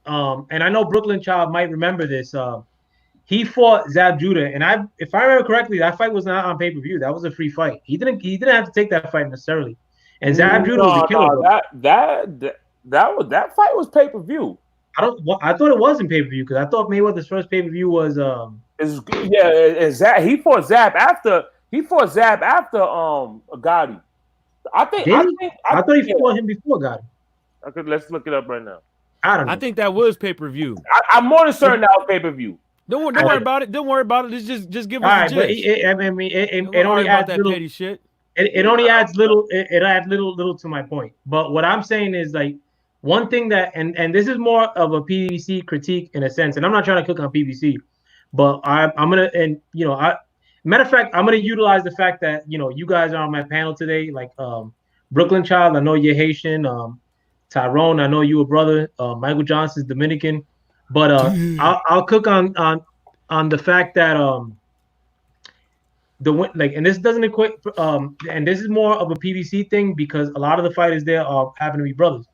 and I know Brooklyn Child might remember this. He fought Zab Judah, and if I remember correctly, that fight was not on pay-per-view. That was a free fight. He didn't have to take that fight necessarily. And Zab Judah was a killer. That fight was pay-per-view. I thought it wasn't pay-per-view because I thought Mayweather's first pay-per-view was he fought Zab after Gotti. I thought he fought him before Gotti. Okay, let's look it up right now. I don't know. I think that was pay-per-view. I'm more than certain that was pay-per-view. Don't worry about it. Don't worry about it. Just give us the gist. It only adds little petty shit. It only adds little. It adds little to my point. But what I'm saying is like one thing that and this is more of a PBC critique in a sense. And I'm not trying to cook on PBC, but I'm gonna matter of fact, I'm gonna utilize the fact that you guys are on my panel today. Like Brooklyn Child, I know you're Haitian. Tyrone, I know you a brother. Michael Johnson's Dominican. But I'll cook on the fact that and this doesn't equate and this is more of a PBC thing because a lot of the fighters there happen to be brothers.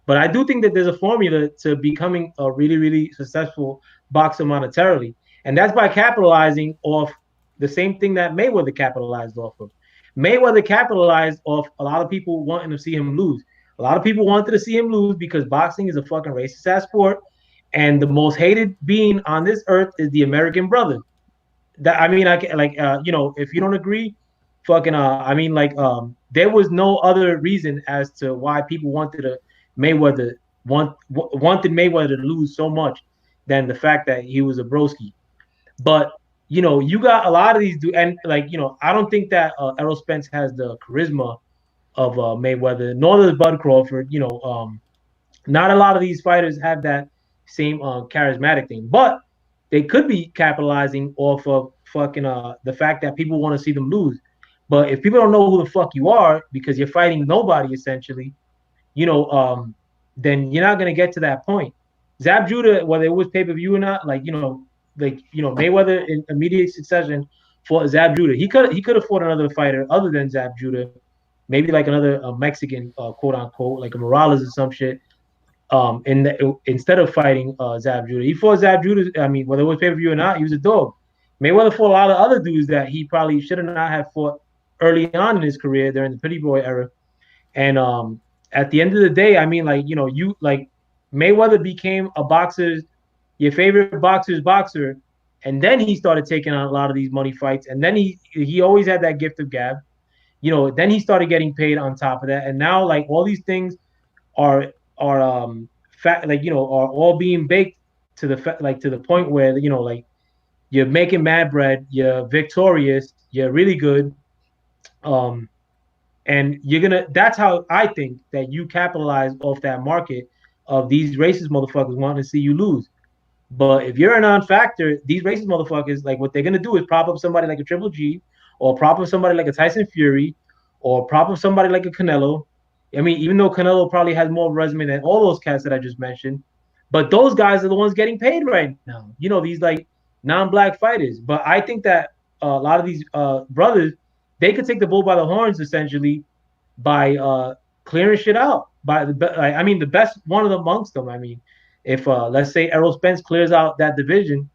But I do think that there's a formula to becoming a really, really successful boxer monetarily, and that's by capitalizing off the same thing that Mayweather capitalized off of. Mayweather capitalized off a lot of people wanting to see him lose. A lot of people wanted to see him lose because boxing is a fucking racist ass sport. And the most hated being on this earth is the American brother. That I mean, if you don't agree, fucking there was no other reason as to why people wanted wanted Mayweather to lose so much than the fact that he was a broski. But you got a lot of these and I don't think that Errol Spence has the charisma of Mayweather, nor does Bud Crawford. Not a lot of these fighters have that same charismatic thing, but they could be capitalizing off of fucking the fact that people want to see them lose. But if people don't know who the fuck you are because you're fighting nobody essentially, then you're not gonna get to that point. Zab Judah, whether it was pay-per-view or not, like Mayweather in immediate succession fought Zab Judah. He could have fought another fighter other than Zab Judah, maybe like another Mexican quote unquote like a Morales or some shit. Instead of fighting Zab Judah, he fought Zab Judah. I mean, whether it was pay per view or not, he was a dog. Mayweather fought a lot of other dudes that he probably should have not have fought early on in his career during the Pretty Boy era. And at the end of the day, I mean, like you like Mayweather became your favorite boxer's boxer, and then he started taking on a lot of these money fights, and then he always had that gift of gab. Then he started getting paid on top of that, and now like all these things are fat like are all being baked to to the point where like you're making mad bread, you're victorious, you're really good, um and that's how I think that you capitalize off that market of these racist motherfuckers wanting to see you lose. But if you're a non-factor, these racist motherfuckers, like what they're gonna do is prop up somebody like a Triple G, or prop up somebody like a Tyson Fury, or prop up somebody like a Canelo. I mean, even though Canelo probably has more resume than all those cats that I just mentioned, but those guys are the ones getting paid right now. These like non-black fighters. But I think that a lot of these brothers, they could take the bull by the horns essentially by clearing shit out. The best one of them amongst them. I mean, if let's say Errol Spence clears out that division,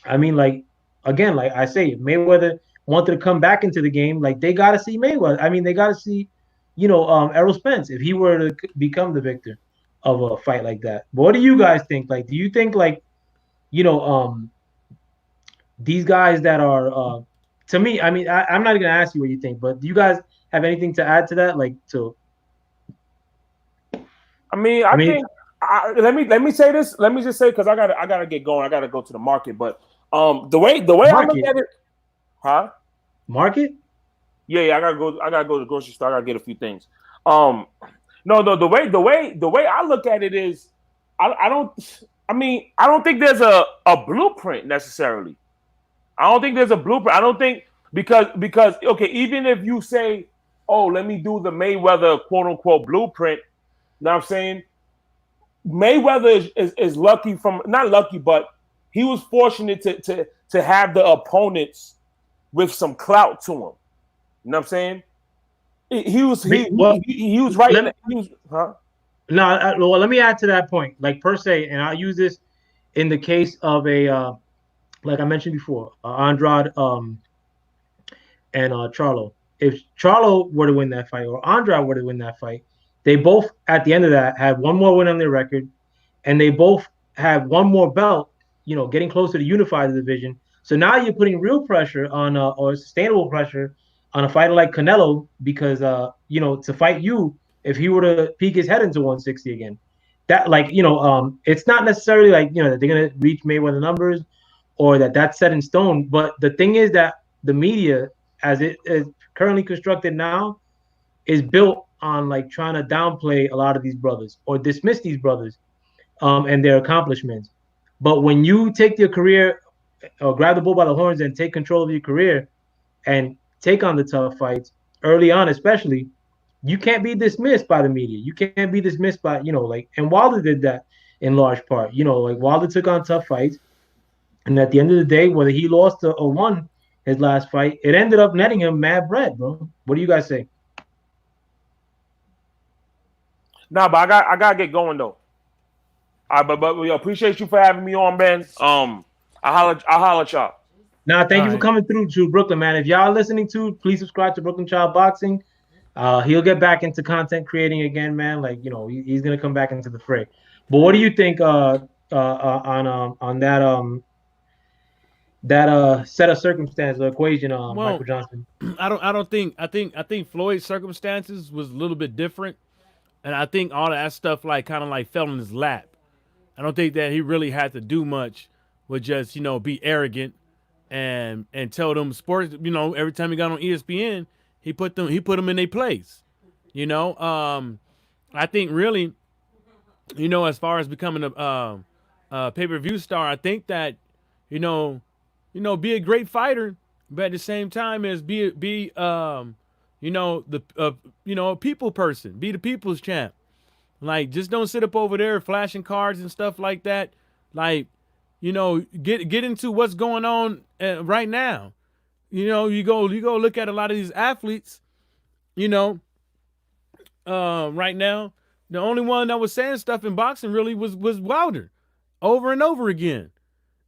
I mean, like again, like I say, if Mayweather wanted to come back into the game, like they got to see Mayweather. I mean, they got to see, Errol Spence if he were to become the victor of a fight like that. But what do you guys think? Like, do you think like, these guys that are, to me, I mean, I'm not gonna ask you what you think, but do you guys have anything to add to that? Like, to I think let me say this. Let me just say because I gotta get going. I gotta go to the market. But the way I look at it, huh? Market? Yeah. I gotta go to the grocery store. I gotta get a few things. No. The way I look at it is, I don't think there's a blueprint necessarily. I don't think there's a blueprint. I don't think because okay, even if you say, oh, let me do the Mayweather quote unquote blueprint. You know what I'm saying? Mayweather is lucky not lucky, but he was fortunate to have the opponents with some clout to him. You know what I'm saying? He was right. Huh? No, well, let me add to that point. Like per se, and I'll use this in the case of a like I mentioned before, Andrade and Charlo. If Charlo were to win that fight or Andrade were to win that fight, they both at the end of that have one more win on their record, and they both have one more belt. Getting closer to unify the division. So now you're putting real pressure on, or sustainable pressure on a fighter like Canelo because to fight you if he were to peek his head into 160 again. That it's not necessarily like that they're gonna reach Mayweather numbers or that's set in stone. But the thing is that the media, as it is currently constructed now, is built on like trying to downplay a lot of these brothers or dismiss these brothers and their accomplishments. But when you take your career or grab the bull by the horns and take control of your career and take on the tough fights early on, especially, you can't be dismissed by the media. You can't be dismissed by, and Wilder did that in large part. Like Wilder took on tough fights. And at the end of the day, whether he lost or won his last fight, it ended up netting him mad bread, bro. What do you guys say? Nah, but I gotta get going though. But we appreciate you for having me on, Ben. I'll holler at y'all. Nah, thank you for coming through to Brooklyn, man. If y'all listening to, please subscribe to Brooklyn Child Boxing. He'll get back into content creating again, man. Like he's gonna come back into the fray. But what do you think on that set of circumstance or equation, Michael Johnson? I think Floyd's circumstances was a little bit different, and I think all of that stuff kind of fell in his lap. I don't think that he really had to do much with just be arrogant and tell them sports. Every time he got on ESPN, he put them in their place. I think really, as far as becoming a pay-per-view star, I think that be a great fighter, but at the same time as be a people person, be the people's champ. Like, just don't sit up over there flashing cards and stuff like that. Like, You know, get into what's going on right now. You know, you go look at a lot of these athletes. You know, right now, the only one that was saying stuff in boxing really was Wilder, over and over again.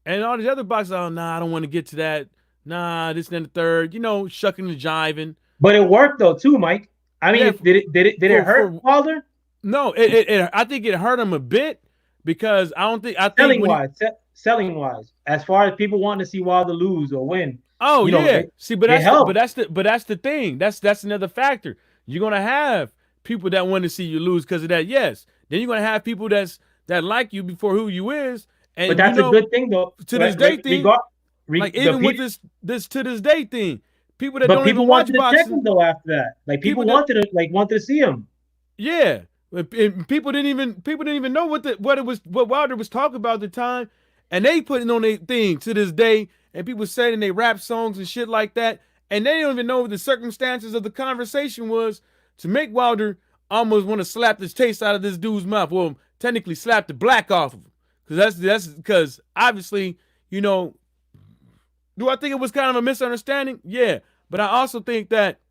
And all these other boxers, oh, nah, I don't want to get to that. Nah, this and the third. You know, shucking and jiving. But it worked though too, Mike. I mean, Yeah, did it hurt Wilder? No, I think it hurt him a bit because I think selling wise, as far as people wanting to see Wilder lose or win. Oh, you know, yeah. See, but that's the thing. That's another factor. You're gonna have people that want to see you lose because of that. Yes. Then you're gonna have people that like you before who you is. And but that's a good thing though. To this day thing. Like even with this to this day thing, people that don't even watch boxing. But people wanted to check him though after that. Like people wanted to see him. Yeah. And people didn't even know what Wilder was talking about at the time, and they putting on their thing to this day, and people saying they rap songs and shit like that, and they don't even know what the circumstances of the conversation was to make Wilder almost want to slap the taste out of this dude's mouth. Well, technically slap the black off of him, because that's because obviously, you know. Do I think it was kind of a misunderstanding? Yeah, but I also think that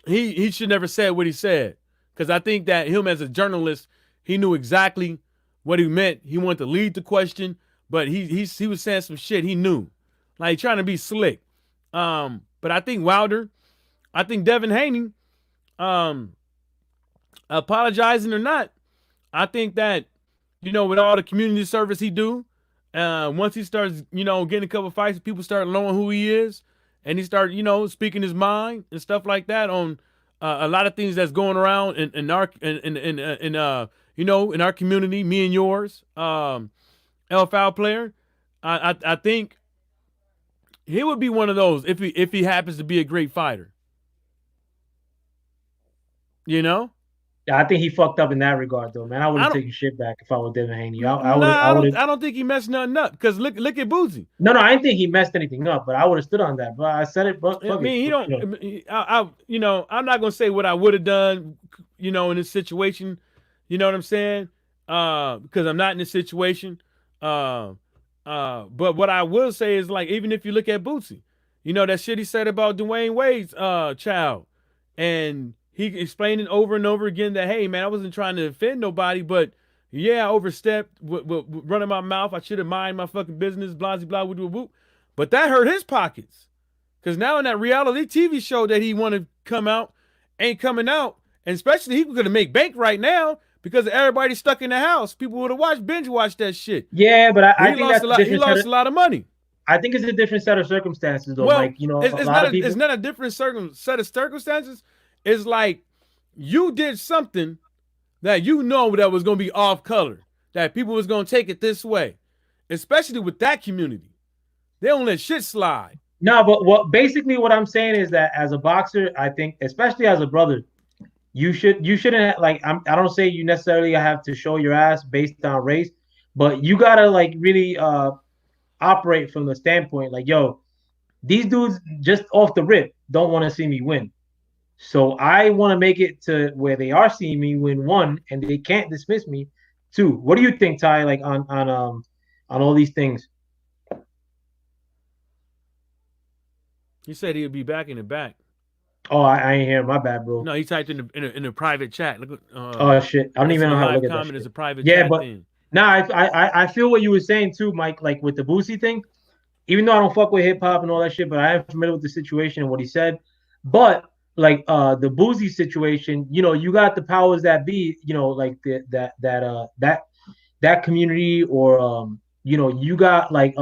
he should never said what he said. Because I think that him as a journalist, he knew exactly what he meant. He wanted to lead the question, but he was saying some shit he knew. Like trying to be slick. But I think Wilder, I think Devin Haney, apologizing or not, I think that, you know, with all the community service he do, once he starts, you know, getting a couple fights, people start knowing who he is, and he start, you know, speaking his mind and stuff like that on a lot of things that's going around in our you know, in our community, me and yours, FoulPlayer. I think he would be one of those if he happens to be a great fighter. You know? Yeah, I think he fucked up in that regard, though, man. I would have taken shit back if I was Devin Haney. I don't think he messed nothing up because look at Boozy. No, I didn't think he messed anything up, but I would have stood on that. But I said it. But I mean, he don't. You know, I'm not gonna say what I would have done, you know, in this situation. You know what I'm saying? Because I'm not in this situation. But what I will say is, like, even if you look at Bootsy, you know, that shit he said about Dwayne Wade's child, and he explained it over and over again that, hey, man, I wasn't trying to offend nobody, but yeah, I overstepped with running my mouth. I should have minded my fucking business, blah, blah, blah, blah. But that hurt his pockets. Because now in that reality TV show that he wanted to come out, ain't coming out. And especially he could have make bank right now because everybody stuck in the house. People would have binge watched that shit. Yeah, but I think he lost a lot of money. I think it's a different set of circumstances, though. Well, like, you know, it's not a different set of circumstances. It's like you did something that you know that was going to be off color, that people was going to take it this way, especially with that community. They don't let shit slide. No, but basically what I'm saying is that as a boxer, I think, especially as a brother, you shouldn't like. I don't say you necessarily have to show your ass based on race, but you gotta like really operate from the standpoint like, yo, these dudes just off the rip don't want to see me win. So I want to make it to where they are seeing me win, one, and they can't dismiss me, two. What do you think, Ty? Like on all these things. He said he would be back in the back. Oh, I ain't hear. My bad, bro. No, he typed in a private chat. Look. Oh shit! I don't even know how to look at that. Comment is a private chat thing. Nah, I feel what you were saying too, Mike. Like with the Boosie thing, even though I don't fuck with hip hop and all that shit, but I am familiar with the situation and what he said. But like the Boosie situation, you know, you got the powers that be, you know, like that community, or you know, you got like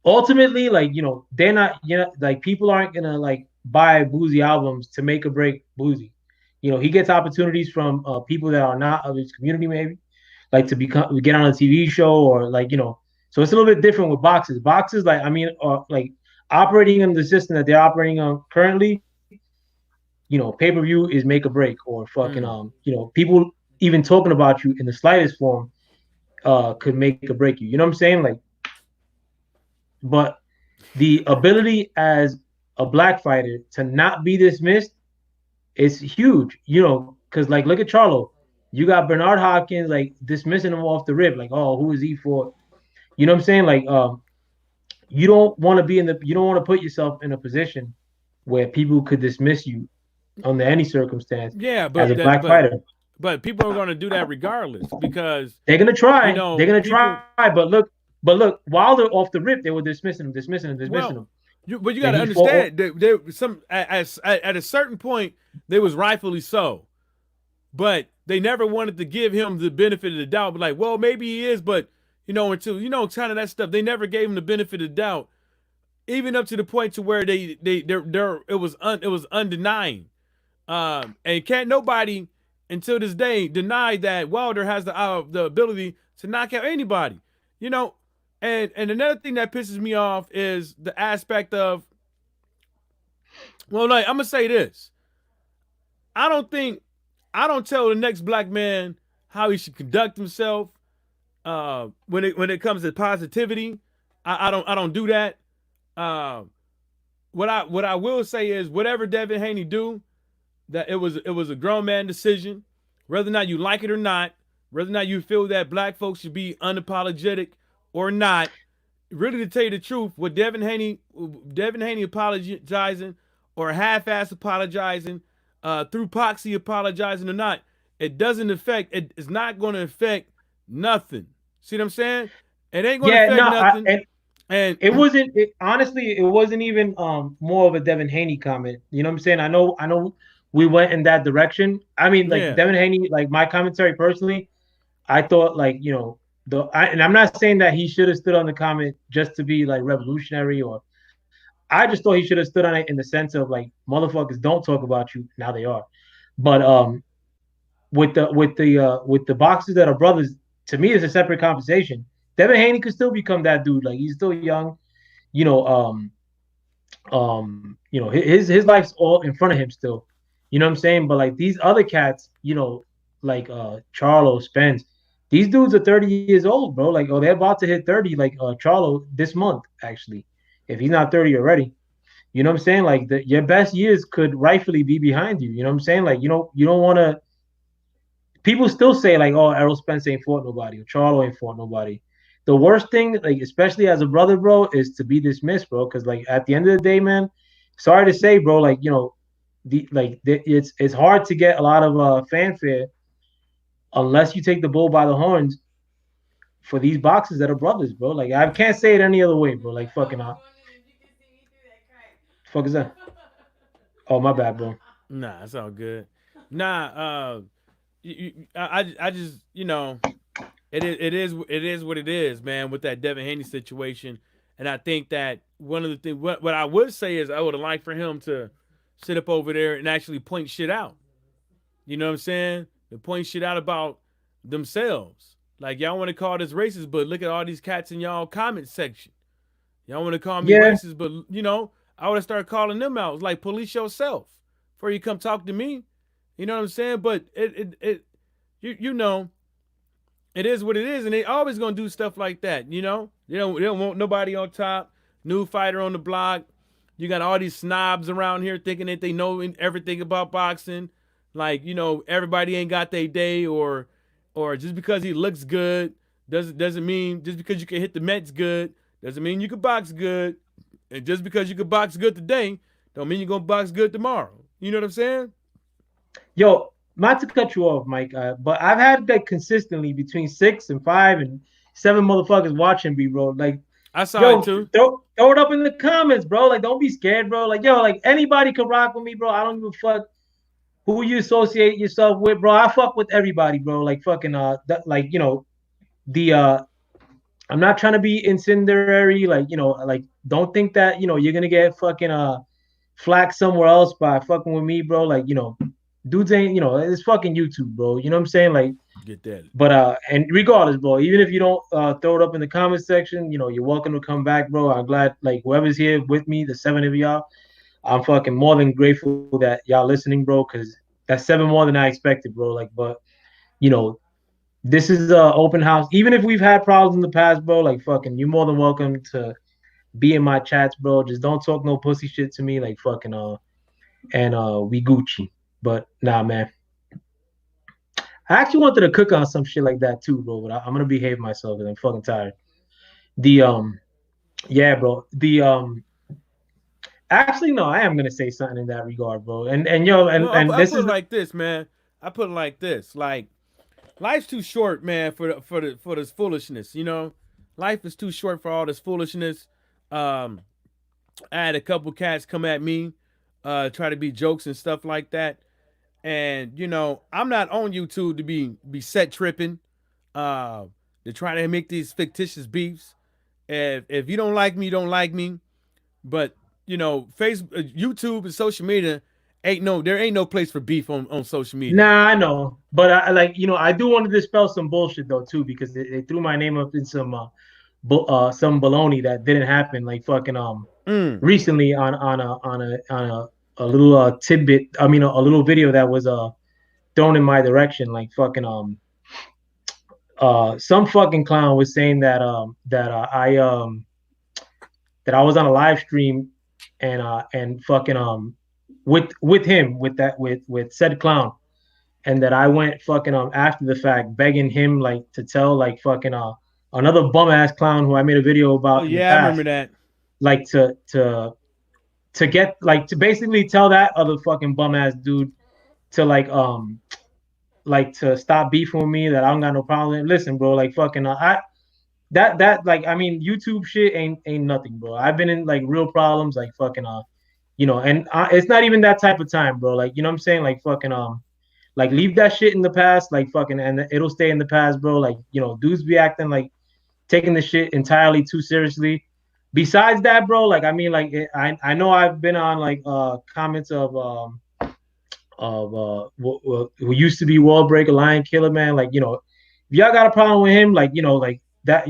ultimately, like, you know, they're not, you know, like people aren't gonna like buy Boosie albums to make or break Boosie. You know, he gets opportunities from people that are not of his community, maybe, like to get on a TV show, or like, you know, so it's a little bit different with boxes. Boxes, like, I mean, like operating in the system that they're operating on currently, you know, pay-per-view is make or break, or fucking you know, people even talking about you in the slightest form could make or break you. You know what I'm saying? Like, but the ability as a black fighter to not be dismissed is huge, you know, because like look at Charlo. You got Bernard Hopkins like dismissing him off the rip, like, oh, who is he for? You know what I'm saying? Like, you don't want to be in the, you don't want to put yourself in a position where people could dismiss you under any circumstance Yeah, as but a black fighter. But people are going to do that regardless because they're gonna try. You know, they're gonna people, try. But look, Wilder off the rip, they were dismissing him. Well, but you got to understand that there some at a certain point they was rightfully so, but they never wanted to give him the benefit of the doubt. But like, well, maybe he is, but you know, until you know, kind of that stuff, they never gave him the benefit of the doubt, even up to the point to where it was undenying. And can't nobody until this day deny that Wilder has the ability to knock out anybody. You know, and another thing that pisses me off is the aspect of, well, like I'm gonna say this. I don't tell the next black man how he should conduct himself. When it comes to positivity, I don't do that. What I will say is whatever Devin Haney do, that it was a grown man decision, whether or not you like it or not, whether or not you feel that black folks should be unapologetic or not. Really, to tell you the truth, what Devin Haney apologizing or half-ass apologizing, through Poxy apologizing or not, it doesn't affect. It's not going to affect nothing. See what I'm saying? It ain't going to affect nothing. And it wasn't. Honestly, it wasn't even more of a Devin Haney comment. You know what I'm saying? I know we went in that direction. I mean, like Devin Haney, like my commentary personally, I thought like, you know, and I'm not saying that he should have stood on the comment just to be like revolutionary, or I just thought he should have stood on it in the sense of like, motherfuckers don't talk about you, now they are. But with the boxers that are brothers, to me it's a separate conversation. Devin Haney could still become that dude. Like, he's still young, you know. You know, his life's all in front of him still. You know what I'm saying? But like these other cats, you know, like Charlo, Spence, these dudes are 30 years old, bro. Like, oh, they're about to hit 30, like Charlo this month, actually, if he's not 30 already. You know what I'm saying? Like, your best years could rightfully be behind you. You know what I'm saying? Like, you don't want to. People still say like, oh, Errol Spence ain't fought nobody, or Charlo ain't fought nobody. The worst thing, like especially as a brother, bro, is to be dismissed, bro. Because like at the end of the day, man, sorry to say, bro, like, you know, it's hard to get a lot of fanfare unless you take the bull by the horns for these boxers that are brothers, bro. Like, I can't say it any other way, bro. Like, fucking fuck is that? Oh, my bad, bro. Nah, it's all good. Nah, I just, you know, it is what it is, man, with that Devin Haney situation. And I think that one of the things, what I would say is I would have liked for him to sit up over there and actually point shit out. You know what I'm saying? To point shit out about themselves. Like, y'all want to call this racist, but look at all these cats in y'all comment section. Y'all want to call me racist, but, you know, I would have started calling them out. It's like, police yourself before you come talk to me. You know what I'm saying? But you know, it is what it is, and they always gonna do stuff like that. You know, they don't want nobody on top. New fighter on the block. You got all these snobs around here thinking that they know everything about boxing. Like, you know, everybody ain't got their day, or just because he looks good doesn't mean, just because you can hit the Mets good doesn't mean you can box good, and just because you can box good today don't mean you're gonna box good tomorrow. You know what I'm saying? Yo, not to cut you off, Mike, but I've had like consistently between 6 and 5 and 7 motherfuckers watching me, bro. Like, I saw it too. Throw it up in the comments, bro. Like, don't be scared, bro. Like, yo, like anybody can rock with me, bro. I don't give a fuck who you associate yourself with, bro. I fuck with everybody, bro. Like, fucking like, you know, the I'm not trying to be incendiary, like, you know, like, don't think that, you know, you're gonna get fucking flack somewhere else by fucking with me, bro. Like, you know, dudes ain't, you know, it's fucking YouTube, bro. You know what I'm saying? Like, get that. But and regardless, bro, even if you don't throw it up in the comment section, you know, you're welcome to come back, bro. I'm glad, like, whoever's here with me, the 7 of y'all, I'm fucking more than grateful that y'all listening, bro, because that's 7 more than I expected, bro. Like, but you know, this is a open house. Even if we've had problems in the past, bro, like, fucking, you're more than welcome to be in my chats, bro. Just don't talk no pussy shit to me, like, fucking and we Gucci. But nah, man. I actually wanted to cook on some shit like that too, bro. But I'm gonna behave myself because I'm fucking tired. The yeah, bro. The actually no, I am gonna say something in that regard, bro. And yo, No, and I this put is it like this, man. I put it like this. Like, life's too short, man, for this foolishness. You know, life is too short for all this foolishness. Um, I had a couple cats come at me, try to be jokes and stuff like that. And you know, I'm not on YouTube to be set tripping, uh, to try to make these fictitious beefs. If you don't like me, you don't like me. But you know, YouTube and social media there ain't no place for beef on social media. nah, I know, but I like I do want to dispel some bullshit though too because they threw my name up in some baloney that didn't happen like fucking recently on a little tidbit. I mean a little video that was thrown in my direction like fucking some fucking clown was saying that I was on a live stream and fucking with him with said clown and that I went fucking after the fact begging him like to tell like fucking another bum ass clown who I made a video Oh about in the yeah, I remember past that. like to get like to basically tell that other fucking bum ass dude to like to stop beefing with me that I don't got no problem. Listen, bro, like fucking I that like I mean YouTube shit ain't nothing, bro. I've been in like real problems like fucking and it's not even that type of time, bro. Like what I'm saying, like fucking like leave that shit in the past, like fucking, and it'll stay in the past, bro. Like dudes be acting like taking the shit entirely too seriously. Besides that, bro, like I mean, like I know I've been on like comments of who used to be Wall Breaker, Lion Killer, man. Like if y'all got a problem with him, like like that,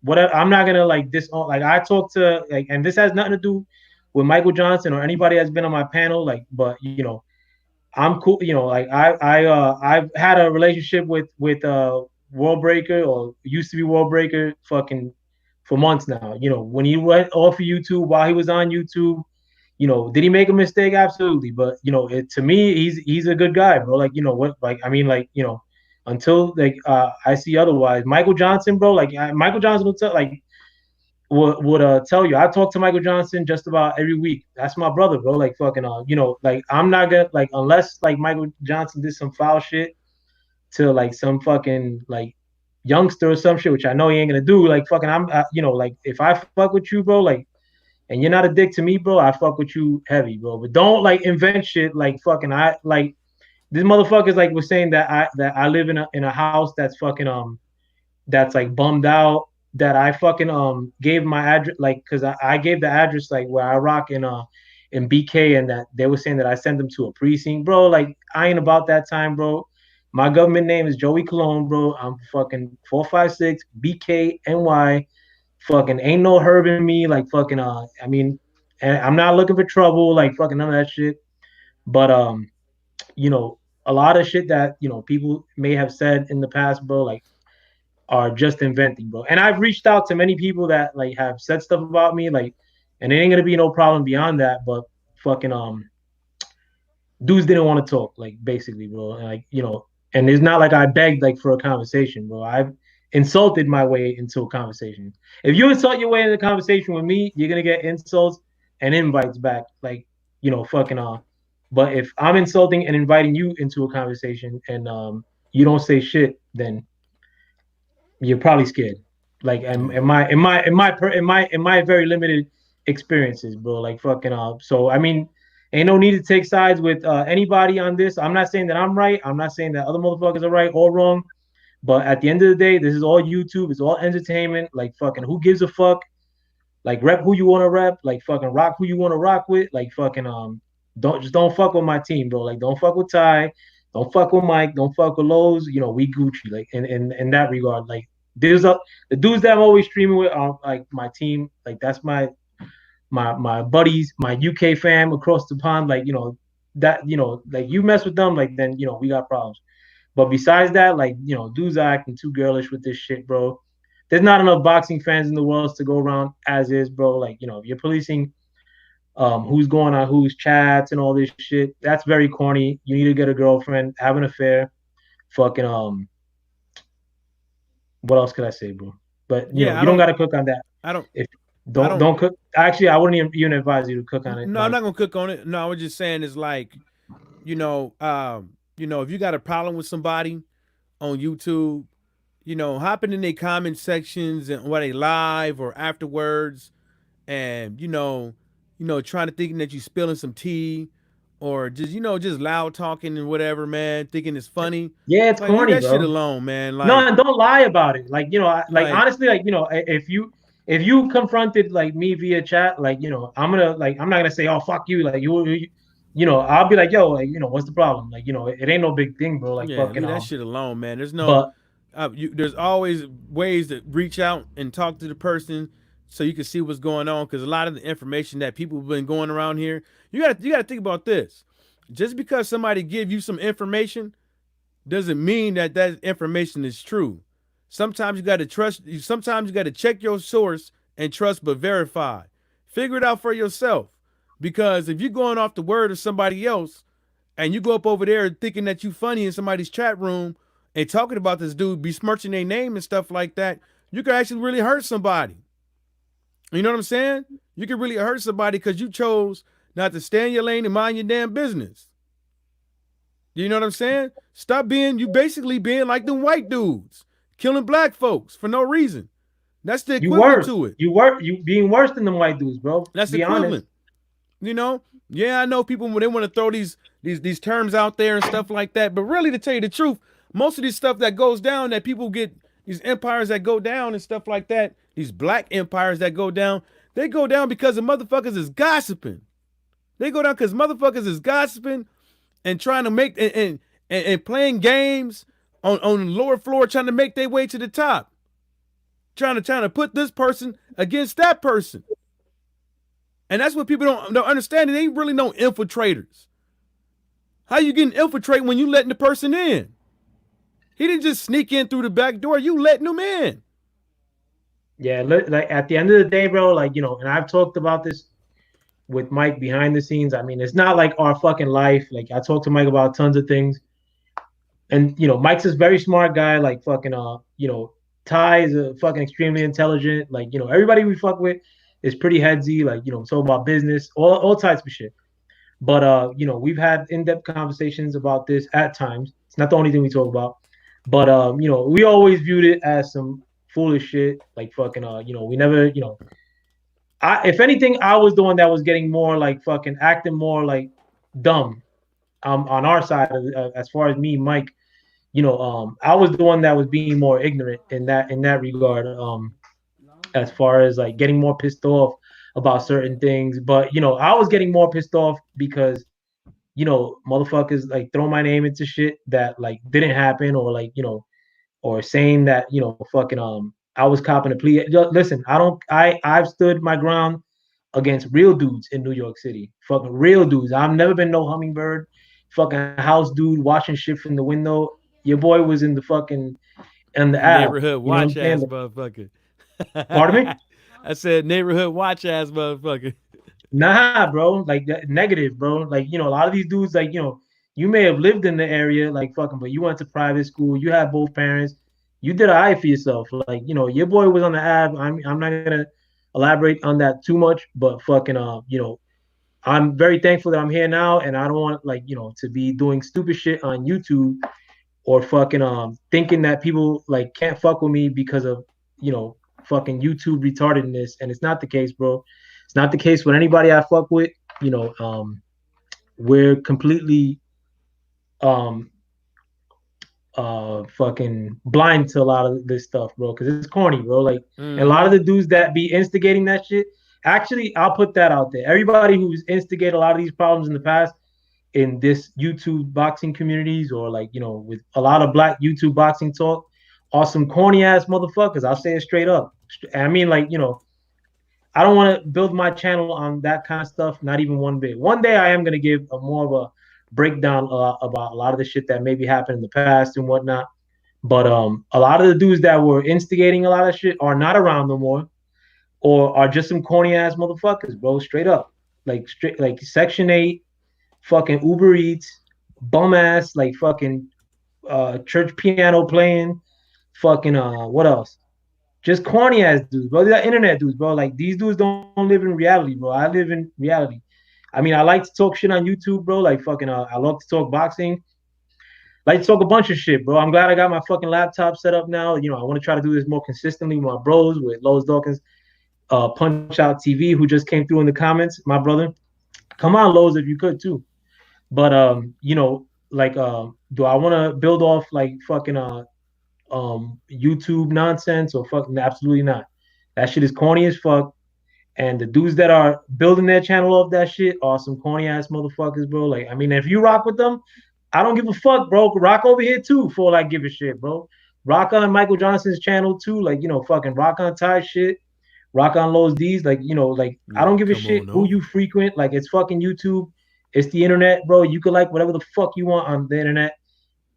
whatever. I'm not gonna like disown. Like I talk to like, and this has nothing to do with Michael Johnson or anybody that's been on my panel. Like, but I'm cool. Like I've had a relationship with World Breaker or used to be World Breaker fucking for months now. When he went off of YouTube while he was on YouTube, did he make a mistake? Absolutely. But to me, he's a good guy, bro. Like what? Like I mean, like until like I see otherwise. Michael Johnson, bro. Like Michael Johnson will tell like would tell you. I talk to Michael Johnson just about every week. That's my brother, bro. Like fucking like I'm not gonna like unless like Michael Johnson did some foul shit to like some fucking like youngster or some shit, which I know he ain't gonna do. Like fucking I'm like if I fuck with you, bro, like and you're not a dick to me, bro, I fuck with you heavy, bro. But don't like invent shit like fucking I like this motherfuckers like was saying that I live in a house that's fucking that's like bummed out that I fucking gave my address like because I gave the address like where I rock in BK and that they were saying that I sent them to a precinct, bro. Like I ain't about that time, bro. My government name is Joey Cologne, bro. I'm fucking 456 BK NY. Fucking ain't no herb in me, like fucking I mean, and I'm not looking for trouble, like fucking none of that shit. But you know, a lot of shit that people may have said in the past, bro, like are just inventing, bro. And I've reached out to many people that like have said stuff about me, like, and it ain't gonna be no problem beyond that. But fucking dudes didn't want to talk, like basically, bro. And, like and it's not like I begged like for a conversation, bro. I've insulted my way into a conversation. If you insult your way into a conversation with me, you're gonna get insults and invites back, like fucking But if I'm insulting and inviting you into a conversation and you don't say shit, then you're probably scared. Like in my very limited experiences, bro. Like fucking So I mean, ain't no need to take sides with anybody on this. I'm not saying that I'm right. I'm not saying that other motherfuckers are right or wrong. But at the end of the day, this is all YouTube. It's all entertainment. Like fucking, who gives a fuck? Like rep who you want to rep. Like fucking rock who you want to rock with. Like fucking don't fuck with my team, bro. Like don't fuck with Ty. Don't fuck with Mike. Don't fuck with Lowe's. We Gucci. Like in that regard. Like there's the dudes that I'm always streaming with are like my team. Like that's my buddies, my UK fam across the pond. Like that like you mess with them, like then we got problems. But besides that, like dudes are acting too girlish with this shit, bro. There's not enough boxing fans in the world to go around as is, bro. Like if you're policing who's going on whose chats and all this shit, that's very corny. You need to get a girlfriend, have an affair, fucking what else could I say, bro? But you know, Yeah, you don't got to cook on that. I don't. If don't cook. Actually, I wouldn't even advise you to cook on it. No, I'm not gonna cook on it. No, I was just saying it's like, you know, if you got a problem with somebody on YouTube, hopping in their comment sections and where they live or afterwards, and trying to think that you spilling some tea, or just just loud talking and whatever, man, thinking it's funny. Yeah, it's like, corny, leave that bro. shit alone, man. Like, no, and don't lie about it. Like honestly, if you confronted like me via chat, like I'm not gonna say, oh fuck you, like I'll be like, yo, like what's the problem? Like it ain't no big thing, bro. Like yeah, fucking leave that shit alone, man. There's no. But There's always ways to reach out and talk to the person so you can see what's going on, because a lot of the information that people have been going around here, you gotta think about this. Just because somebody give you some information doesn't mean that information is true. Sometimes you got to trust. Sometimes you got to check your source and trust but verify. Figure it out for yourself, because if you're going off the word of somebody else and you go up over there thinking that you funny in somebody's chat room and talking about this dude, besmirching their name and stuff like that, you could actually really hurt somebody. You know what I'm saying? You could really hurt somebody because you chose not to stay in your lane and mind your damn business. You know what I'm saying? Stop you basically being like them white dudes, killing black folks for no reason. That's the equivalent to it. You being worse than them white dudes, bro. That's the equivalent. Honest. Yeah, I know people when they want to throw these terms out there and stuff like that, but really, to tell you the truth, most of this stuff that goes down, that people get, these empires that go down and stuff like that, these black empires that go down, they go down because the motherfuckers is gossiping. They go down because motherfuckers is gossiping and trying to make and playing games on the lower floor, trying to make their way to the top, trying to put this person against that person. And that's what people don't understand. They ain't really no infiltrators. How you getting infiltrated when you letting the person in? He didn't just sneak in through the back door. You letting him in. Yeah, like at the end of the day, bro, like, and I've talked about this with Mike behind the scenes. I mean, it's not like our fucking life. Like, I talked to Mike about tons of things. And, Mike's this very smart guy, like fucking, Ty is a fucking extremely intelligent. Like, everybody we fuck with is pretty headsy. Like, talk about business, all types of shit. But, we've had in-depth conversations about this at times. It's not the only thing we talk about. But, we always viewed it as some foolish shit. Like fucking, we never, if anything, I was the one that was getting more like fucking acting more like dumb on our side as far as me, Mike. I was the one that was being more ignorant in that regard. As far as like getting more pissed off about certain things, but I was getting more pissed off because motherfuckers like throw my name into shit that like didn't happen, or like or saying that fucking I was copping a plea. Listen, I've stood my ground against real dudes in New York City. Fucking real dudes. I've never been no hummingbird, fucking house dude watching shit from the window. Your boy was in the fucking neighborhood watch ass motherfucker. Pardon me? I said neighborhood watch ass motherfucker. Nah, bro. Like negative, bro. Like a lot of these dudes, like you may have lived in the area, like fucking, but you went to private school. You had both parents. You did an eye for yourself. Like your boy was on the Ave. I'm not gonna elaborate on that too much, but fucking I'm very thankful that I'm here now, and I don't want like to be doing stupid shit on YouTube or fucking thinking that people like can't fuck with me because of fucking YouTube retardedness. And it's not the case, bro. It's not the case with anybody I fuck with. We're completely fucking blind to a lot of this stuff, bro, because it's corny, bro. Like and a lot of the dudes that be instigating that shit, actually, I'll put that out there. Everybody who's instigated a lot of these problems in the past in this YouTube boxing communities, or like with a lot of black YouTube boxing talk, are some corny ass motherfuckers. I'll say it straight up. I mean, like I don't want to build my channel on that kind of stuff, not even one bit. One day I am going to give more of a breakdown about a lot of the shit that maybe happened in the past and whatnot. But a lot of the dudes that were instigating a lot of shit are not around no more, or are just some corny ass motherfuckers, bro. Straight up, like Section 8, fucking Uber Eats, bum ass, like fucking church piano playing, fucking what else? Just corny ass dudes, bro. They're internet dudes, bro. Like these dudes don't live in reality, bro. I live in reality. I mean, I like to talk shit on YouTube, bro. Like fucking, I love to talk boxing. Like to talk a bunch of shit, bro. I'm glad I got my fucking laptop set up now. You know, I want to try to do this more consistently with my bros, with Lois Dawkins, Punch Out TV, who just came through in the comments, my brother. Come on, Lowe's, if you could too. But you know, like do I want to build off like fucking YouTube nonsense or fucking absolutely not. That shit is corny as fuck. And the dudes that are building their channel off that shit are some corny ass motherfuckers, bro. Like, I mean, if you rock with them, I don't give a fuck, bro. Rock over here too, for like give a shit, bro. Rock on Michael Johnson's channel too, like, you know, fucking rock on Ty shit. Rock on Lowe's D's, like, you know, like I don't give a shit who you frequent. Like, it's fucking YouTube, it's the internet, bro. You could like whatever the fuck you want on the internet,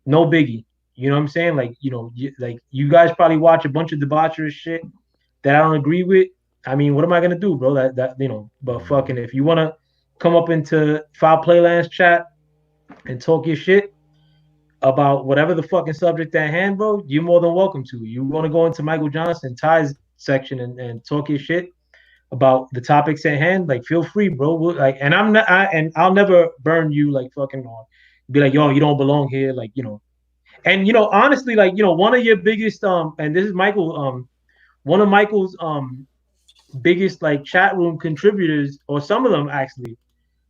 no biggie. You know what I'm saying? Like, you know, like you guys probably watch a bunch of debaucherous shit that I don't agree with. I mean, what am I gonna do, bro? That you know, but fucking if you wanna come up into FoulPlayers chat and talk your shit about whatever the fucking subject at hand, bro, you're more than welcome to. You want to go into Michael Johnson Ty's section and talk your shit about the topics at hand, like feel free, bro. Like, and I'll never burn you like fucking or be like, yo, you don't belong here, like, you know. And you know, honestly, like, you know, one of your biggest and this is Michael, one of Michael's biggest like chat room contributors, or some of them actually,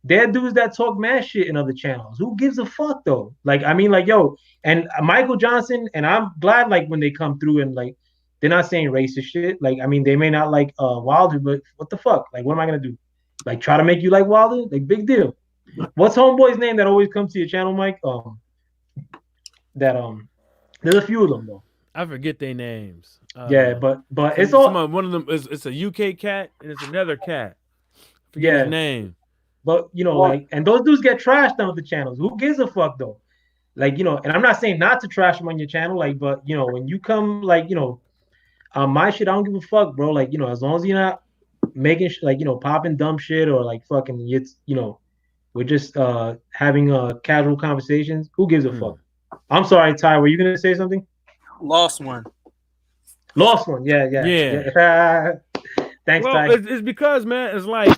they're dudes that talk mad shit in other channels. Who gives a fuck though? Like, I mean, like, yo, and Michael Johnson, and I'm glad like when they come through and like they're not saying racist shit. Like, I mean, they may not like Wilder, but what the fuck? Like, what am I gonna do? Like, try to make you like Wilder? Like, big deal. What's homeboy's name that always comes to your channel, Mike? There's a few of them though. I forget their names. Yeah, but it's all one of them is it's a UK cat and it's another cat. Forget his name. But you know, like, and those dudes get trashed on the channels. Who gives a fuck though? Like, you know, and I'm not saying not to trash them on your channel, like, but you know, when you come, like, you know, on my shit, I don't give a fuck, bro. Like, you know, as long as you're not making like, you know, popping dumb shit or like fucking, it's, you know, we're just having casual conversations. Who gives a fuck? I'm sorry, Ty. Were you gonna say something? Lost one. Yeah. Thanks, well, Ty. It's because, man, it's like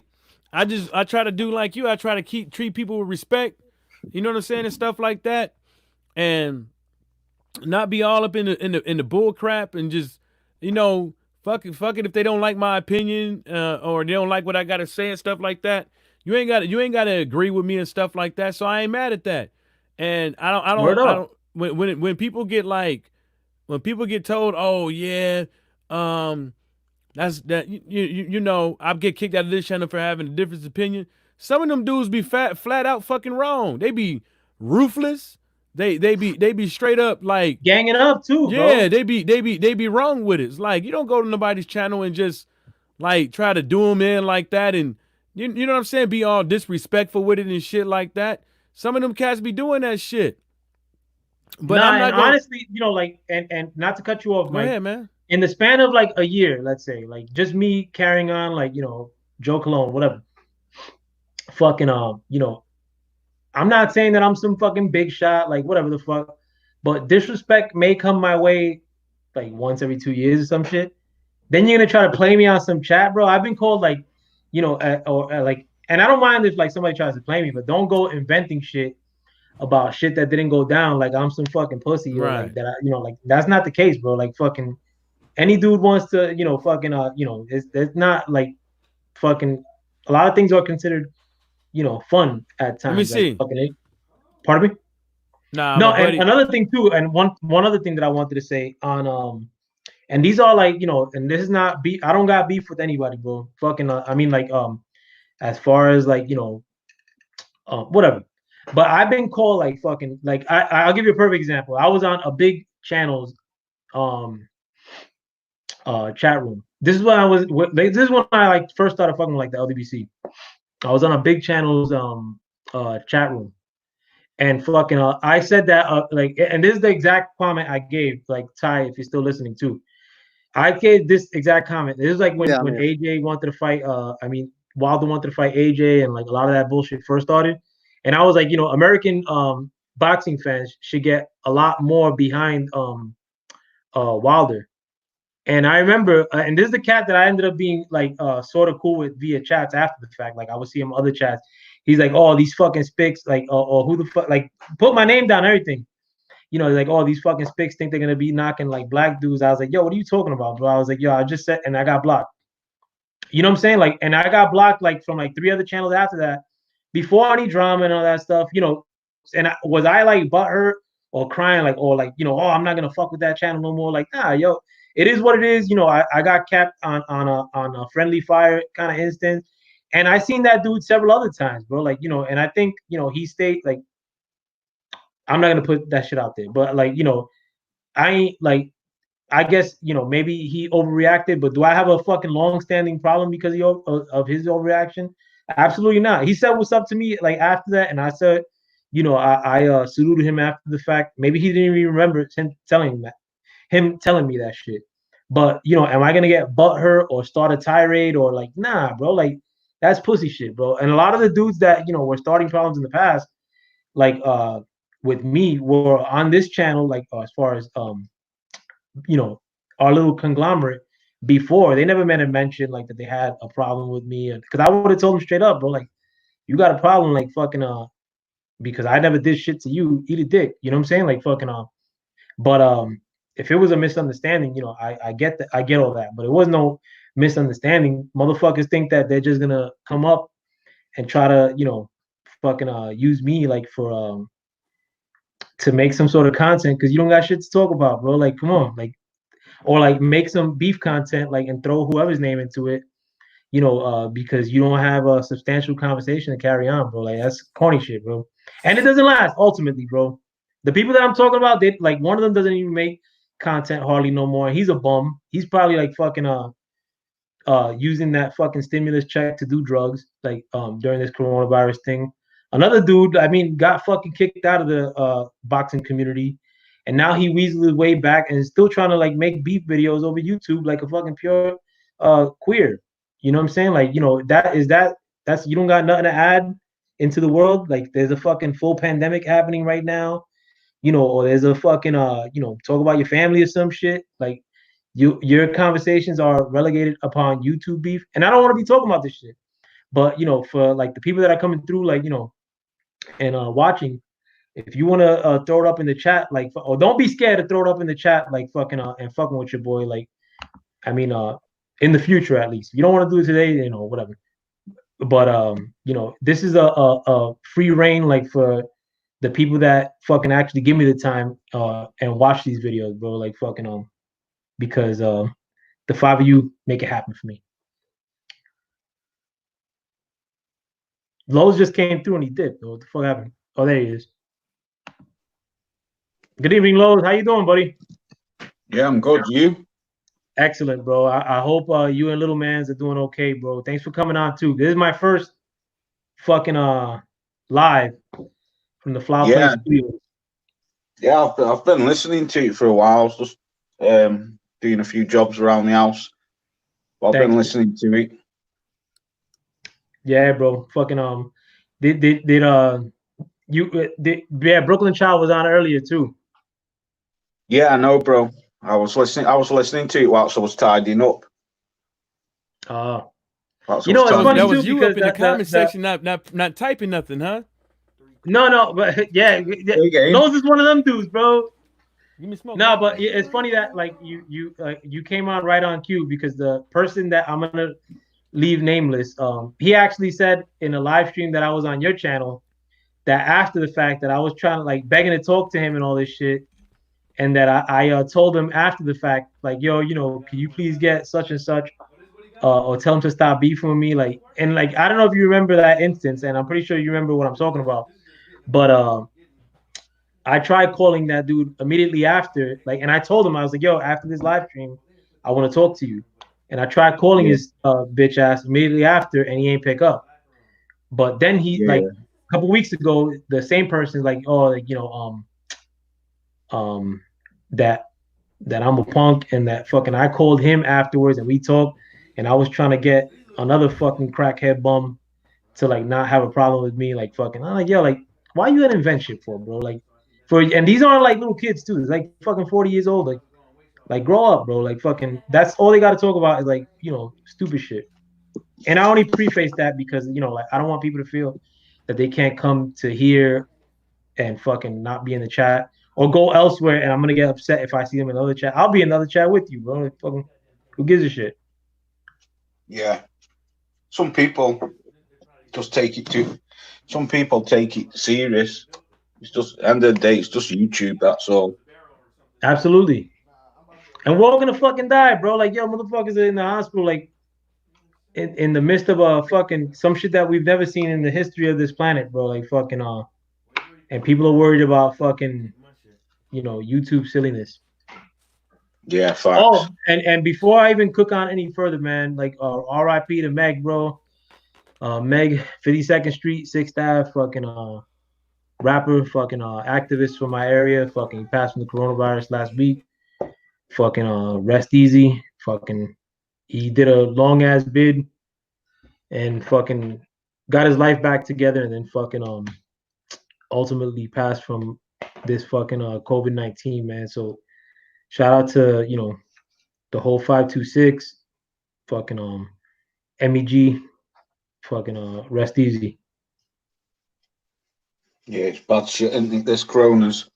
I try to do like you. I try to treat people with respect. You know what I'm saying, and stuff like that, and not be all up in the bull crap and just, you know, fuck it if they don't like my opinion or they don't like what I gotta say and stuff like that. You ain't gotta agree with me and stuff like that. So I ain't mad at that. And I don't when people get like, when people get told, oh yeah, that's that you know, I get kicked out of this channel for having a different opinion. Some of them dudes be flat out fucking wrong. They be ruthless. They be straight up like ganging up too, bro. Yeah, they be wrong with it. It's like, you don't go to nobody's channel and just like try to do them in like that, and you know what I'm saying, be all disrespectful with it and shit like that. Some of them cats be doing that shit. But I'm not honestly, you know, like, and not to cut you off, Mike. Go ahead, man. In the span of like a year, let's say, like just me carrying on, like, you know, Joe Cologne, whatever. Fucking you know, I'm not saying that I'm some fucking big shot, like whatever the fuck, but disrespect may come my way like once every 2 years or some shit. Then you're gonna try to play me on some chat, bro. I've been called like, you know, like, and I don't mind if like somebody tries to play me, but don't go inventing shit about shit that didn't go down. Like I'm some fucking pussy, or like that. You know, like that's not the case, bro. Like fucking any dude wants to, you know, fucking you know, it's not like fucking. A lot of things are considered, you know, fun at times. Let me see. Like, fucking, pardon me? Nah, no, and another thing too, and one other thing that I wanted to say on and these are like, you know, and this is not beef. I don't got beef with anybody, bro. Fucking I mean, like as far as like, you know, whatever. But I've been called like fucking, like I'll give you a perfect example. I was on a big channel's chat room. This is when I was. This is when I like first started fucking like the LDBC. I was on a big channel's chat room, and fucking I said that like, and this is the exact comment I gave, like, Ty, if you're still listening too. I gave this exact comment. This is like when AJ wanted to fight. I mean, Wilder wanted to fight AJ, and like a lot of that bullshit first started. And I was like, you know, American boxing fans should get a lot more behind Wilder. And I remember, and this is the cat that I ended up being like sort of cool with via chats after the fact. Like I would see him other chats. He's like, "Oh, these fucking spics, like, or who the fuck, like, put my name down, everything." You know, like, "Oh, these fucking spics think they're gonna be knocking like black dudes." I was like, "Yo, what are you talking about, bro?" I was like, "Yo, I just said," and I got blocked. You know what I'm saying? Like, and I got blocked like from like 3 other channels after that, before any drama and all that stuff. You know, and was I like butthurt or crying like, or like, you know, oh, I'm not gonna fuck with that channel no more. Like, nah, yo, it is what it is. You know, I got capped on a friendly fire kind of instance, and I seen that dude several other times, bro. Like, you know, and I think, you know, he stayed like, I'm not gonna put that shit out there, but like, you know, I ain't like, I guess, you know, maybe he overreacted, but do I have a fucking long-standing problem because of his overreaction? Absolutely not. He said what's up to me like after that, and I said, you know, I saluted him after the fact. Maybe he didn't even remember him telling me that shit. But you know, am I gonna get butthurt or start a tirade or like, nah, bro? Like that's pussy shit, bro. And a lot of the dudes that, you know, were starting problems in the past, like with me, were on this channel, like as far as you know, our little conglomerate before. They never meant to mention like that they had a problem with me, because I would have told them straight up, bro, like, you got a problem, like fucking because I never did shit to you, eat a dick. You know what I'm saying? Like fucking but if it was a misunderstanding, you know, I get that, I get all that, but it was no misunderstanding. Motherfuckers think that they're just gonna come up and try to, you know, fucking use me like for to make some sort of content because you don't got shit to talk about, bro. Like, come on, like, or like make some beef content, like, and throw whoever's name into it, you know, because you don't have a substantial conversation to carry on, bro. Like that's corny shit, bro. And it doesn't last ultimately, bro. The people that I'm talking about, they like one of them doesn't even make content hardly no more. He's a bum. He's probably like fucking using that fucking stimulus check to do drugs, like during this coronavirus thing. Another dude, I mean, got fucking kicked out of the boxing community, and now he weaseled his way back and is still trying to like make beef videos over YouTube like a fucking pure queer. You know what I'm saying? Like, you know, that's you don't got nothing to add into the world. Like there's a fucking full pandemic happening right now, you know, or there's a fucking you know, talk about your family or some shit. Like your conversations are relegated upon YouTube beef. And I don't want to be talking about this shit. But you know, for like the people that are coming through, like, you know, and watching, if you want to throw it up in the chat, like, or don't be scared to throw it up in the chat, like fucking and fucking with your boy, like, I mean, in the future at least. If you don't want to do it today, you know, whatever. But you know, this is a free reign, like, for the people that fucking actually give me the time and watch these videos, bro. Like fucking because the 5 of you make it happen for me. Lowe's just came through and he did. What the fuck happened? Oh, there he is. Good evening, Lowe's. How you doing, buddy? Yeah, I'm good. You? Excellent, bro. I hope you and Little Mans are doing okay, bro. Thanks for coming on too. This is my first fucking live from the FoulPlayers studios. Yeah, I've been listening to it for a while. I was just doing a few jobs around the house. But I've been listening to it. Yeah, bro. Fucking yeah, Brooklyn Child was on earlier too. Yeah, I know, bro. I was listening to it whilst I was tidying up. You know, it's funny that too, was you because up in the comment section, not typing nothing, huh? No, but yeah, Lowe's is one of them dudes, bro. Give me smoke. No, but it's funny that like you came on right on cue, because the person that I'm gonna leave nameless, he actually said in a live stream that I was on your channel that after the fact that I was trying to like begging to talk to him and all this shit, and that I told him after the fact, like, yo, you know, can you please get such and such, or tell him to stop beefing with me, like, and like, I don't know if you remember that instance, and I'm pretty sure you remember what I'm talking about, but I tried calling that dude immediately after, like, and I told him, I was like, yo, after this live stream, I want to talk to you, and I tried calling his bitch ass immediately after, and he ain't pick up. But then he like a couple weeks ago, the same person's like, oh, like, you know, that I'm a punk, and that fucking I called him afterwards and we talked, and I was trying to get another fucking crackhead bum to like not have a problem with me, like fucking. I'm like, yo, like, why you gotta invent shit for, bro? Like, and these aren't like little kids too. It's like fucking 40 years old. Like grow up, bro. Like fucking. That's all they got to talk about is like stupid shit. And I only preface that because like I don't want people to feel that they can't come to here and fucking not be in the chat or go elsewhere, and I'm gonna get upset if I see them in another chat. I'll be in another chat with you, bro. Like, fucking, who gives a shit? Yeah. Some people just take it too. Some people take it serious. It's just end of the day, it's just YouTube. That's all. Absolutely. And we're all gonna fucking die, bro. Like, yo, motherfuckers are in the hospital, like in the midst of fucking some shit that we've never seen in the history of this planet, bro. Like fucking and people are worried about fucking YouTube silliness. Yeah, facts. Oh, and before I even cook on any further, man, like R.I.P. to Meg, bro. Meg, 52nd Street, 6th Ave, fucking rapper, fucking activist from my area, fucking passed from the coronavirus last week. Fucking rest easy. Fucking he did a long ass bid and fucking got his life back together and then fucking ultimately passed from this fucking COVID-19, man. So shout out to the whole 526 fucking MEG fucking rest easy. Yeah, it's bad shit, isn't it? This coronas.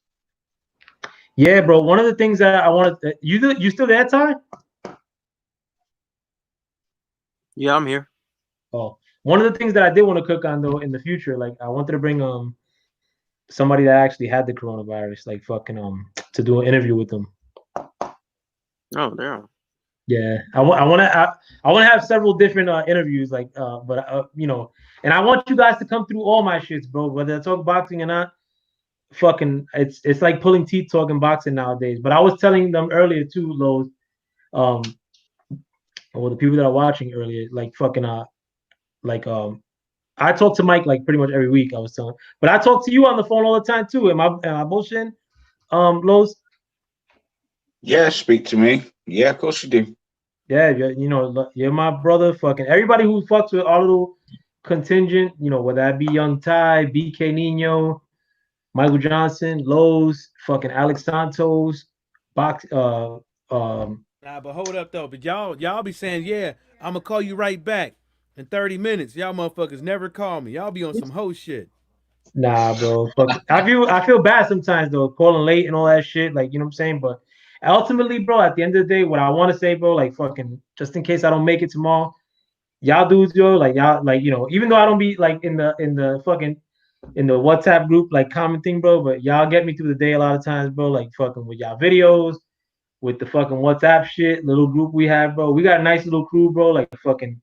Yeah, bro. One of the things that I wanted you still there, Ty? Yeah, I'm here. Oh, one of the things that I did want to cook on though in the future, like I wanted to bring somebody that actually had the coronavirus, like fucking to do an interview with them. Oh, there. Yeah, I want to have several different interviews, like but and I want you guys to come through all my shits, bro. Whether I talk boxing or not, fucking, it's like pulling teeth talking boxing nowadays. But I was telling them earlier too, Lowe's, or the people that are watching earlier, like fucking like I talk to Mike like pretty much every week. I was telling, but I talk to you on the phone all the time too. Am I bullshitting, Lowe's? Yeah, speak to me. Yeah, of course you do. Yeah, you're my brother. Fucking everybody who fucks with our little contingent, whether that be Young Ty, BK Nino, Michael Johnson, Lowe's, fucking Alex Santos, Box. Nah, but hold up though. But y'all be saying, yeah, I'm gonna call you right back in 30 minutes. Y'all motherfuckers never call me. Y'all be on some hoe shit. Nah, bro. Fuck. I feel bad sometimes though, calling late and all that shit. Like, you know what I'm saying? But ultimately, bro, at the end of the day, what I want to say, bro, like fucking just in case I don't make it tomorrow, y'all dudes, yo, like y'all, like, even though I don't be like in the fucking in the WhatsApp group, like commenting, bro, but y'all get me through the day a lot of times, bro, like fucking with y'all videos, with the fucking WhatsApp shit, little group we have, bro. We got a nice little crew, bro, like fucking,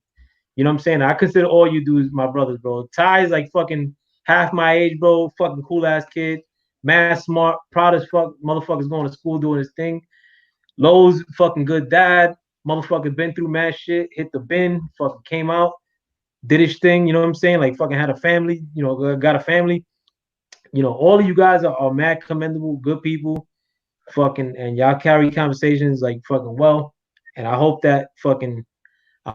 you know what I'm saying? I consider all you dudes my brothers, bro. Ty is like fucking half my age, bro. Fucking cool ass kid. Mad smart, proud as fuck. Motherfucker's going to school doing his thing. Lowe's fucking good dad. Motherfucker been through mad shit. Hit the bin. Fucking came out. Did his thing. You know what I'm saying? Like fucking had a family. Got a family. All of you guys are mad commendable, good people. Fucking, and y'all carry conversations like fucking well. And I hope that fucking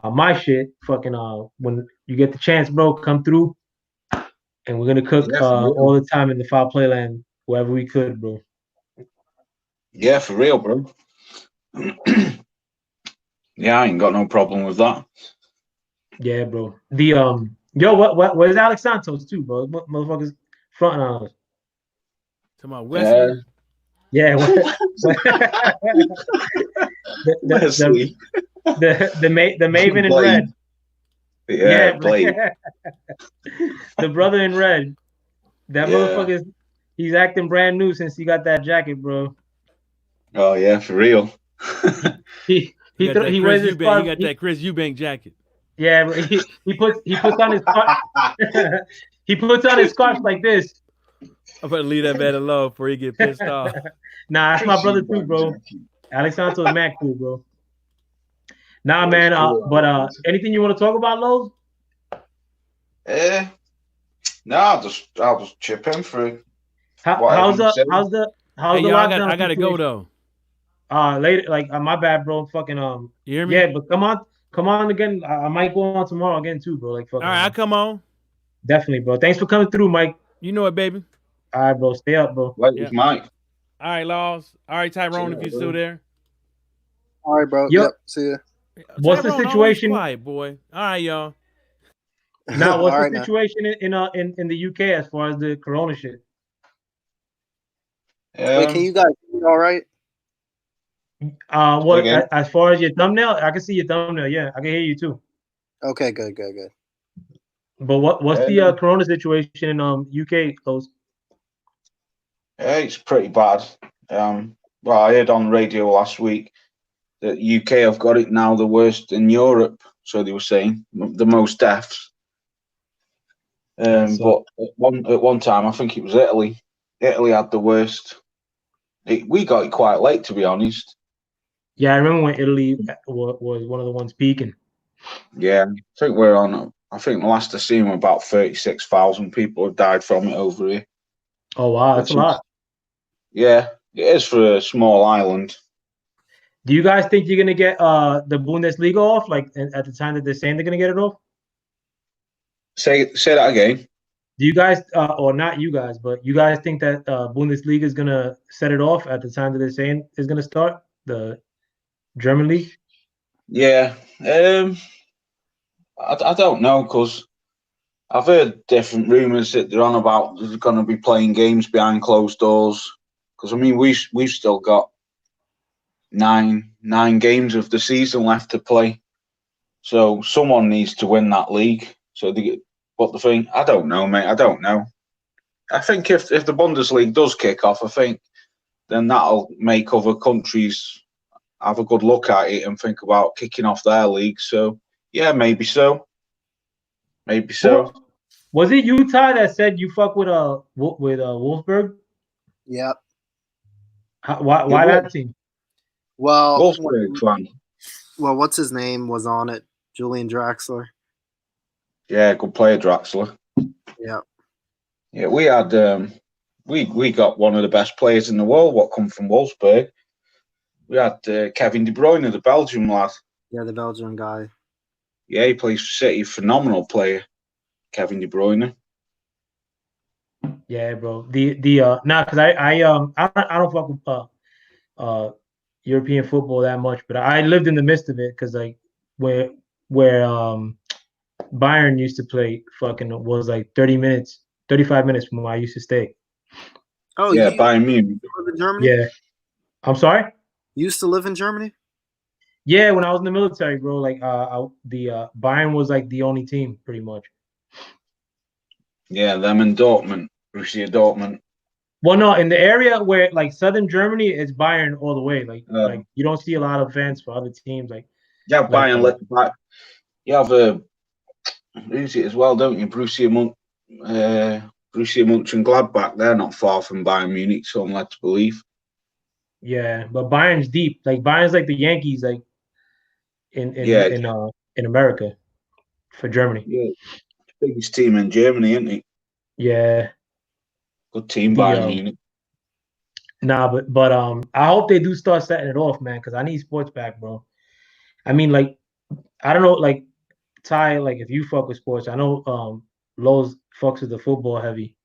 my shit, fucking when you get the chance, bro, come through, and we're gonna cook all the time in the foul play land, wherever we could, bro. Yeah, for real, bro. Yeah, I ain't got no problem with that. Yeah, bro. The where's Alex Santos too, bro? Motherfuckers fronting on us. To my Wesley. Yeah. Wesley. The Maven in red. Yeah, Blade. The brother in red. That motherfucker, he's acting brand new since he got that jacket, bro. Oh yeah, for real. he wears his scarf. He got that Chris Eubank jacket. Yeah, bro. He puts on his scarf. He puts on his scarf like this. I'm gonna leave that man alone before he get pissed off. Nah, that's my brother too, bro. Alex Santos, Mac cool, bro. Nah, man. But anything you want to talk about, Lowe's? No, I'll just chip in for it. How's the lockdown? I gotta go though. Later, like my bad, bro. Fucking You hear me? Yeah, but come on again. I might go on tomorrow again too, bro. Like fucking. All right, I come on. Definitely, bro. Thanks for coming through, Mike. You know it, baby. All right, bro. Stay up, bro. Wait, Yeah. it's Mike. All right, Laws. All right, Tyrone, if you're still there. All right, bro. Yep. Yep. See ya. What's the Tyrone always situation? quiet, boy. All right, y'all. Now, what's All the right, now. situation in the UK as far as the Corona shit? Wait, can you guys hear me all right? What again? as far as your thumbnail, I can see your thumbnail. Yeah, I can hear you too. Okay, good, good, good. But what's the Corona situation in UK? Those It's pretty bad. Well, I heard on the radio last week that UK have got it now the worst in Europe. So they were saying the most deaths. But at one time, I think it was Italy. Italy had the worst. We got it quite late, to be honest. Yeah, I remember when Italy was one of the ones peaking. Yeah, I think we're on. I think the last I seen were about 36,000 people have died from it over here. Oh wow, that's a lot. Yeah, it is for a small island. Do you guys think you're gonna get the Bundesliga off? Like at the time that they're saying they're gonna get it off? Say that again. Do you guys, or not you guys, but you guys think that Bundesliga is gonna set it off at the time that they're saying is gonna start the German league? Yeah, I don't know because I've heard different rumours that they're on about they're going to be playing games behind closed doors. Because I mean, we've still got nine games of the season left to play, so someone needs to win that league. So but the thing, I don't know, mate. I don't know. I think if the Bundesliga does kick off, I think then that'll make other countries have a good look at it and think about kicking off their league. So yeah, maybe so. Maybe so. Was it Utah that said you fuck with Wolfsburg? Yep. Why that team? Well, Wolfsburg fan. Well, what's his name was on it? Julian Draxler. Yeah, good player, Draxler. Yeah. Yeah, we had we got one of the best players in the world. What come from Wolfsburg? We had Kevin De Bruyne, the Belgian lad. Yeah, the Belgian guy. Yeah, he plays for City. Phenomenal player, Kevin De Bruyne. Yeah, bro. Because I don't fuck with European football that much, but I lived in the midst of it because like where Bayern used to play fucking was like 35 minutes from where I used to stay. Oh, yeah, you Bayern Munich. live in Germany? Yeah. I'm sorry? You used to live in Germany? Yeah, when I was in the military, bro, like Bayern was like the only team pretty much. Yeah, them in Dortmund, Borussia Dortmund. Well, no, in the area where like southern Germany, it's Bayern all the way. Like you don't see a lot of fans for other teams. Like yeah, Bayern. You have who's it as well, don't you? Borussia Mönchengladbach. They're not far from Bayern Munich, so I'm led to believe. Yeah, but Bayern's deep. Like Bayern's like the Yankees, like in America for Germany. Yeah, biggest team in Germany, isn't it? Yeah. Good team, Bayern Munich. Nah, but I hope they do start setting it off, man, because I need sports back, bro. I mean, like, I don't know, like Ty, like if you fuck with sports, I know Lowe's fucks with the football heavy,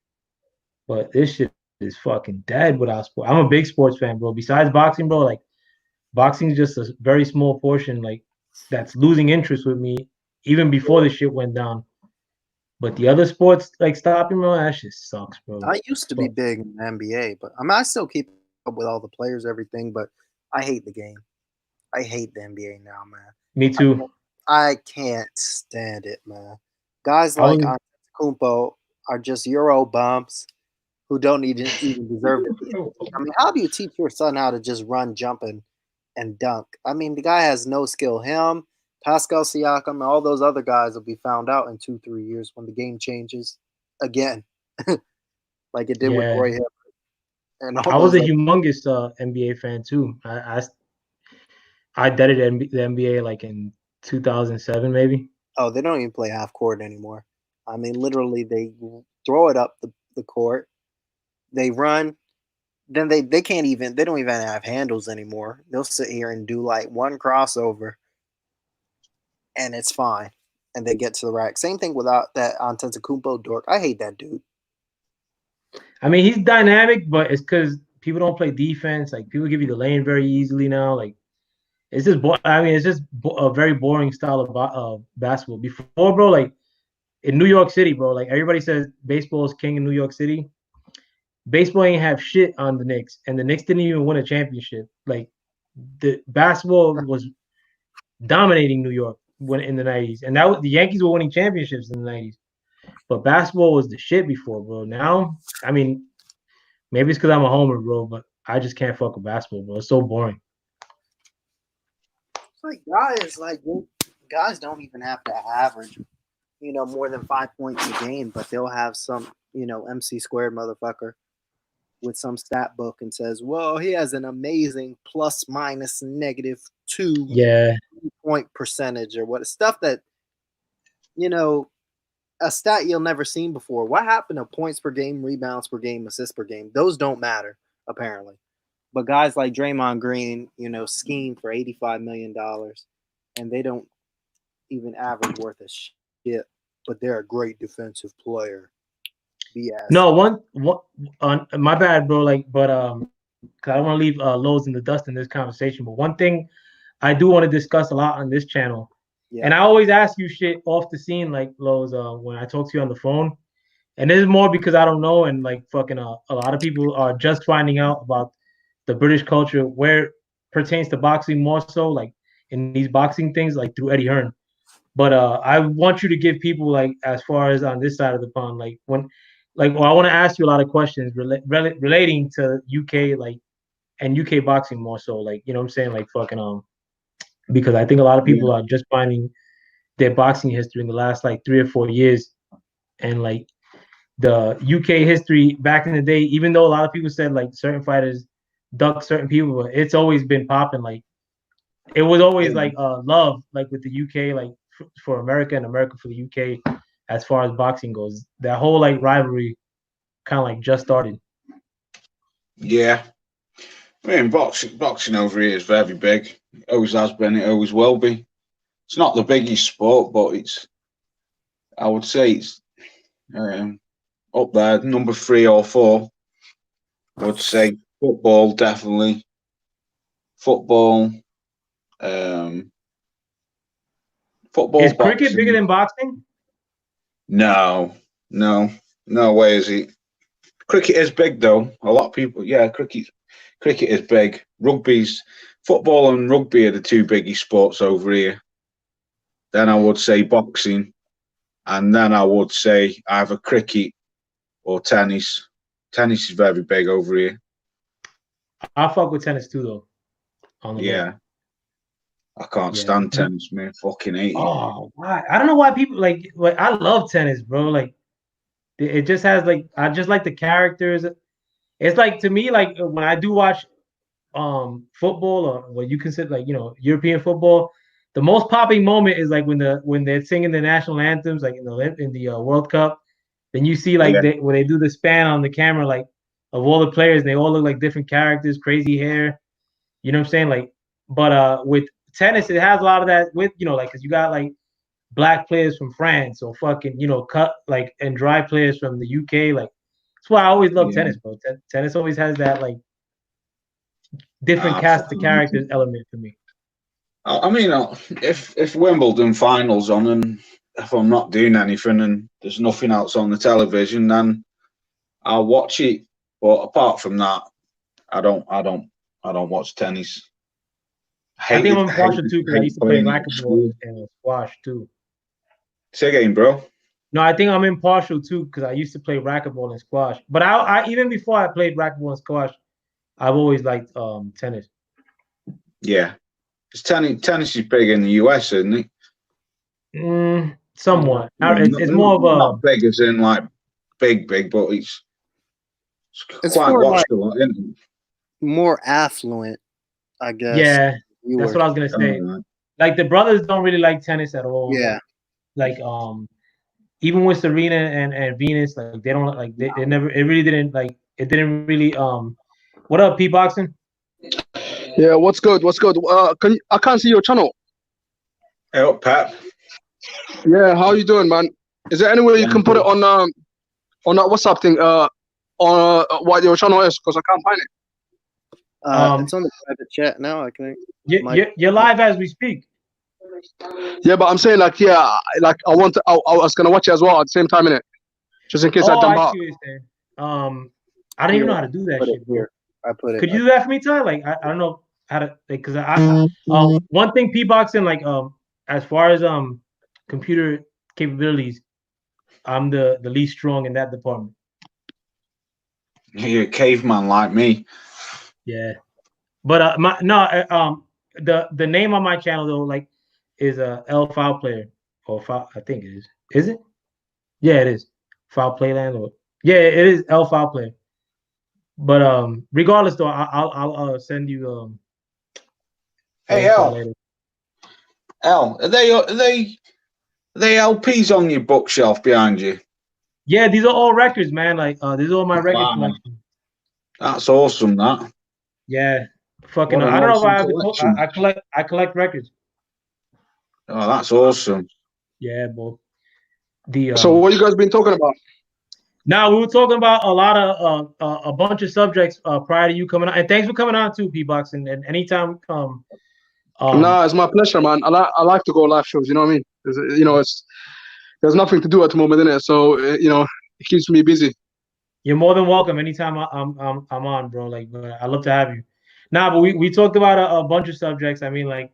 but this shit is fucking dead without sport. I'm a big sports fan, bro. Besides boxing, bro, like boxing is just a very small portion, like that's losing interest with me even before the shit went down. But the other sports, like stopping, bro, that shit sucks, bro. I used to be big in the NBA, but I mean, I still keep up with all the players, everything, but I hate the game. I hate the NBA now, man. Me too. I can't stand it, man. Guys like Antetokounmpo are just Euro bumps who don't even deserve it. I mean, how do you teach your son how to just run, jump, and dunk? I mean, the guy has no skill. Him, Pascal Siakam, and all those other guys will be found out in 2-3 years when the game changes again, like it did with Roy Hibbert. And I was a humongous NBA fan too. I deaded the NBA like in 2007, maybe. Oh, they don't even play half court anymore. I mean, literally, they throw it up the court, they run, then they don't even have handles anymore. They'll sit here and do like one crossover, and it's fine, and they get to the rack. Same thing without that Antetokounmpo dork. I hate that dude. I mean, he's dynamic, but it's because people don't play defense. Like people give you the lane very easily now. Like it's just, I mean, it's just a very boring style of basketball. Before, bro, like in New York City, bro, like everybody says baseball is king in New York City. Baseball ain't have shit on the Knicks, and the Knicks didn't even win a championship. Like the basketball was dominating New York when in the 90s, and that was the Yankees were winning championships in the 90s. But basketball was the shit before, bro. Now, I mean, maybe it's because I'm a homer, bro, but I just can't fuck with basketball, bro. It's so boring. It's like guys don't even have to average, more than 5 points a game, but they'll have some, MC squared motherfucker with some stat book and says, well, he has an amazing plus minus negative 2 point percentage or what stuff that, a stat you'll never seen before. What happened to points per game, rebounds per game, assists per game? Those don't matter, apparently. But guys like Draymond Green, scheme for $85 million, and they don't even average worth a shit, but they're a great defensive player. BS. No, my bad, bro. Like, but because I don't want to leave Lowe's in the dust in this conversation. But one thing I do want to discuss a lot on this channel, and I always ask you shit off the scene, like Lowe's, when I talk to you on the phone. And this is more because I don't know, and like fucking a lot of people are just finding out about the British culture where it pertains to boxing more so, like in these boxing things, like through Eddie Hearn. But I want you to give people like as far as on this side of the pond, like I want to ask you a lot of questions relating to UK, like and UK boxing more so, like you know what I'm saying, like fucking because I think a lot of people are just finding their boxing history in the last like 3 or 4 years, and like the UK history back in the day, even though a lot of people said like certain fighters duck certain people, but it's always been popping. Like it was always like love, like with the UK, like for America and America for the UK, as far as boxing goes. That whole like rivalry kind of like just started. Yeah, I mean boxing over here is very big. It always has been. It always will be. It's not the biggest sport, but I would say it's up there, number 3 or 4. I would say football, definitely. Football. Football. Is cricket bigger than boxing? No way is it. Cricket is big though. A lot of people, cricket is big. Football and rugby are the 2 biggest sports over here. Then I would say boxing, and then I would say either cricket or tennis. Tennis is very big over here. I fuck with tennis too, though. I can't stand tennis, man. Fucking hate it. Oh, why? I don't know why people like. I love tennis, bro. Like, it just has like I just like the characters. It's like to me, like when I do watch football or what you consider like European football, the most popping moment is like when they're singing the national anthems, like in the World Cup. Then you see like when they do the span on the camera, like of all the players, and they all look like different characters, crazy hair. You know what I'm saying? Like, but with tennis, it has a lot of that with like because you got like black players from France or fucking cut like and dry players from the UK. Like that's why I always love tennis, bro. Tennis always has that like different cast of characters element for me. I mean, if Wimbledon finals on and if I'm not doing anything and there's nothing else on the television, then I'll watch it. But apart from that, I don't watch tennis. I think I'm impartial too because I used to play racquetball and squash too. Say again, bro. No, I think I'm impartial too because I used to play racquetball and squash. But I even before I played racquetball and squash, I've always liked tennis. Yeah, tennis is big in the US, isn't it? Somewhat. It's more of a not big as in like big, but it's quite watchable, like, isn't it? More affluent, I guess. Yeah, that's what I was gonna say. Like the brothers don't really like tennis at all. Yeah. Like even with Serena and Venus, like they don't like they never. It really didn't like. It didn't really. What up, P Boxing? Yeah, what's good? I can't see your channel. Hey up, Pat. Yeah, how you doing, man? Is there any way you can put it on that WhatsApp thing? what your channel is? Because I can't find it. It's on the private chat now. I can. You're live as we speak. Yeah, but I'm saying like I was gonna watch it as well at the same time, innit? Just in case I dump out. See what you're saying. I don't even know how to do that shit, bro. I put it. Could you do that for me, Ty? Like I don't know how to, like, because one thing P-Boxing, like as far as computer capabilities, I'm the least strong in that department. You're a caveman like me. Yeah, but the name on my channel though, like, is FoulPlayer, or Foul, I think it is. Is it? Yeah, it is. FoulPlayland, or yeah, it is FoulPlayer. But regardless though, I'll send you Hey L, are they LPs on your bookshelf behind you? Yeah, these are all records, man. Like these are all my record collection. That's awesome. That. Yeah, fucking. I don't know if I have it. I collect records. Oh, that's awesome. Yeah, boy. So what you guys been talking about? Now we were talking about a lot of a bunch of subjects prior to you coming on, and thanks for coming on too, P-Box. And anytime come. Nah, it's my pleasure, man. I like to go live shows. You know what I mean? There's nothing to do at the moment, innit? So it keeps me busy. You're more than welcome anytime I'm on, bro. Like, I love to have you. Nah, but we talked about a bunch of subjects. I mean, like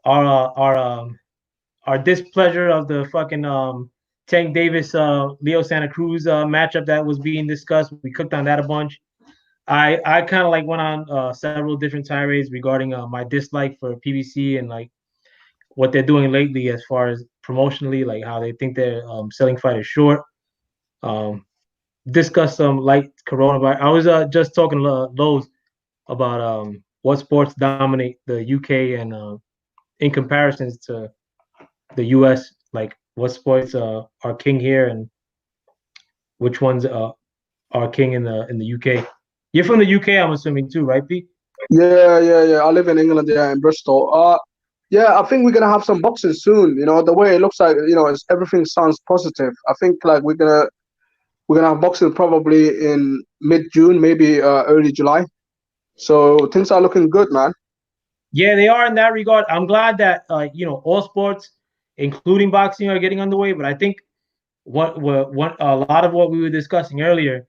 our displeasure of the fucking Tank Davis Leo Santa Cruz matchup that was being discussed. We cooked on that a bunch. I kind of like went on several different tirades regarding my dislike for PBC and like what they're doing lately as far as promotionally, like how they think they're selling fighters short. Discuss some light coronavirus. I was just talking to Lowe's about what sports dominate the UK and in comparisons to the US, like what sports are king here and which ones are king in the UK. You're from the UK, I'm assuming too, right, Pete? Yeah. I live in England, in Bristol. Yeah, I think we're gonna have some boxing soon. The way it looks like, everything sounds positive. I think like we're gonna have boxing probably in mid-June, maybe early July. So things are looking good, man. Yeah, they are in that regard. I'm glad that all sports, including boxing, are getting underway. But I think what a lot of what we were discussing earlier,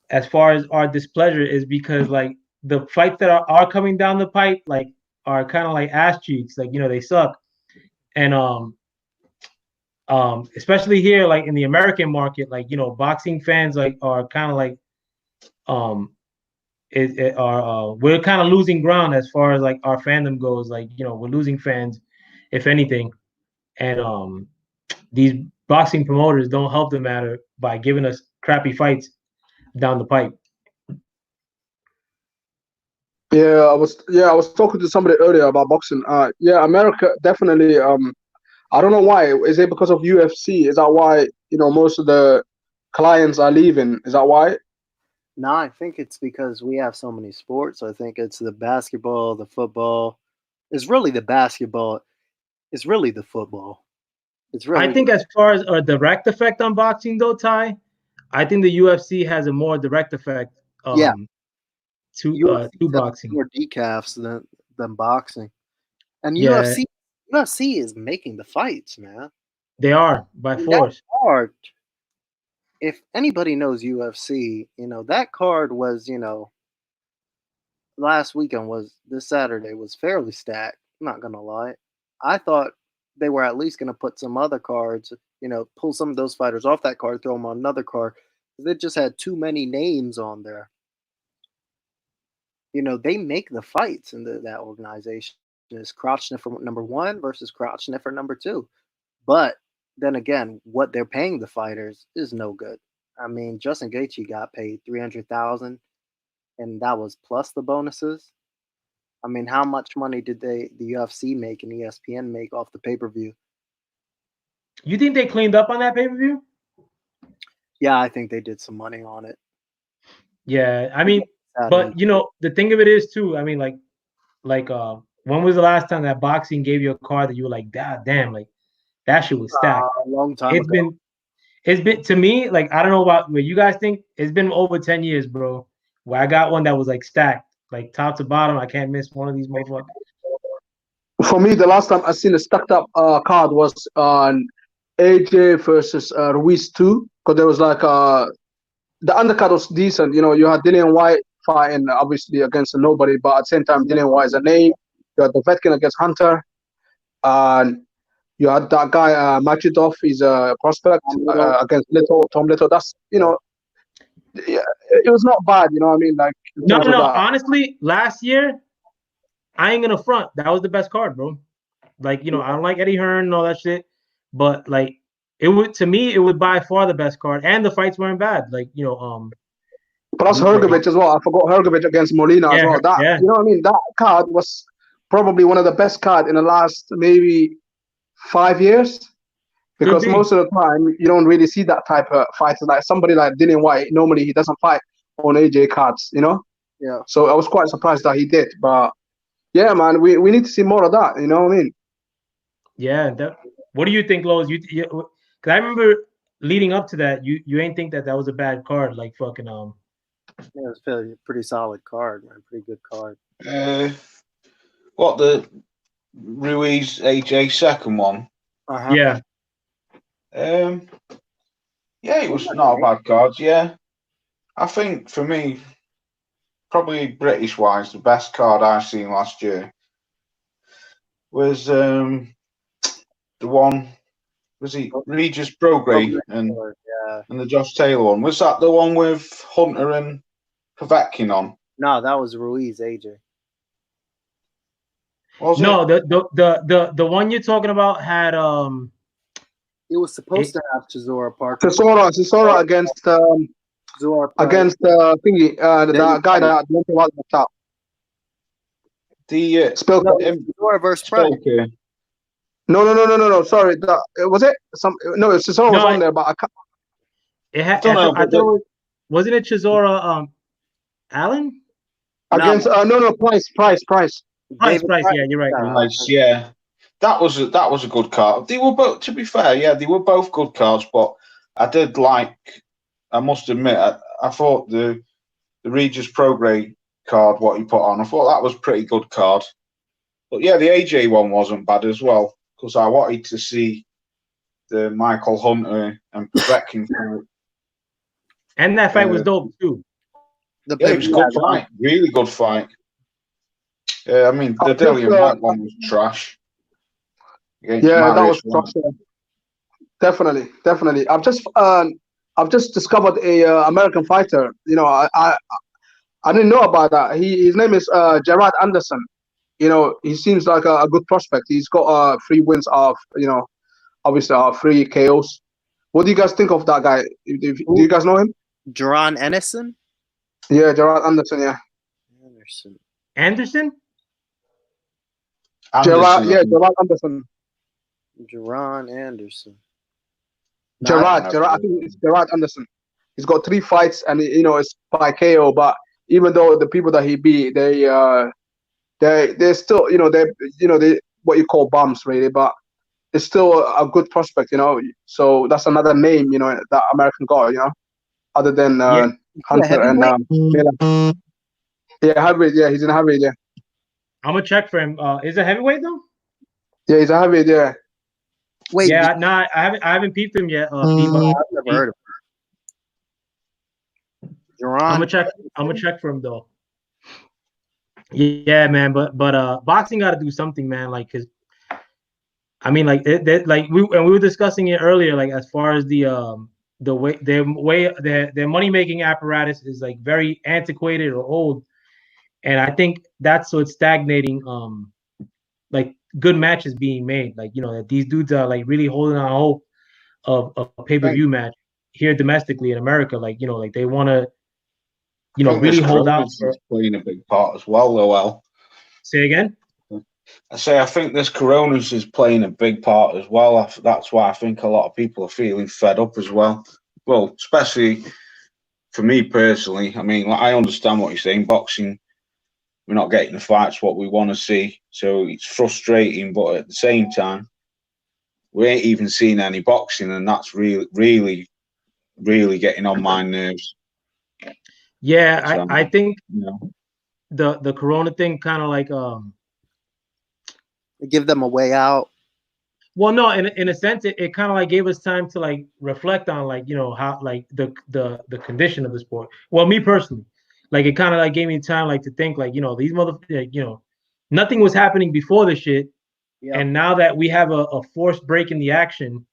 as far as our displeasure, is because like the fights that are coming down the pipe, like, are kind of like ass cheeks, like they suck, and especially here, like in the American market, like boxing fans like are kind of like we're kind of losing ground as far as like our fandom goes. Like we're losing fans, if anything, and these boxing promoters don't help the matter by giving us crappy fights down the pipe. Yeah, I was talking to somebody earlier about boxing. Yeah, America definitely. I don't know why. Is it because of UFC? Is that why most of the clients are leaving? Is that why? No, I think it's because we have so many sports. I think it's the basketball, the football. It's really the basketball. It's really the football. It's really. I think as far as a direct effect on boxing, though, Ty, I think the UFC has a more direct effect. To boxing. More decafs than boxing, and UFC is making the fights, man. They are by force. Card, if anybody knows UFC, that card was, last weekend this Saturday was fairly stacked. I'm not gonna lie. I thought they were at least gonna put some other cards, pull some of those fighters off that card, throw them on another card. They just had too many names on there. They make the fights in that organization. It's Crouchniffer number 1 versus Crouchniffer number 2. But then again, what they're paying the fighters is no good. I mean, Justin Gaethje got paid $300,000, and that was plus the bonuses. I mean, how much money did the UFC make and ESPN make off the pay-per-view? You think they cleaned up on that pay-per-view? Yeah, I think they did some money on it. Yeah, I mean, but the thing of it is too. I mean, like, when was the last time that boxing gave you a card that you were like, God damn, like that shit was stacked? A long time ago. it's been, to me, like, I don't know about what you guys think. It's been over 10 years, bro, where I got one that was like stacked, like top to bottom. I can't miss one of these motherfuckers. For me, the last time I seen a stacked up card was on AJ versus Ruiz 2, because there was like the undercard was decent. You know, you had Dillian White fighting obviously against a nobody, but at the same time, Dillian White is a name. You had the Vetkin against Hunter, and you had that guy Machidov. He's a prospect against Tom Little. That's, you know, yeah, it was not bad. You know what I mean? Like, No. Honestly, last year, I ain't gonna front. That was the best card, bro. Like, you know, I don't like Eddie Hearn and all that shit, but like, it would, to me, it was by far the best card, and the fights weren't bad. Like, you know, plus Hergovich as well. I forgot Hergovich against Molina as well. That, you know what I mean? That card was probably one of the best cards in the last maybe 5 years, because most of the time you don't really see that type of fighter. Like somebody like Dillian White, normally he doesn't fight on AJ cards, you know. Yeah. So I was quite surprised that he did, but yeah, man, we need to see more of that. You know what I mean? Yeah. What do you think, Lowe's? Because I remember leading up to that, you ain't think that was a bad card, like fucking Yeah, it was a pretty solid card, man. Pretty good card. What, the Ruiz AJ second one? Yeah. Yeah, it was not a bad card. Yeah, I think for me, probably British wise, the best card I've seen last year was the one. Was he Regis Prograde and the Josh Taylor one? Was that the one with Hunter and Povetkin on? No, that was Ruiz AJ. Was no, it? the one you're talking about had It was supposed to have Chisora Parker. Chisora against against thingy, the guy that went to the top. The Chisora versus Price. No. Sorry, was it some? No, Chisora was on there, but I can't. It had. I thought wasn't it Chisora Allen against Price. Price. Yeah, you're right. Price, yeah. That was a good card. They were both, to be fair, yeah, they were both good cards. But I did like, I must admit, I thought the Regis Prograde card, what he put on, I thought that was a pretty good card. But yeah, the AJ one wasn't bad as well, because I wanted to see the Michael Hunter and Povetkin fight. And that fight was dope too. Yeah, it was a good fight, really good fight. I mean, the Dillian White one was trash. Yeah, that was trash. Definitely. I've just discovered a American fighter. You know, I didn't know about that. His name is Gerard Anderson. You know, he seems like a good prospect. He's got 3 wins of, you know, obviously 3 KOs. What do you guys think of that guy? Do you guys know him? Gerard Anderson? Yeah, Gerard Anderson, yeah. Anderson? Gerard Anderson. Gerard Anderson. Gerard, I think it's Gerard Anderson. He's got 3 fights, and you know it's by KO. But even though the people that he beat, they're still, you know, they what you call bums really, but it's still a good prospect, you know. So that's another name, you know, that American got, you know, other than Hunter and Miller. Yeah, heavyweight. Yeah, he's in heavyweight. Yeah. I'm gonna check for him. Is it heavyweight though? Yeah, he's a heavyweight. Yeah. Wait. Yeah, I haven't peeped him yet. I've never heard of him. I'm gonna check for him though. Yeah, man, but boxing got to do something, man. Like, cause I mean, like like we were discussing it earlier. Like, as far as the way their money making apparatus is like very antiquated or old, and I think that's so it's stagnating. Like good matches being made. Like, you know, that these dudes are like really holding on hope of a pay-per-view match here domestically in America. Like, you know, like they want to, you know, really hold out. Playing a big part as well, though. Say again? I think this Coronas is playing a big part as well. That's why I think a lot of people are feeling fed up as well. Well, especially for me personally. I mean, like, I understand what you're saying. Boxing, we're not getting the fights what we want to see, so it's frustrating. But at the same time, we ain't even seen any boxing, and that's really really getting on my nerves. Yeah, I think you know, the Corona thing kind of like give them a way out. Well, no, in a sense, it kind of like gave us time to like reflect on like how like the condition of the sport. Well, me personally, like it kind of like gave me time like to think like these nothing was happening before the shit, and now that we have a forced break in the action,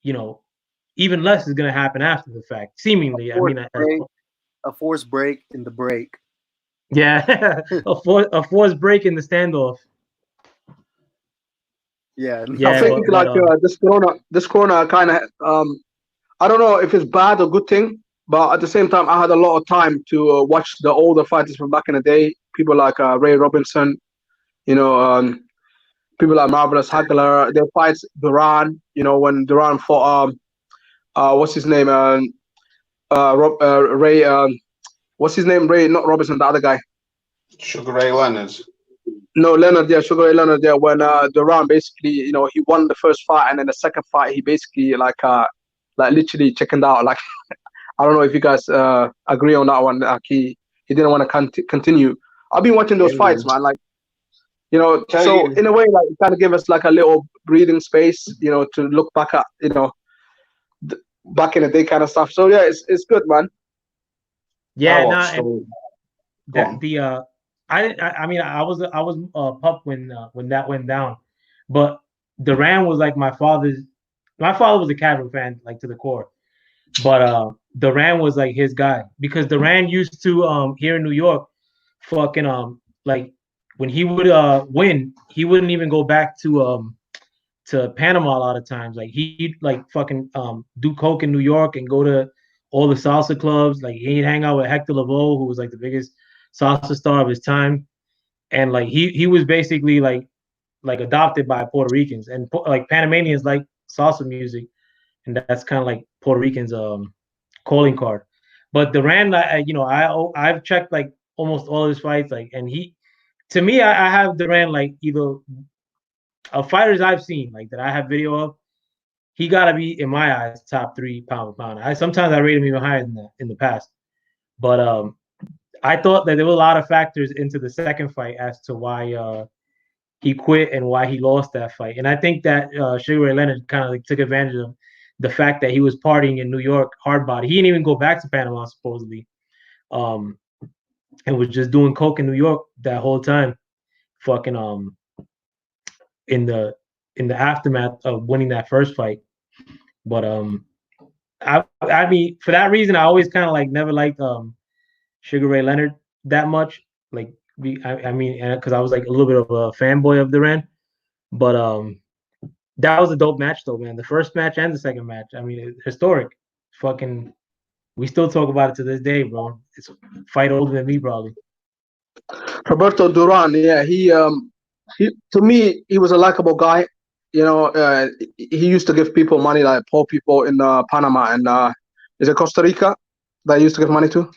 even less is gonna happen after the fact. Seemingly, I mean, a forced break in the break. Yeah, a forced break in the standoff. Yeah, I think this corona kind of I don't know if it's bad or good thing, but at the same time, I had a lot of time to watch the older fighters from back in the day. People like Ray Robinson, people like Marvelous Hagler. They fight Duran. When Duran fought what's his name? Ray. What's his name? Ray, not Robinson, the other guy. Sugar Ray Leonard. No, Leonard, yeah, Sugar Ray Leonard, yeah. When Duran basically, he won the first fight, and then the second fight, he basically like literally chickened out. Like, I don't know if you guys agree on that one. Like he didn't want to continue. I've been watching those fights, man. Like, so in a way, like it kind of gave us like a little breathing space, to look back at, back in the day kind of stuff. So yeah, it's good, man. Yeah, I mean, I was pup when that went down, but Duran was like my father was a casual fan, like to the core, but Duran was like his guy because Duran used to here in New York, fucking like when he would win, he wouldn't even go back to Panama a lot of times. Like he'd like fucking do coke in New York and go to all the salsa clubs. Like he'd hang out with Hector Lavoe, who was like the biggest salsa star of his time, and like he was basically like adopted by Puerto Ricans, and like Panamanians like salsa music, and that's kind of like Puerto Ricans calling card. But Duran, I've checked like almost all of his fights, like, and to me, I have Duran like either of fighters I've seen like that I have video of, he gotta be in my eyes top 3 pound for pound. Sometimes I rate him even higher than that in the past, but I thought that there were a lot of factors into the second fight as to why he quit and why he lost that fight. And I think that Sugar Ray Leonard kind of like took advantage of the fact that he was partying in New York hard body. He didn't even go back to Panama supposedly, and was just doing coke in New York that whole time, fucking in the aftermath of winning that first fight. But I mean, for that reason, I always kind of like never liked Sugar Ray Leonard that much. Like, I mean, because I was like a little bit of a fanboy of Duran, but that was a dope match though, man. The first match and the second match. I mean, historic. Fucking, we still talk about it to this day, bro. It's a fight older than me, probably. Roberto Duran, yeah, he to me he was a likable guy. He used to give people money, like poor people in Panama and is it Costa Rica that he used to give money to?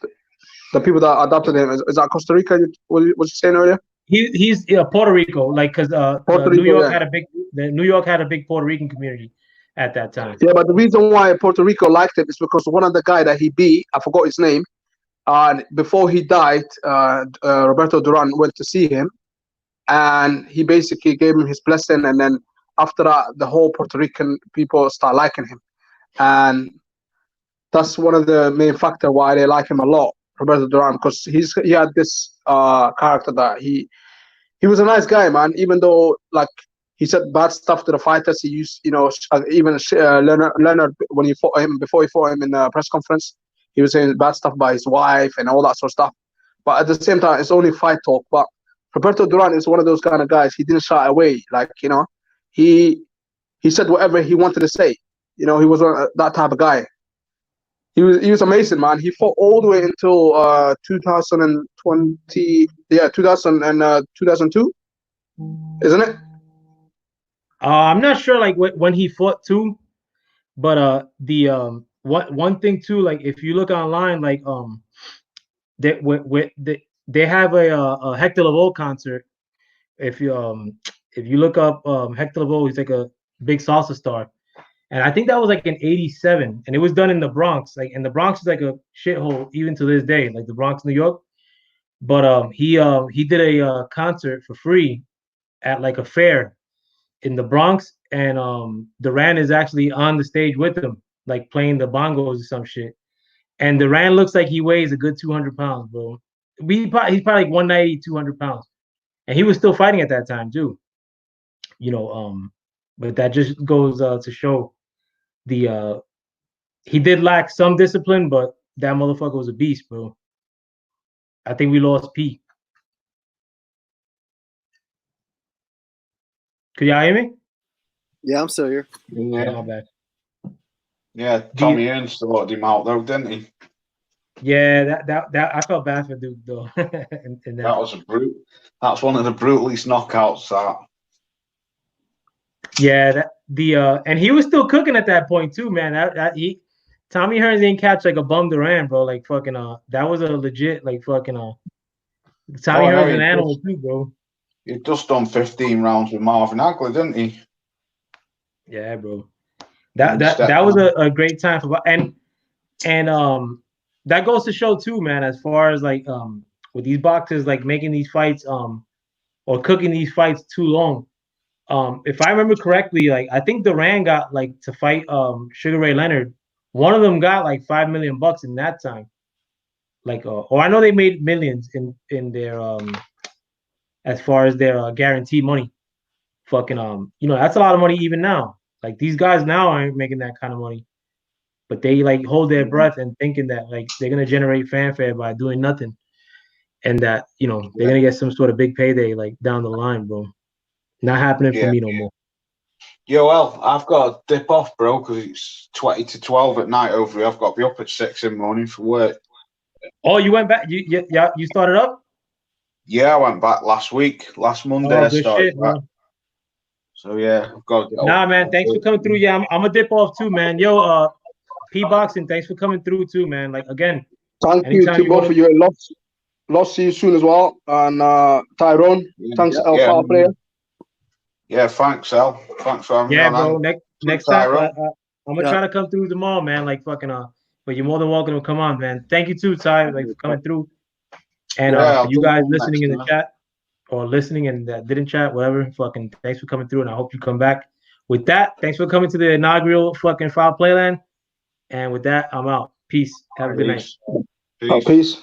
The people that adopted him, is that Costa Rica? What was you saying earlier? He's Puerto Rico, like because New York had a big Puerto Rican community at that time. Yeah, but the reason why Puerto Rico liked him is because one of the guy that he beat, I forgot his name, and before he died, Roberto Duran went to see him, and he basically gave him his blessing, and then after that, the whole Puerto Rican people start liking him, and that's one of the main factor why they like him a lot, Roberto Duran, because he had this character that he was a nice guy, man. Even though like he said bad stuff to the fighters, he used even Leonard when he fought him before he fought him in the press conference, he was saying bad stuff about his wife and all that sort of stuff. But at the same time, it's only fight talk. But Roberto Duran is one of those kind of guys. He didn't shy away. Like he said whatever he wanted to say. He was that type of guy. He was amazing, man. He fought all the way until 2020, 2002, isn't it? I'm not sure like when he fought too, but the one thing too, like if you look online, like they have a Hector Lavoe concert. If you look up Hector Lavoe, he's like a big salsa star, And I think that was like in '87, and it was done in the Bronx. Like, and the Bronx is like a shithole even to this day, like the Bronx, New York. But he did a concert for free at like a fair in the Bronx, and Duran is actually on the stage with him, like playing the bongos or some shit. And Duran looks like he weighs a good 200 pounds, bro. He's probably like 190, 200 pounds, and he was still fighting at that time too. You know, but that just goes to show the he did lack some discipline, but that motherfucker was a beast, bro. I think we lost P. Could y'all hear me? Yeah, I'm still here. Yeah, my bad. Yeah, Tommy Hearns sorted him out though, didn't he? Yeah, that I felt bad for Duke though. in that was a brute. That's one of the brutalest knockouts. That. Yeah, and he was still cooking at that point too, man. Tommy Hearns didn't catch like a bum Duran, bro. Like fucking that was a legit like fucking Tommy Hearns an animal too, bro. He just done 15 rounds with Marvin Hagler, didn't he? Yeah, bro. That was a great time for and that goes to show too, man, as far as like with these boxers like making these fights or cooking these fights too long. If I remember correctly, like I think Duran got like to fight Sugar Ray Leonard. One of them got like $5 million in that time. Like or I know they made millions in their as far as their guaranteed money. Fucking you know, that's a lot of money even now. Like these guys now aren't making that kind of money. But they like hold their breath and thinking that like they're gonna generate fanfare by doing nothing. And that, you know, they're gonna get some sort of big payday like down the line, bro. Not happening for me no more. Yo, well, I've got to dip off, bro, because it's 20 to 12 at night over here. I've got to be up at 6 in the morning for work. Oh, you went back? You started up? Yeah, I went back last Monday. I started shit, back. So yeah, I've got to get Nah, man, thanks for coming through. Yeah, I'm gonna dip off too, man. Yo, P Boxing, thanks for coming through too, man. Like again, thank you to both of you. Lots see you soon as well. And Tyrone, thanks, FoulPlayers. Yeah, thanks, Al. Thanks for having me on. Bro. Next time, I'm gonna try to come through tomorrow, man. Like fucking but you're more than welcome to come on, man. Thank you too, Ty, like for coming through. And for you guys listening in the chat or listening and that didn't chat, whatever, fucking thanks for coming through, and I hope you come back. With that, thanks for coming to the inaugural fucking FoulPlayland. And with that, I'm out. Peace. Have a good night. Peace. Peace.